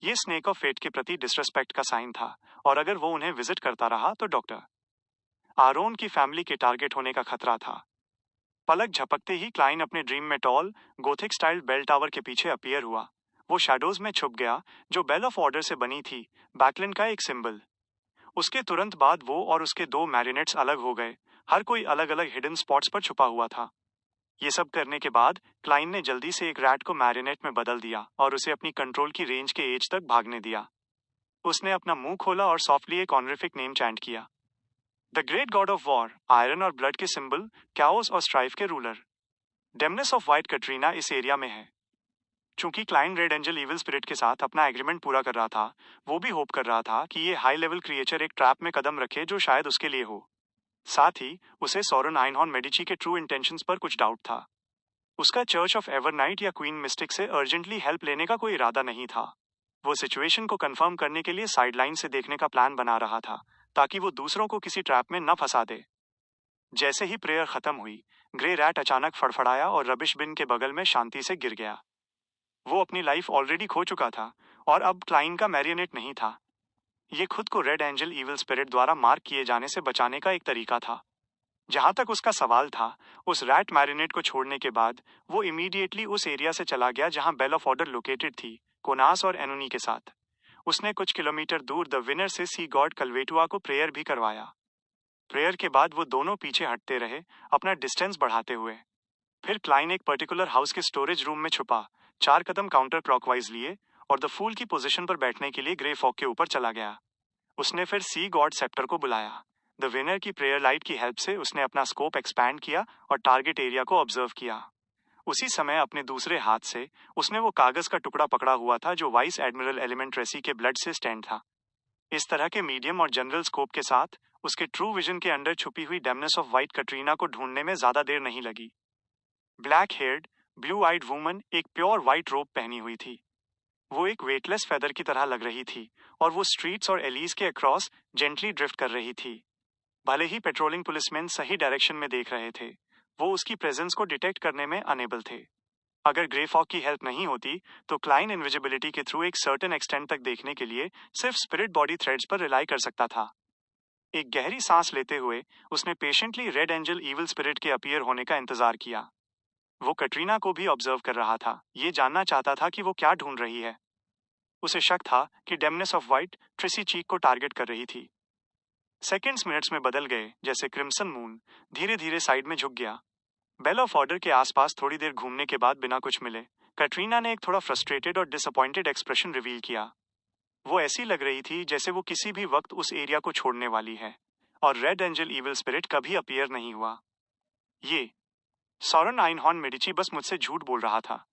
ये स्नेक ऑफ फेट के प्रति डिसरेस्पेक्ट का साइन था, और अगर वो उन्हें विजिट करता रहा तो डॉक्टर आरोन की फैमिली के टारगेट होने का खतरा था। पलक झपकते ही क्लाइन अपने ड्रीम में tall gothic style bell tower के पीछे अपीयर हुआ। वो शैडोज में छुप गया, जो बेल ऑफ ऑर्डर से बनी थी, बैकलैंड का एक सिंबल। उसके तुरंत बाद वो और उसके 2 मैरिनेट्स अलग हो गए। हर कोई अलग अलग हिडन स्पॉट्स पर छुपा हुआ था। ये सब करने के बाद क्लाइन ने जल्दी से एक रैट को मैरिनेट में बदल दिया और उसे अपनी कंट्रोल की रेंज के एज तक भागने दिया। उसने अपना मुंह खोला और सॉफ्टली एक ऑनरिफिक नेम चैंट किया। The great god of war, iron और ब्लड के सिंबल, कैओस और स्ट्राइफ के ruler. Demoness of white Katarina इस एरिया में है। चूंकि Klein red angel evil spirit के साथ अपना एग्रीमेंट पूरा कर रहा था, वो भी होप कर रहा था कि ये हाई लेवल क्रिएचर एक ट्रैप में कदम रखे जो शायद उसके लिए हो। साथ ही उसे सोरन आइनहॉर्न मेडिची के ट्रू इंटेंशंस पर कुछ डाउट था। उसका चर्च ऑफ एवरनाइट या क्वीन मिस्टिक से अर्जेंटली हेल्प लेने का कोई इरादा नहीं था। वो सिचुएशन को कंफर्म करने के लिए साइडलाइन से देखने का प्लान बना रहा था, ताकि वो दूसरों को किसी ट्रैप में न फंसा दे। जैसे ही प्रेयर खत्म हुई, ग्रे रैट अचानक फड़फड़ाया और रबिश बिन के बगल में शांति से गिर गया। वो अपनी लाइफ ऑलरेडी खो चुका था और अब क्लाइन का मैरियनेट नहीं था। ये खुद को रेड एंजल इविल स्पिरिट द्वारा मार्क किए जाने से बचाने का एक तरीका था। जहां तक उसका सवाल था, उस रैट मैरिनेट को छोड़ने के बाद वो इमीडिएटली उस एरिया से चला गया जहां बेल ऑफ ऑर्डर लोकेटेड थी, कोनास और एनोनी के साथ। उसने कुछ किलोमीटर दूर द विनर से सी गॉड कल्वेटुआ को प्रेयर भी करवाया। प्रेयर के बाद वो दोनों पीछे हटते रहे, अपना डिस्टेंस बढ़ाते हुए। फिर क्लाइन एक पर्टिकुलर हाउस के स्टोरेज रूम में छुपा, 4 कदम काउंटर क्लॉकवाइज लिए और द फूल की पोजीशन पर बैठने के लिए ग्रे फॉग के ऊपर चला गया। उसने फिर सी गॉड सेप्टर को बुलाया। द विनर की प्रेयर लाइट की हेल्प से उसने अपना स्कोप एक्सपैंड किया और टारगेट एरिया को ऑब्जर्व किया। उसी समय अपने दूसरे हाथ से उसने वो कागज का टुकड़ा पकड़ा हुआ था जो वाइस एडमिरल एलिमेंट ट्रेसी के ब्लड से स्टैंड था। इस तरह के मीडियम और जनरल स्कोप के साथ उसके ट्रू विजन के अंडर छुपी हुई डेमनेस ऑफ व्हाइट कटरीना को ढूंढने में ज्यादा देर नहीं लगी। Black haired, blue eyed woman एक प्योर व्हाइट रोब पहनी हुई थी। वो एक वेटलेस फेदर की तरह लग रही थी और वो स्ट्रीट्स और एलीज के अक्रॉस जेंटली ड्रिफ्ट कर रही थी। भले ही पेट्रोलिंग पुलिसमैन सही डायरेक्शन में देख रहे थे, वो उसकी प्रेजेंस को डिटेक्ट करने में अनेबल थे। अगर ग्रे फॉग की हेल्प नहीं होती, तो क्लाइन इनविजिबिलिटी के थ्रू एक सर्टेन एक्सटेंट तक देखने के लिए सिर्फ स्पिरिट बॉडी थ्रेड्स पर रिलाई कर सकता था। एक गहरी सांस लेते हुए उसने patiently red angel evil spirit के अपीयर होने का इंतजार किया। वो कटरीना को भी ऑब्जर्व कर रहा था, ये जानना चाहता था कि वो क्या ढूंढ रही है। उसे शक था कि डेमनेस ऑफ व्हाइट ट्रिसी चीक को टारगेट कर रही थी। सेकेंड्स मिनट्स में बदल गए, जैसे क्रिम्सन मून धीरे धीरे साइड में झुक गया। बेल ऑफ ऑर्डर के आसपास थोड़ी देर घूमने के बाद बिना कुछ मिले, कटरीना ने एक थोड़ा फ्रस्ट्रेटेड और डिसअपॉइंटेड एक्सप्रेशन रिवील किया। वो ऐसी लग रही थी जैसे वो किसी भी वक्त उस एरिया को छोड़ने वाली है, और रेड एंजल इविल स्पिरिट कभी अपीयर नहीं हुआ। ये सोरन आइनहॉर्न मेडिची बस मुझसे झूठ बोल रहा था।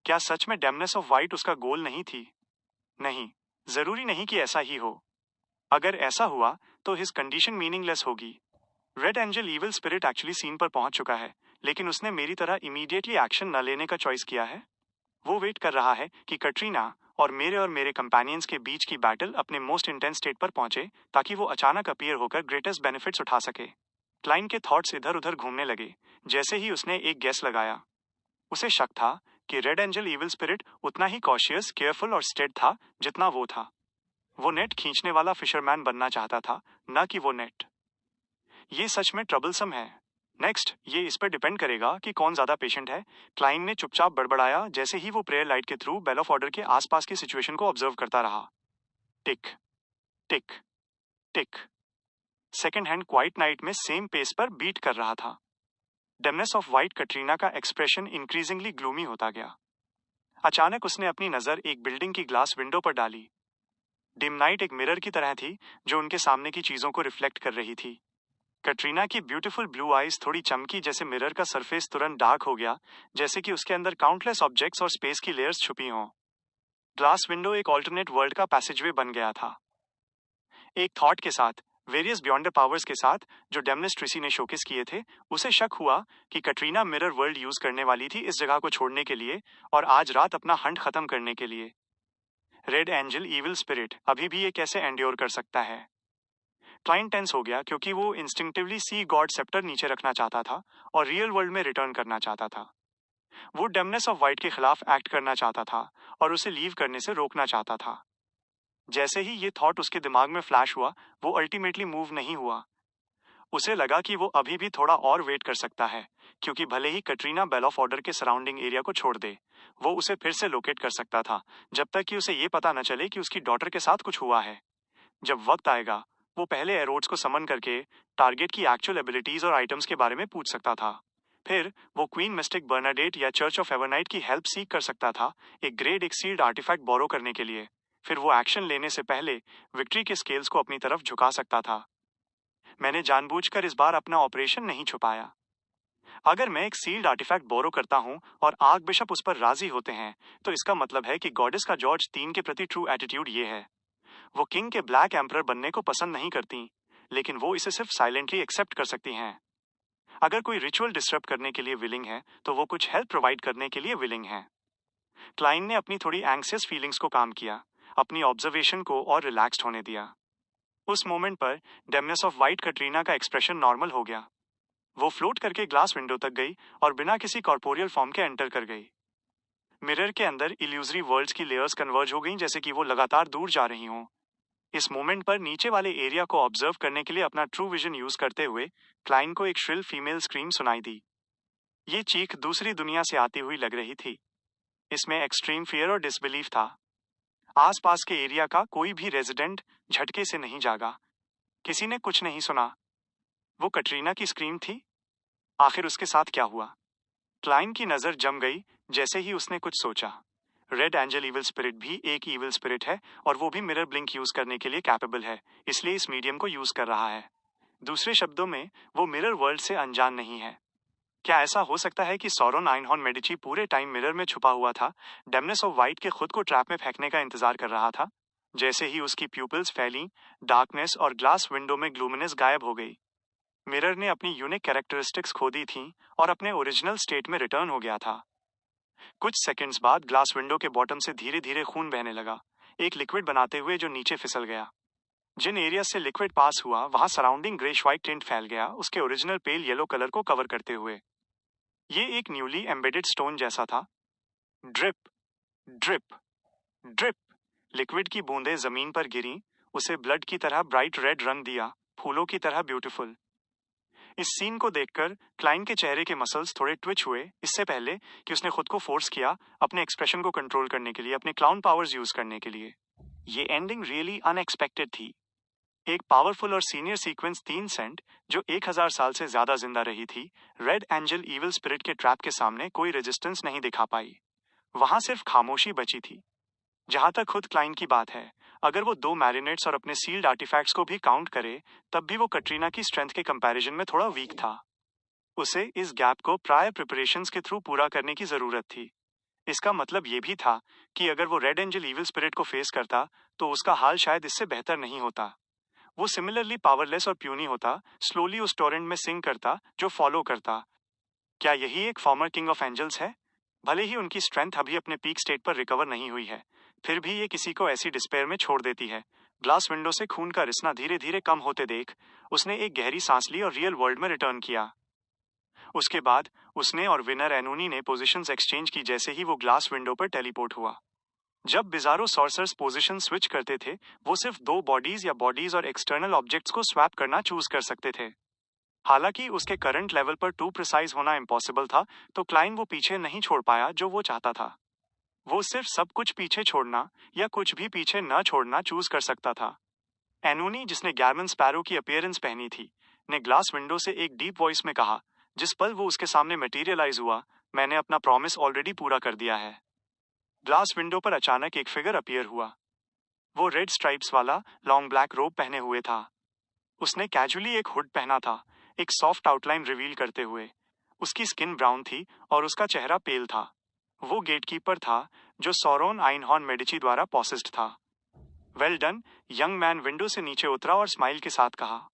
क्या सच में डेमनेस ऑफ व्हाइट उसका गोल नहीं थी? नहीं, जरूरी नहीं कि ऐसा ही हो। अगर ऐसा हुआ तो हिज कंडीशन मीनिंगलेस होगी। Red angel evil spirit actually scene पर पहुंच चुका है, लेकिन उसने मेरी तरह इमीडिएटली एक्शन न लेने का चॉइस किया है। वो वेट कर रहा है कि कटरीना और मेरे कंपेनियंस के बीच की बैटल अपने मोस्ट इंटेंस स्टेट पर पहुंचे, ताकि वो अचानक अपीयर होकर ग्रेटेस्ट बेनिफिट्स उठा सके। क्लाइन के थॉट्स इधर उधर घूमने लगे, जैसे ही उसने एक गेस लगाया। उसे शक था कि रेड एंजल इविल स्पिरिट उतना ही कॉशियस, केयरफुल और स्टेड था जितना वो था। वो नेट खींचने वाला फिशरमैन बनना चाहता था, न कि वो नेट। ये सच में ट्रबलसम है। नेक्स्ट, ये इस पर डिपेंड करेगा कि कौन ज्यादा पेशेंट है। क्लाइन ने चुपचाप बड़बड़ाया, जैसे ही वो प्रेयर लाइट के थ्रू बेल ऑफ ऑर्डर के आसपास की सिचुएशन को ऑब्जर्व करता रहा। टिक टिक टिक सेकेंड हैंड क्वाइट नाइट में सेम पेस पर बीट कर रहा था। डेमनेस ऑफ वाइट कटरीना का एक्सप्रेशन इंक्रीजिंगली ग्लूमी होता गया। अचानक उसने अपनी नजर एक बिल्डिंग की ग्लास विंडो पर डाली। डिम नाइट एक मिरर की तरह थी जो उनके सामने की चीजों को रिफ्लेक्ट कर रही थी। कटरीना की ब्यूटीफुल ब्लू आईज थोड़ी चमकी जैसे मिरर का सरफेस तुरंत डार्क हो गया, जैसे कि उसके अंदर काउंटलेस ऑब्जेक्ट्स और स्पेस की लेयर्स छुपी हों। ग्लास विंडो एक ऑल्टरनेट वर्ल्ड का पैसेजवे बन गया था। एक थॉट के साथ, वेरियस बियॉन्ड पावर्स के साथ जो डेमनेस ट्रिसी ने शोकेस किए थे, उसे शक हुआ कि कटरीना मिरर वर्ल्ड यूज करने वाली थी इस जगह को छोड़ने के लिए और आज रात अपना हंट खत्म करने के लिए। रेड एंजल इविल स्पिरिट अभी भी ये कैसे एंड्योर कर सकता है? क्लाइंट टेंस हो गया क्योंकि वो इंस्टिंक्टिवली सी गॉड सेप्टर नीचे रखना चाहता था और रियल वर्ल्ड में रिटर्न करना चाहता था। वो डेमनेस ऑफ वाइट के खिलाफ एक्ट करना चाहता था और उसे लीव करने से रोकना चाहता था। जैसे ही ये थॉट उसके दिमाग में फ्लैश हुआ, वो अल्टीमेटली मूव नहीं हुआ। उसे लगा कि वो अभी भी थोड़ा और वेट कर सकता है, क्योंकि भले ही कटरीना बेल ऑफ ऑर्डर के सराउंडिंग एरिया को छोड़ दे, वो उसे फिर से लोकेट कर सकता था, जब तक कि उसे ये पता न चले कि उसकी डॉटर के साथ कुछ हुआ है। जब वक्त आएगा, वो पहले एरोड्स को समन करके टारगेट की एक्चुअल एबिलिटीज और आइटम्स के बारे में पूछ सकता था। फिर वो क्वीन मिस्टिक बर्नाडेट या चर्च ऑफ एवरनाइट की हेल्प सीख कर सकता था, एक ग्रेड एक्सील्ड आर्टिफैक्ट बोरो करने के लिए। फिर वो एक्शन लेने से पहले विक्ट्री के स्केल्स को अपनी तरफ झुका सकता था। मैंने जानबूझकर इस बार अपना ऑपरेशन नहीं छुपाया। अगर मैं एक सील्ड आर्टिफैक्ट बोरो करता हूं और आर्क बिशप उस पर राजी होते हैं, तो इसका मतलब है कि गॉडेस का जॉर्ज 3 के प्रति ट्रू एटीट्यूड ये है। वो किंग के ब्लैक एम्परर बनने को पसंद नहीं करती, लेकिन वो इसे सिर्फ साइलेंटली एक्सेप्ट कर सकती हैं। अगर कोई रिचुअल डिस्टर्ब करने के लिए विलिंग है, तो वो कुछ हेल्प प्रोवाइड करने के लिए विलिंग है। क्लाइंट ने अपनी थोड़ी एंग्सियस फीलिंग्स को काम किया, अपनी ऑब्जर्वेशन को और रिलैक्स्ड होने दिया। उस मोमेंट पर डेमनेस ऑफ वाइट कटरीना का एक्सप्रेशन नॉर्मल हो गया। वो फ्लोट करके ग्लास विंडो तक गई और बिना किसी कॉर्पोरियल फॉर्म के एंटर कर गई। मिरर के अंदर इल्यूजरी वर्ल्ड्स की लेयर्स कन्वर्ज हो गईं, जैसे कि वो लगातार दूर जा रही हों। इस मोमेंट पर नीचे वाले एरिया को ऑब्जर्व करने के लिए अपना ट्रू विजन यूज करते हुए क्लाइंट को एक श्रिल फीमेल स्क्रीम सुनाई दी। ये चीख दूसरी दुनिया से आती हुई लग रही थी। इसमें एक्सट्रीम फियर और डिसबिलीफ था। आसपास के एरिया का कोई भी रेजिडेंट झटके से नहीं जागा। किसी ने कुछ नहीं सुना। वो कटरीना की स्क्रीम थी। आखिर उसके साथ क्या हुआ? क्लाइंट की नजर जम गई जैसे ही उसने कुछ सोचा। रेड एंजल इविल स्पिरिट भी एक इविल स्पिरिट है और वो भी मिरर ब्लिंक यूज करने के लिए कैपेबल है, इसलिए इस मीडियम को यूज कर रहा है। दूसरे शब्दों में, वो मिरर वर्ल्ड से अनजान नहीं है। क्या ऐसा हो सकता है कि सौरोन आइनहॉर्न मेडिची पूरे टाइम मिरर में छुपा हुआ था, डेमनेस ऑफ वाइट के खुद को ट्रैप में फेंकने का इंतजार कर रहा था? जैसे ही उसकी प्यूपिल्स फैली, डार्कनेस और ग्लास विंडो में ग्लूमिनेस गायब हो गई। मिरर ने अपनी यूनिक कैरेक्टरिस्टिक्स खो दी थी और अपने ओरिजिनल स्टेट में रिटर्न हो गया था। कुछ सेकंड्स बाद ग्लास विंडो के बॉटम से धीरे धीरे खून बहने लगा, एक लिक्विड बनाते हुए जो नीचे फिसल गया। जिन एरिया से लिक्विड पास हुआ, वहां सराउंडिंग ग्रेश व्हाइट टिंट फैल गया, उसके ओरिजिनल पेल येलो कलर को कवर करते हुए। ये एक न्यूली एम्बेडेड स्टोन जैसा था। Drip, drip, drip. लिक्विड की बूंदें जमीन पर गिरी, उसे ब्लड की तरह ब्राइट रेड रंग दिया, फूलों की तरह ब्यूटीफुल। इस सीन को देखकर क्लाइंट के चेहरे के मसल्स थोड़े ट्विच हुए, इससे पहले कि उसने खुद को फोर्स किया अपने एक्सप्रेशन को कंट्रोल करने के लिए, अपने क्लाउन पावर्स यूज करने के लिए। ये एंडिंग रियली अनएक्सपेक्टेड थी। एक पावरफुल और सीनियर सीक्वेंस 3 सेंट, जो 1000 साल से ज्यादा जिंदा रही थी, रेड एंजल इविल स्पिरिट के ट्रैप के सामने कोई रेजिस्टेंस नहीं दिखा पाई। वहां सिर्फ खामोशी बची थी। जहां तक खुद क्लाइंट की बात है, अगर वो 2 मैरिनेट्स और अपने सील्ड आर्टिफैक्ट्स को भी काउंट करे, तब भी वो कटरीना की स्ट्रेंथ के कंपैरिजन में थोड़ा वीक था। उसे इस गैप को प्रायर प्रिपरेशंस के थ्रू पूरा करने की जरूरत थी। इसका मतलब ये भी था कि अगर वो रेड एंजल इविल स्पिरिट को फेस करता, तो उसका हाल शायद इससे बेहतर नहीं होता। वो सिमिलरली पावरलेस और प्यूनी होता, स्लोली उस टोरेंट में सिंक करता जो फॉलो करता। क्या यही एक फॉर्मर किंग ऑफ एंजल्स है? भले ही उनकी स्ट्रेंथ अभी अपने पीक स्टेट पर रिकवर नहीं हुई है, फिर भी ये किसी को ऐसी डिस्पेयर में छोड़ देती है। ग्लास विंडो से खून का रिसना धीरे धीरे कम होते देख उसने एक गहरी सांस ली और रियल वर्ल्ड में रिटर्न किया। उसके बाद उसने और विनर एनोनी ने पोजीशंस एक्सचेंज की जैसे ही वो ग्लास विंडो पर टेलीपोर्ट हुआ। जब बिजारो सॉर्सर्स पोजीशन स्विच करते थे, वो सिर्फ 2 बॉडीज या बॉडीज और एक्सटर्नल ऑब्जेक्ट्स को स्वैप करना चूज कर सकते थे। हालांकि उसके करंट लेवल पर टू प्रिसाइज होना इम्पॉसिबल था, तो क्लाइंट वो पीछे नहीं छोड़ पाया जो वो चाहता था। वो सिर्फ सब कुछ पीछे छोड़ना या कुछ भी पीछे न छोड़ना चूज कर सकता था। एनोनी, जिसने गैरमन स्पैरो की अपीयरेंस पहनी थी, ने ग्लास विंडो से एक डीप वॉइस में कहा, जिस पल वो उसके सामने मटेरियलाइज हुआ, मैंने अपना प्रॉमिस ऑलरेडी पूरा कर दिया है। ग्लास विंडो पर अचानक एक फिगर अपीयर हुआ। वो रेड स्ट्राइप्स वाला लॉन्ग ब्लैक रोब पहने हुए था। उसने कैजुअली एक हुड पहना था, एक सॉफ्ट आउटलाइन रिवील करते हुए। उसकी स्किन ब्राउन थी और उसका चेहरा पेल था। वो गेटकीपर था, जो सॉरोन आइनहॉर्न मेडिची द्वारा पॉसेस्ड था। Well done, young man window से नीचे उतरा और स्माइल के साथ कहा।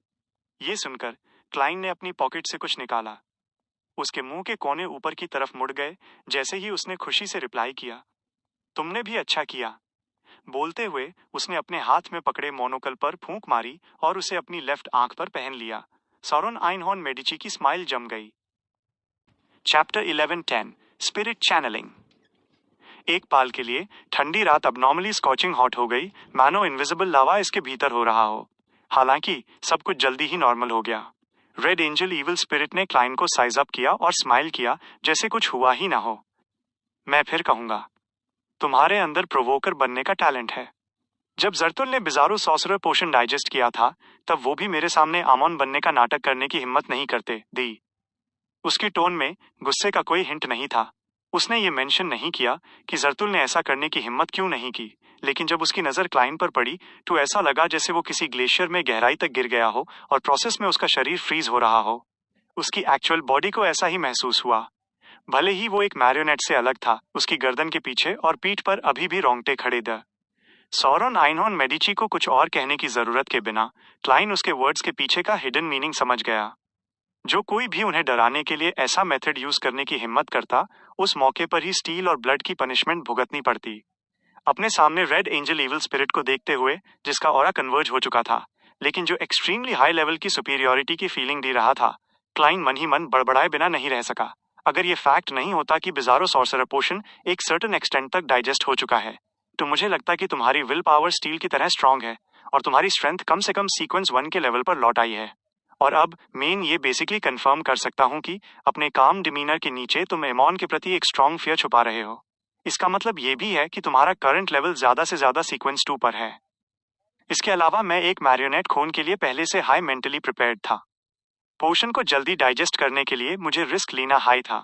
ये सुनकर क्लाइन ने अपनी पॉकेट से कुछ निकाला। उसके मुंह के कोने ऊपर की तरफ मुड़ गए जैसे ही उसने खुशी से रिप्लाई किया, तुमने भी अच्छा किया। बोलते हुए उसने अपने हाथ में पकड़े मोनोकल पर फूंक मारी और उसे अपनी लेफ्ट आंख पर पहन लिया। सॉरोन आइनहॉर्न मेडिची की स्माइल जम गई। Chapter 11:10 spirit channelling. एक पाल के लिए ठंडी रात अब नॉर्मली स्कॉचिंग हॉट हो गई, मानो इनविजिबल लावा इसके भीतर हो रहा हो। हालांकि सब कुछ जल्दी ही नॉर्मल हो गया। रेड एंजल इविल स्पिरिट ने क्लाइन को साइज अप किया और स्माइल किया जैसे कुछ हुआ ही ना हो। मैं फिर कहूंगा, तुम्हारे अंदर प्रोवोकर बनने का टैलेंट है। जब जर्तुल ने बिजारो सॉसरर पोशन डाइजेस्ट किया था, तब वो भी मेरे सामने आमोन बनने का नाटक करने की हिम्मत नहीं करते दी। उसकी टोन में गुस्से का कोई हिंट नहीं था। उसने ये मेंशन नहीं किया कि जर्तुल ने ऐसा करने की हिम्मत क्यों नहीं की, लेकिन जब उसकी नजर क्लाइन पर पड़ी तो ऐसा लगा जैसे वो किसी ग्लेशियर में गहराई तक गिर गया हो और प्रोसेस में उसका शरीर फ्रीज हो रहा हो। उसकी एक्चुअल बॉडी को ऐसा ही महसूस हुआ। भले ही वो एक मैरियोनेट से अलग था, उसकी गर्दन के पीछे और पीठ पर अभी भी रोंगटे खड़े थे। सॉरोन आइनहॉर्न मेडिची को कुछ और कहने की जरूरत के बिना क्लाइन उसके वर्ड्स के पीछे का हिडन मीनिंग समझ गया। जो कोई भी उन्हें डराने के लिए ऐसा मेथड यूज करने की हिम्मत करता, उस मौके पर ही स्टील और ब्लड की पनिशमेंट भुगतनी पड़ती। अपने सामने रेड एंजल इविल स्पिरिट को देखते हुए, जिसका ऑरा कन्वर्ज हो चुका था, लेकिन जो एक्सट्रीमली हाई लेवल की सुपीरियोरिटी की फीलिंग दे रहा था, क्लाइन मन ही मन बड़बड़ाए बिना नहीं रह सका। अगर ये फैक्ट नहीं होता कि बिजारो सॉर्सरर पोशन एक सर्टेन एक्सटेंट तक डाइजेस्ट हो चुका है, तो मुझे लगता कि तुम्हारी विल पावर स्टील की तरह स्ट्रांग है और तुम्हारी स्ट्रेंथ कम से कम सीक्वेंस 1 के लेवल पर लौट आई है। और अब मेन ये बेसिकली कंफर्म कर सकता हूँ कि अपने काम डिमीनर के नीचे तुम एमॉन के प्रति एक स्ट्रांग फियर छुपा रहे हो। इसका मतलब ये भी है कि तुम्हारा करंट लेवल ज्यादा से ज्यादा सीक्वेंस 2 पर है। इसके अलावा मैं एक मैरियोनेट खून के लिए पहले से हाई मेंटली प्रिपेयर्ड था। पोशन को जल्दी डाइजेस्ट करने के लिए मुझे रिस्क लेना हाई था।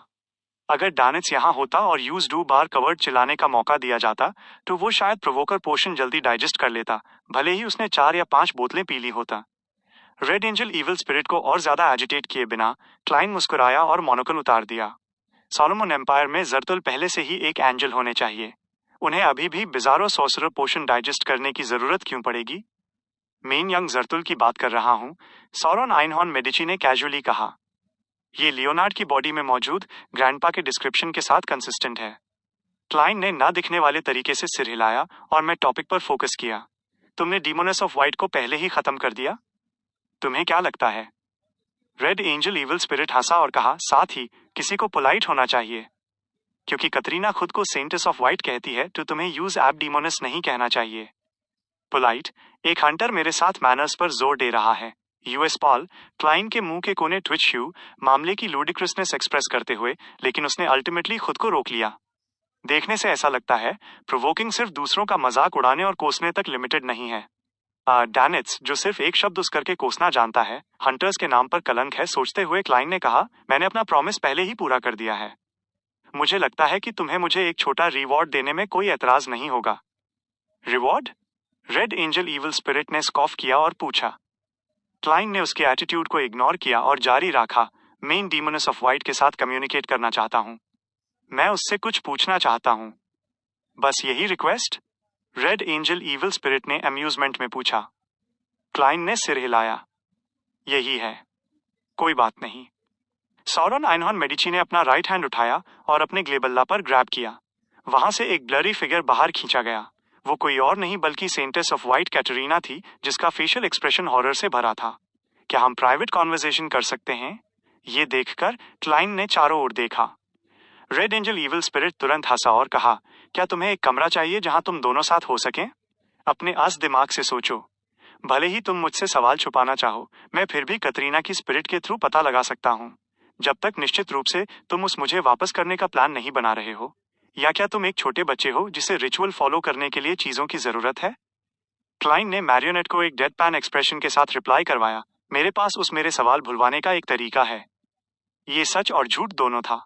अगर डानिट्स यहाँ होता और यूज डू बार कवर्ड चिल्लाने का मौका दिया जाता, तो वो शायद प्रोवोकर पोशन जल्दी डाइजेस्ट कर लेता, भले ही उसने 4 या 5 बोतलें पी ली होता। रेड एंजल इविल स्पिरिट को और ज्यादा एजिटेट किए बिना क्लाइन मुस्कुराया और मोनोकल उतार दिया। सोलोमन एम्पायर में जर्तुल पहले से ही एक एंजल होने चाहिए। उन्हें अभी भी बिजारो सॉर्सरर पोशन डाइजेस्ट करने की जरूरत क्यों पड़ेगी? मेन यंग जर्तुल की बात कर रहा हूँ, सॉरोन आइनहॉर्न मेडिची ने कैजुअली कहा। ये लियोनार्ड की बॉडी में मौजूद ग्रैंडपा के डिस्क्रिप्शन के साथ कंसिस्टेंट है। क्लाइन ने ना दिखने वाले तरीके से सिर हिलाया और मैं टॉपिक पर फोकस किया। तुमने डीमोनस ऑफ वाइट को पहले ही खत्म कर दिया? तुम्हें क्या लगता है? रेड एंजल इविल स्पिरिट हंसा और कहा, साथ ही किसी को पोलाइट होना चाहिए। क्योंकि कतरीना खुद को सेंटेस ऑफ वाइट कहती है, तो तुम्हें यूज एब डीमोनस नहीं कहना चाहिए। पोलाइट, एक हंटर मेरे साथ मैनर्स पर जोर दे रहा है। यूएस पॉल, क्लाइन के मुंह के कोने ट्विच ह्यू, मामले की लूडिक्रसनेस एक्सप्रेस करते हुए, लेकिन उसने अल्टीमेटली खुद को रोक लिया। देखने से ऐसा लगता है प्रोवोकिंग सिर्फ दूसरों का मजाक उड़ाने और कोसने तक लिमिटेड नहीं है। डैनिट्स, जो सिर्फ एक शब्द उस करके कोसना जानता है, हंटर्स के नाम पर कलंक है, सोचते हुए क्लाइन ने कहा, मैंने अपना प्रॉमिस पहले ही पूरा कर दिया है। मुझे लगता है कि तुम्हें मुझे एक छोटा रिवॉर्ड देने में कोई एतराज नहीं होगा। Reward? Red angel evil spirit ने स्कॉफ किया और पूछा। क्लाइन ने उसके एटीट्यूड को इग्नोर किया और जारी रखा, मेन डीमोनस ऑफ वाइट के साथ कम्युनिकेट करना चाहता हूँ। मैं उससे कुछ पूछना चाहता हूँ। बस यही request? Red angel evil spirit ने अम्यूजमेंट में पूछा। क्लाइन ने सिर हिलाया। यही है। कोई बात नहीं। सॉरोन आइनहॉर्न मेडिची ने अपना राइट हैंड उठाया और अपने ग्लेबल्ला पर ग्रैब किया। वहां से एक ब्लरी फिगर बाहर खींचा गया। वो कोई और नहीं बल्कि सेंटेस ऑफ वाइट कैटरीना थी, जिसका फेशियल एक्सप्रेशन हॉरर से भरा था। क्या हम प्राइवेट कॉन्वर्सेशन कर सकते हैं? ये देखकर क्लाइन ने चारों ओर देखा। रेड एंजल इविल स्पिरिट तुरंत हंसा और कहा, क्या तुम्हें एक कमरा चाहिए जहां तुम दोनों साथ हो सकें? अपने आस दिमाग से सोचो। भले ही तुम मुझसे सवाल छुपाना चाहो, मैं फिर भी कतरीना की स्पिरिट के थ्रू पता लगा सकता हूँ। जब तक निश्चित रूप से तुम उस मुझे वापस करने का प्लान नहीं बना रहे हो। या क्या तुम एक छोटे बच्चे हो जिसे रिचुअल फॉलो करने के लिए चीजों की जरूरत है? क्लाइंट ने मैरियोनेट को एक डेडपैन एक्सप्रेशन के साथ रिप्लाई करवाया, मेरे पास उस मेरे सवाल भुलवाने का एक तरीका है। ये सच और झूठ दोनों था।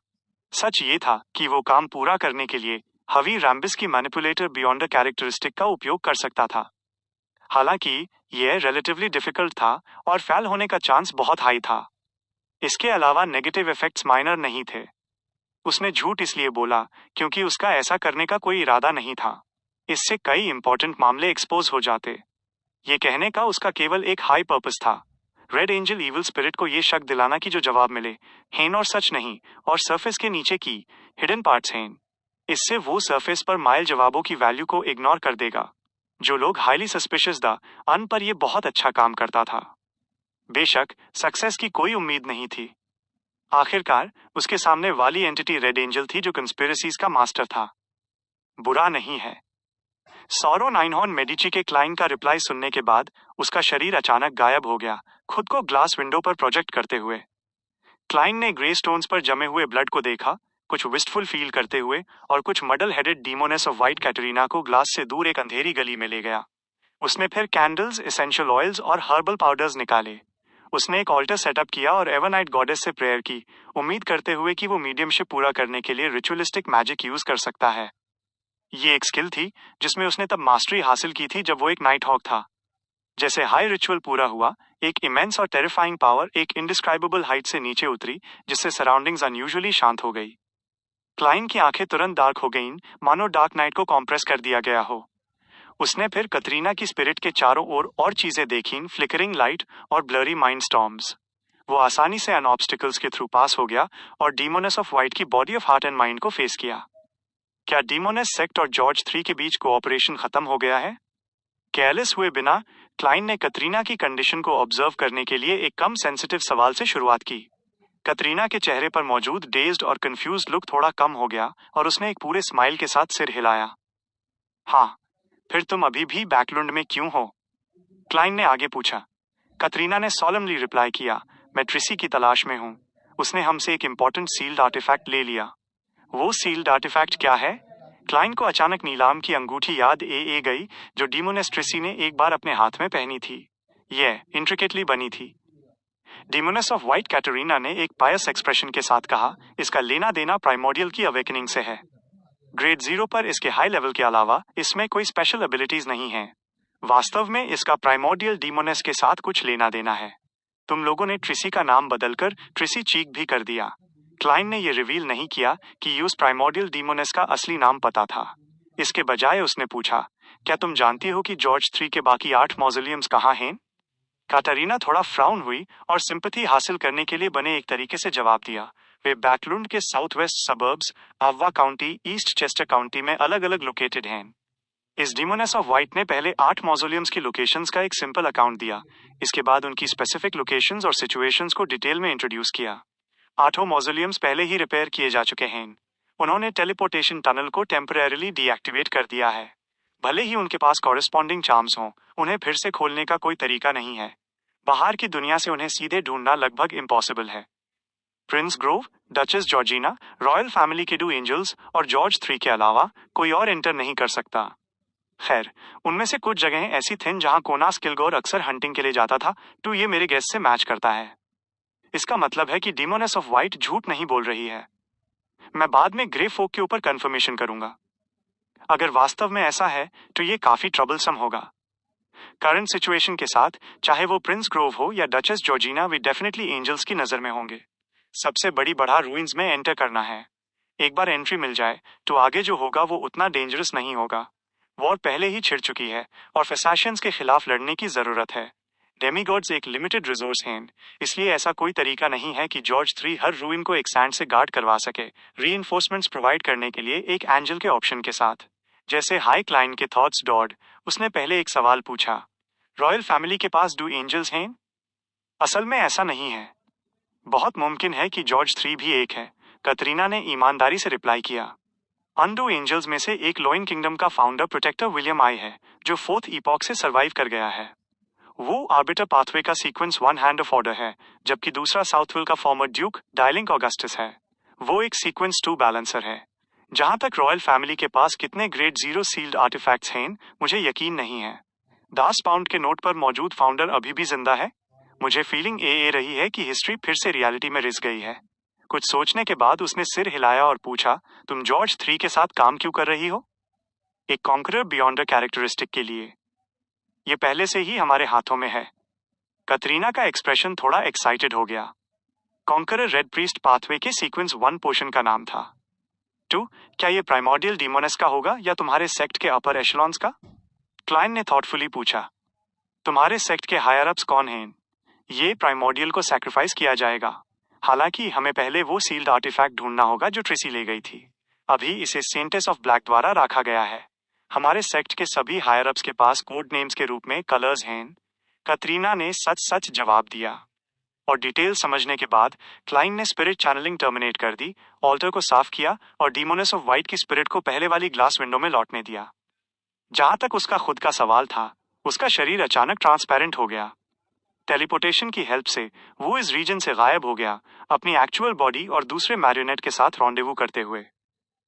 सच ये था कि वो काम पूरा करने के लिए हवी रैम्बिस की मैनिपुलेटर बियॉन्ड अ कैरेक्टरिस्टिक का उपयोग कर सकता था। हालांकि यह रिलेटिवली डिफिकल्ट था और फेल होने का चांस बहुत हाई था। इसके अलावा नेगेटिव इफेक्ट्स माइनर नहीं थे। उसने झूठ इसलिए बोला क्योंकि उसका ऐसा करने का कोई इरादा नहीं था। इससे कई इंपॉर्टेंट मामले एक्सपोज हो जाते। ये कहने का उसका केवल एक हाई पर्पस था, रेड एंजल इविल स्पिरिट को ये शक दिलाना कि जो जवाब मिले हेन और सच नहीं और सरफेस के नीचे की हिडन पार्ट्स हैं। इससे वो सरफेस पर माइल जवाबों की वैल्यू को इग्नोर कर देगा। जो लोग हाईली सस्पिशियस द अन पर ये बहुत अच्छा काम करता था। बेशक सक्सेस की कोई उम्मीद नहीं थी। आखिरकार उसके सामने वाली एंटिटी रेड एंजल थी जो कंस्पिरेसीज का मास्टर था। बुरा नहीं है। सौरो नाइनहॉर्न मेडिची के क्लाइंट का रिप्लाई सुनने के बाद उसका शरीर अचानक गायब हो गया, खुद को ग्लास विंडो पर प्रोजेक्ट करते हुए। क्लाइंट ने ग्रे स्टोन्स पर जमे हुए ब्लड को देखा, कुछ विस्टफुल फील करते हुए, और कुछ मडल हेडेड डीमोनेस ऑफ व्हाइट कैटरीना को ग्लास से दूर एक अंधेरी गली में ले गया। उसने फिर कैंडल्स, एसेंशियल ऑयल्स और हर्बल पाउडर्स निकाले। उसने एक ऑल्टर सेटअप किया और एवरनाइट गॉडेस से प्रेयर की, उम्मीद करते हुए कि वो मीडियमशिप पूरा करने के लिए रिचुअलिस्टिक मैजिक यूज कर सकता है। ये एक स्किल थी जिसमें उसने तब मास्टरी हासिल की थी जब वो एक नाइट हॉक था। जैसे हाई रिचुअल पूरा हुआ, एक इमेंस और टेरिफाइंग पावर एक इंडिस्क्राइबेबल हाइट से नीचे उतरी, जिससे सराउंडिंग्स अनयूजुअली शांत हो गई। क्लाइंट की आंखें तुरंत डार्क हो गईं, मानो डार्क नाइट को कॉम्प्रेस कर दिया गया हो। उसने फिर कतरीना की स्पिरिट के चारों ओर और चीजें देखीं, फ्लिकरिंग लाइट और ब्लरी माइंड स्टॉर्म्स। वो आसानी से अन ऑब्स्टिकल्स के थ्रू पास हो गया और डीमोनेस ऑफ व्हाइट की body of heart and mind को फेस किया। क्या डीमोनेस सेक्ट और जॉर्ज 3 के बीच कोऑपरेशन खत्म हो गया है? केयरलेस हुए बिना क्लाइंट ने कतरीना की कंडीशन को ऑब्जर्व करने के लिए एक कम सेंसिटिव सवाल से शुरुआत की। कतरीना के चेहरे पर मौजूद डेज्ड और कंफ्यूज्ड लुक थोड़ा कम हो गया और उसने एक पूरे स्माइल के साथ सिर हिलाया। हाँ, फिर तुम अभी भी बैकलुंड में क्यों हो? क्लाइंट ने आगे पूछा। कतरीना ने सॉलमली रिप्लाई किया, मैं ट्रिसी की तलाश में हूँ। उसने हमसे एक इंपॉर्टेंट सील्ड आर्टिफैक्ट ले लिया। वो सील्ड आर्टिफैक्ट क्या है? क्लाइंट को अचानक नीलाम की अंगूठी याद ए गई जो डीमोनेस ट्रिसी ने एक बार अपने हाथ में पहनी थी। यह इंट्रिकेटली बनी थी। डीमोनेस ऑफ व्हाइट कैटरीना ने एक पायस एक्सप्रेशन के साथ कहा, इसका लेना देना प्राइमोर्डियल की अवेकनिंग से है। ग्रेड 0 पर इसके हाई लेवल के अलावा इसमें कोई स्पेशल एबिलिटीज नहीं है। वास्तव में इसका प्राइमोर्डियल डीमोनेस के साथ कुछ लेना देना है। तुम लोगों ने ट्रिसी का नाम बदलकर ट्रिसी चीक भी कर दिया। क्लाइंट ने यह रिवील नहीं किया कि यूज प्राइमोर्डियल डीमोनेस का असली नाम पता था। इसके बजाय उसने पूछा, क्या तुम जानती हो कि जॉर्ज 3 के बाकी 8 मॉज़ोलियम्स कहाँ हैं? काटरीना थोड़ा फ्राउन हुई और सिंपैथी हासिल करने के लिए बने एक तरीके से जवाब दिया, वे बैकलुंड के south west suburbs, Awwa county, east chester county में अलग अलग लोकेटेड हैं। इस डीमोनेस ऑफ व्हाइट ने पहले 8 मॉज़ोलियम्स की लोकेशंस का एक सिंपल अकाउंट दिया। इसके बाद उनकी स्पेसिफिक लोकेशंस और सिचुएशंस को डिटेल में इंट्रोड्यूस किया। 8 मॉज़ोलियम्स पहले ही रिपेयर किए जा चुके हैं। उन्होंने टेलीपोर्टेशन टनल को टेम्परेरीली डीएक्टिवेट कर दिया है। भले ही उनके पास कॉरेस्पॉन्डिंग चार्म्स हों, उन्हें फिर से खोलने का कोई तरीका नहीं है। बाहर की दुनिया से उन्हें सीधे ढूंढना लगभग इम्पॉसिबल है। Prince Grove, duchess Georgina, royal family के 2 एंजल्स और जॉर्ज 3 के अलावा कोई और एंटर नहीं कर सकता। खैर, उनमें से कुछ जगहें ऐसी थीं जहां कोनास किलगोर अक्सर हंटिंग के लिए जाता था, तो ये मेरे गेस से मैच करता है। इसका मतलब है कि डीमोनेस ऑफ व्हाइट झूठ नहीं बोल रही है। मैं बाद में ग्रे फोक के ऊपर कंफर्मेशन करूंगा। अगर वास्तव में ऐसा है तो ये काफी ट्रबलसम होगा। करंट सिचुएशन के साथ, चाहे वो प्रिंस ग्रोव हो या डचेस जॉर्जिना, वे डेफिनेटली एंजल्स की नजर में होंगे। सबसे बड़ी बढ़ा रूइंस में एंटर करना है। एक बार एंट्री मिल जाए तो आगे जो होगा वो उतना डेंजरस नहीं होगा। वॉर पहले ही छिड़ चुकी है और फेसाशियंस के खिलाफ लड़ने की जरूरत है। डेमीगॉड्स एक लिमिटेड रिसोर्स हैं, इसलिए ऐसा कोई तरीका नहीं है कि जॉर्ज 3 हर रूइन को एक सैंड से गार्ड करवा सके, रीइंफोर्समेंट्स प्रोवाइड करने के लिए एक एंजल के ऑप्शन के साथ। जैसे हाई क्लाइंट के थॉट्स डॉड, उसने पहले एक सवाल पूछा, रॉयल फैमिली के पास 2 एंजल्स हैं? असल में ऐसा नहीं है। बहुत मुमकिन है कि जॉर्ज 3 भी एक है, कतरीना ने ईमानदारी से रिप्लाई किया। अन 2 एंजल्स में से एक लोइन किंगडम का फाउंडर प्रोटेक्टर विलियम आई है, जो 4th ईपॉक से सर्वाइव कर गया है। वो आर्बिटर पाथवे का सीक्वेंस 1 हैंड ऑफ ऑर्डर है, जबकि दूसरा साउथविल का फॉर्मर ड्यूक डायलिंग ऑगस्टस है। वो एक सीक्वेंस 2 बैलेंसर है। जहां तक रॉयल फैमिली के पास कितने ग्रेड 0 सील्ड आर्टिफैक्ट्स हैं, मुझे यकीन नहीं है। £10 के नोट पर मौजूद फाउंडर अभी भी जिंदा है? मुझे फीलिंग ये रही है कि हिस्ट्री फिर से रियलिटी में रिस गई है। कुछ सोचने के बाद उसने सिर हिलाया और पूछा, तुम जॉर्ज 3 के साथ काम क्यों कर रही हो? एक कॉन्करर बियॉन्ड कैरेक्टरिस्टिक के लिए। ये पहले से ही हमारे हाथों में है। कतरीना का एक्सप्रेशन थोड़ा एक्साइटेड हो गया। कॉन्करर रेड प्रीस्ट पाथवे के सीक्वेंस 1 पोर्शन का नाम था। 2, क्या ये प्राइमोर्डियल डीमोनेस का होगा या तुम्हारे सेक्ट के अपर एशलॉन्स का? क्लाइन ने थॉटफुली पूछा। तुम्हारे सेक्ट के हायर अप्स कौन हैं? ये प्राइमोर्डियल को सैक्रिफाइस किया जाएगा। हालांकि हमें पहले वो सील्ड आर्टिफैक्ट ढूंढना होगा जो ट्रेसी ले गई थी। अभी इसे सेंटेस ऑफ ब्लैक द्वारा रखा गया है। हमारे सेक्ट के सभी हायर अप्स के पास कोड नेम्स के रूप में कलर्स हैं। कतरीना ने सच सच जवाब दिया और डिटेल समझने के बाद क्लाइन ने स्पिरिट चैनलिंग टर्मिनेट कर दी, ऑल्टर को साफ किया और डीमोनेस ऑफ वाइट की स्पिरिट को पहले वाली ग्लास विंडो में लौटने दिया। जहां तक उसका खुद का सवाल था, उसका शरीर अचानक ट्रांसपेरेंट हो गया। टेलीपोर्टेशन की हेल्प से वो इस रीजन से गायब हो गया, अपनी एक्चुअल बॉडी और दूसरे मैरियोनेट के साथ रॉन्डेवू करते हुए।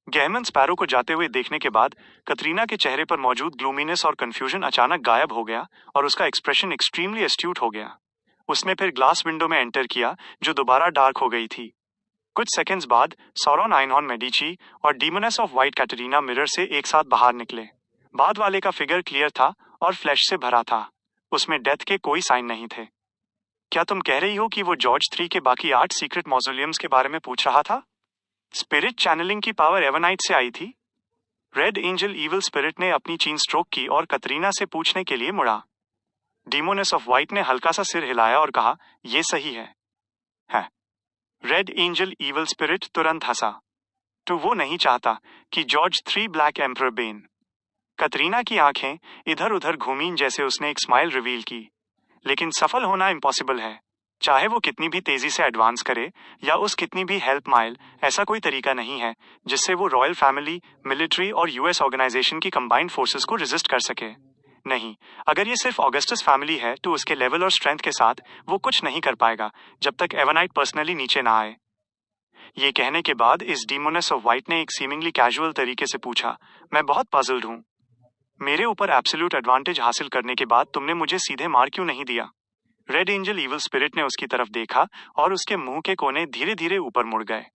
गैमन स्पैरो को जाते हुए देखने के बाद कतरीना के चेहरे पर मौजूद ग्लूमीनेस और कंफ्यूजन अचानक गायब हो गया और उसका एक्सप्रेशन एक्सट्रीमली एस्ट्यूट हो गया। उसने फिर ग्लास विंडो में एंटर किया जो दोबारा डार्क हो गई थी। कुछ सेकंड्स बाद सौरन आइनॉन मेडिची और डीमोनेस ऑफ वाइट कैटरीना मिरर से एक साथ बाहर निकले। बाद वाले का फिगर क्लियर था और फ्लैश से भरा था। उसमें डेथ के कोई साइन नहीं थे। क्या तुम कह रही हो कि वो जॉर्ज 3 के बाकी 8 सीक्रेट मॉज़ोलियम्स के बारे में पूछ रहा था? स्पिरिट चैनलिंग की पावर एवनाइट से आई थी? रेड एंजल ईविल स्पिरिट ने अपनी चीन स्ट्रोक की और कतरीना से पूछने के लिए मुड़ा। डीमोनेस ऑफ वाइट ने हल्का सा सिर हिलाया और कहा, यह सही है। रेड एंजल ईविल स्पिरिट तुरंत हंसा। तो वो नहीं चाहता कि George 3 black emperor Ben. Katrina की आंखें इधर उधर घूमीं जैसे उसने एक स्माइल रिवील की। लेकिन सफल होना इम्पॉसिबल है। चाहे वो कितनी भी तेजी से एडवांस करे या उस कितनी भी हेल्प माइल, ऐसा कोई तरीका नहीं है जिससे वो रॉयल फैमिली, मिलिट्री और यूएस ऑर्गेनाइजेशन की कंबाइंड फोर्सेस को रेजिस्ट कर सके। नहीं, अगर ये सिर्फ ऑगस्टस फैमिली है तो उसके लेवल और स्ट्रेंथ के साथ वो कुछ नहीं कर पाएगा जब तक एवनाइट पर्सनली नीचे ना आए। ये कहने के बाद इस डीमोनेस ऑफ वाइट ने एक सीमिंगली कैजुअल तरीके से पूछा, मैं बहुत पजल्ड हूं। मेरे ऊपर एब्सोल्यूट एडवांटेज हासिल करने के बाद तुमने मुझे सीधे मार क्यों नहीं दिया? रेड एंजल ईविल स्पिरिट ने उसकी तरफ देखा और उसके मुंह के कोने धीरे धीरे ऊपर मुड़ गए।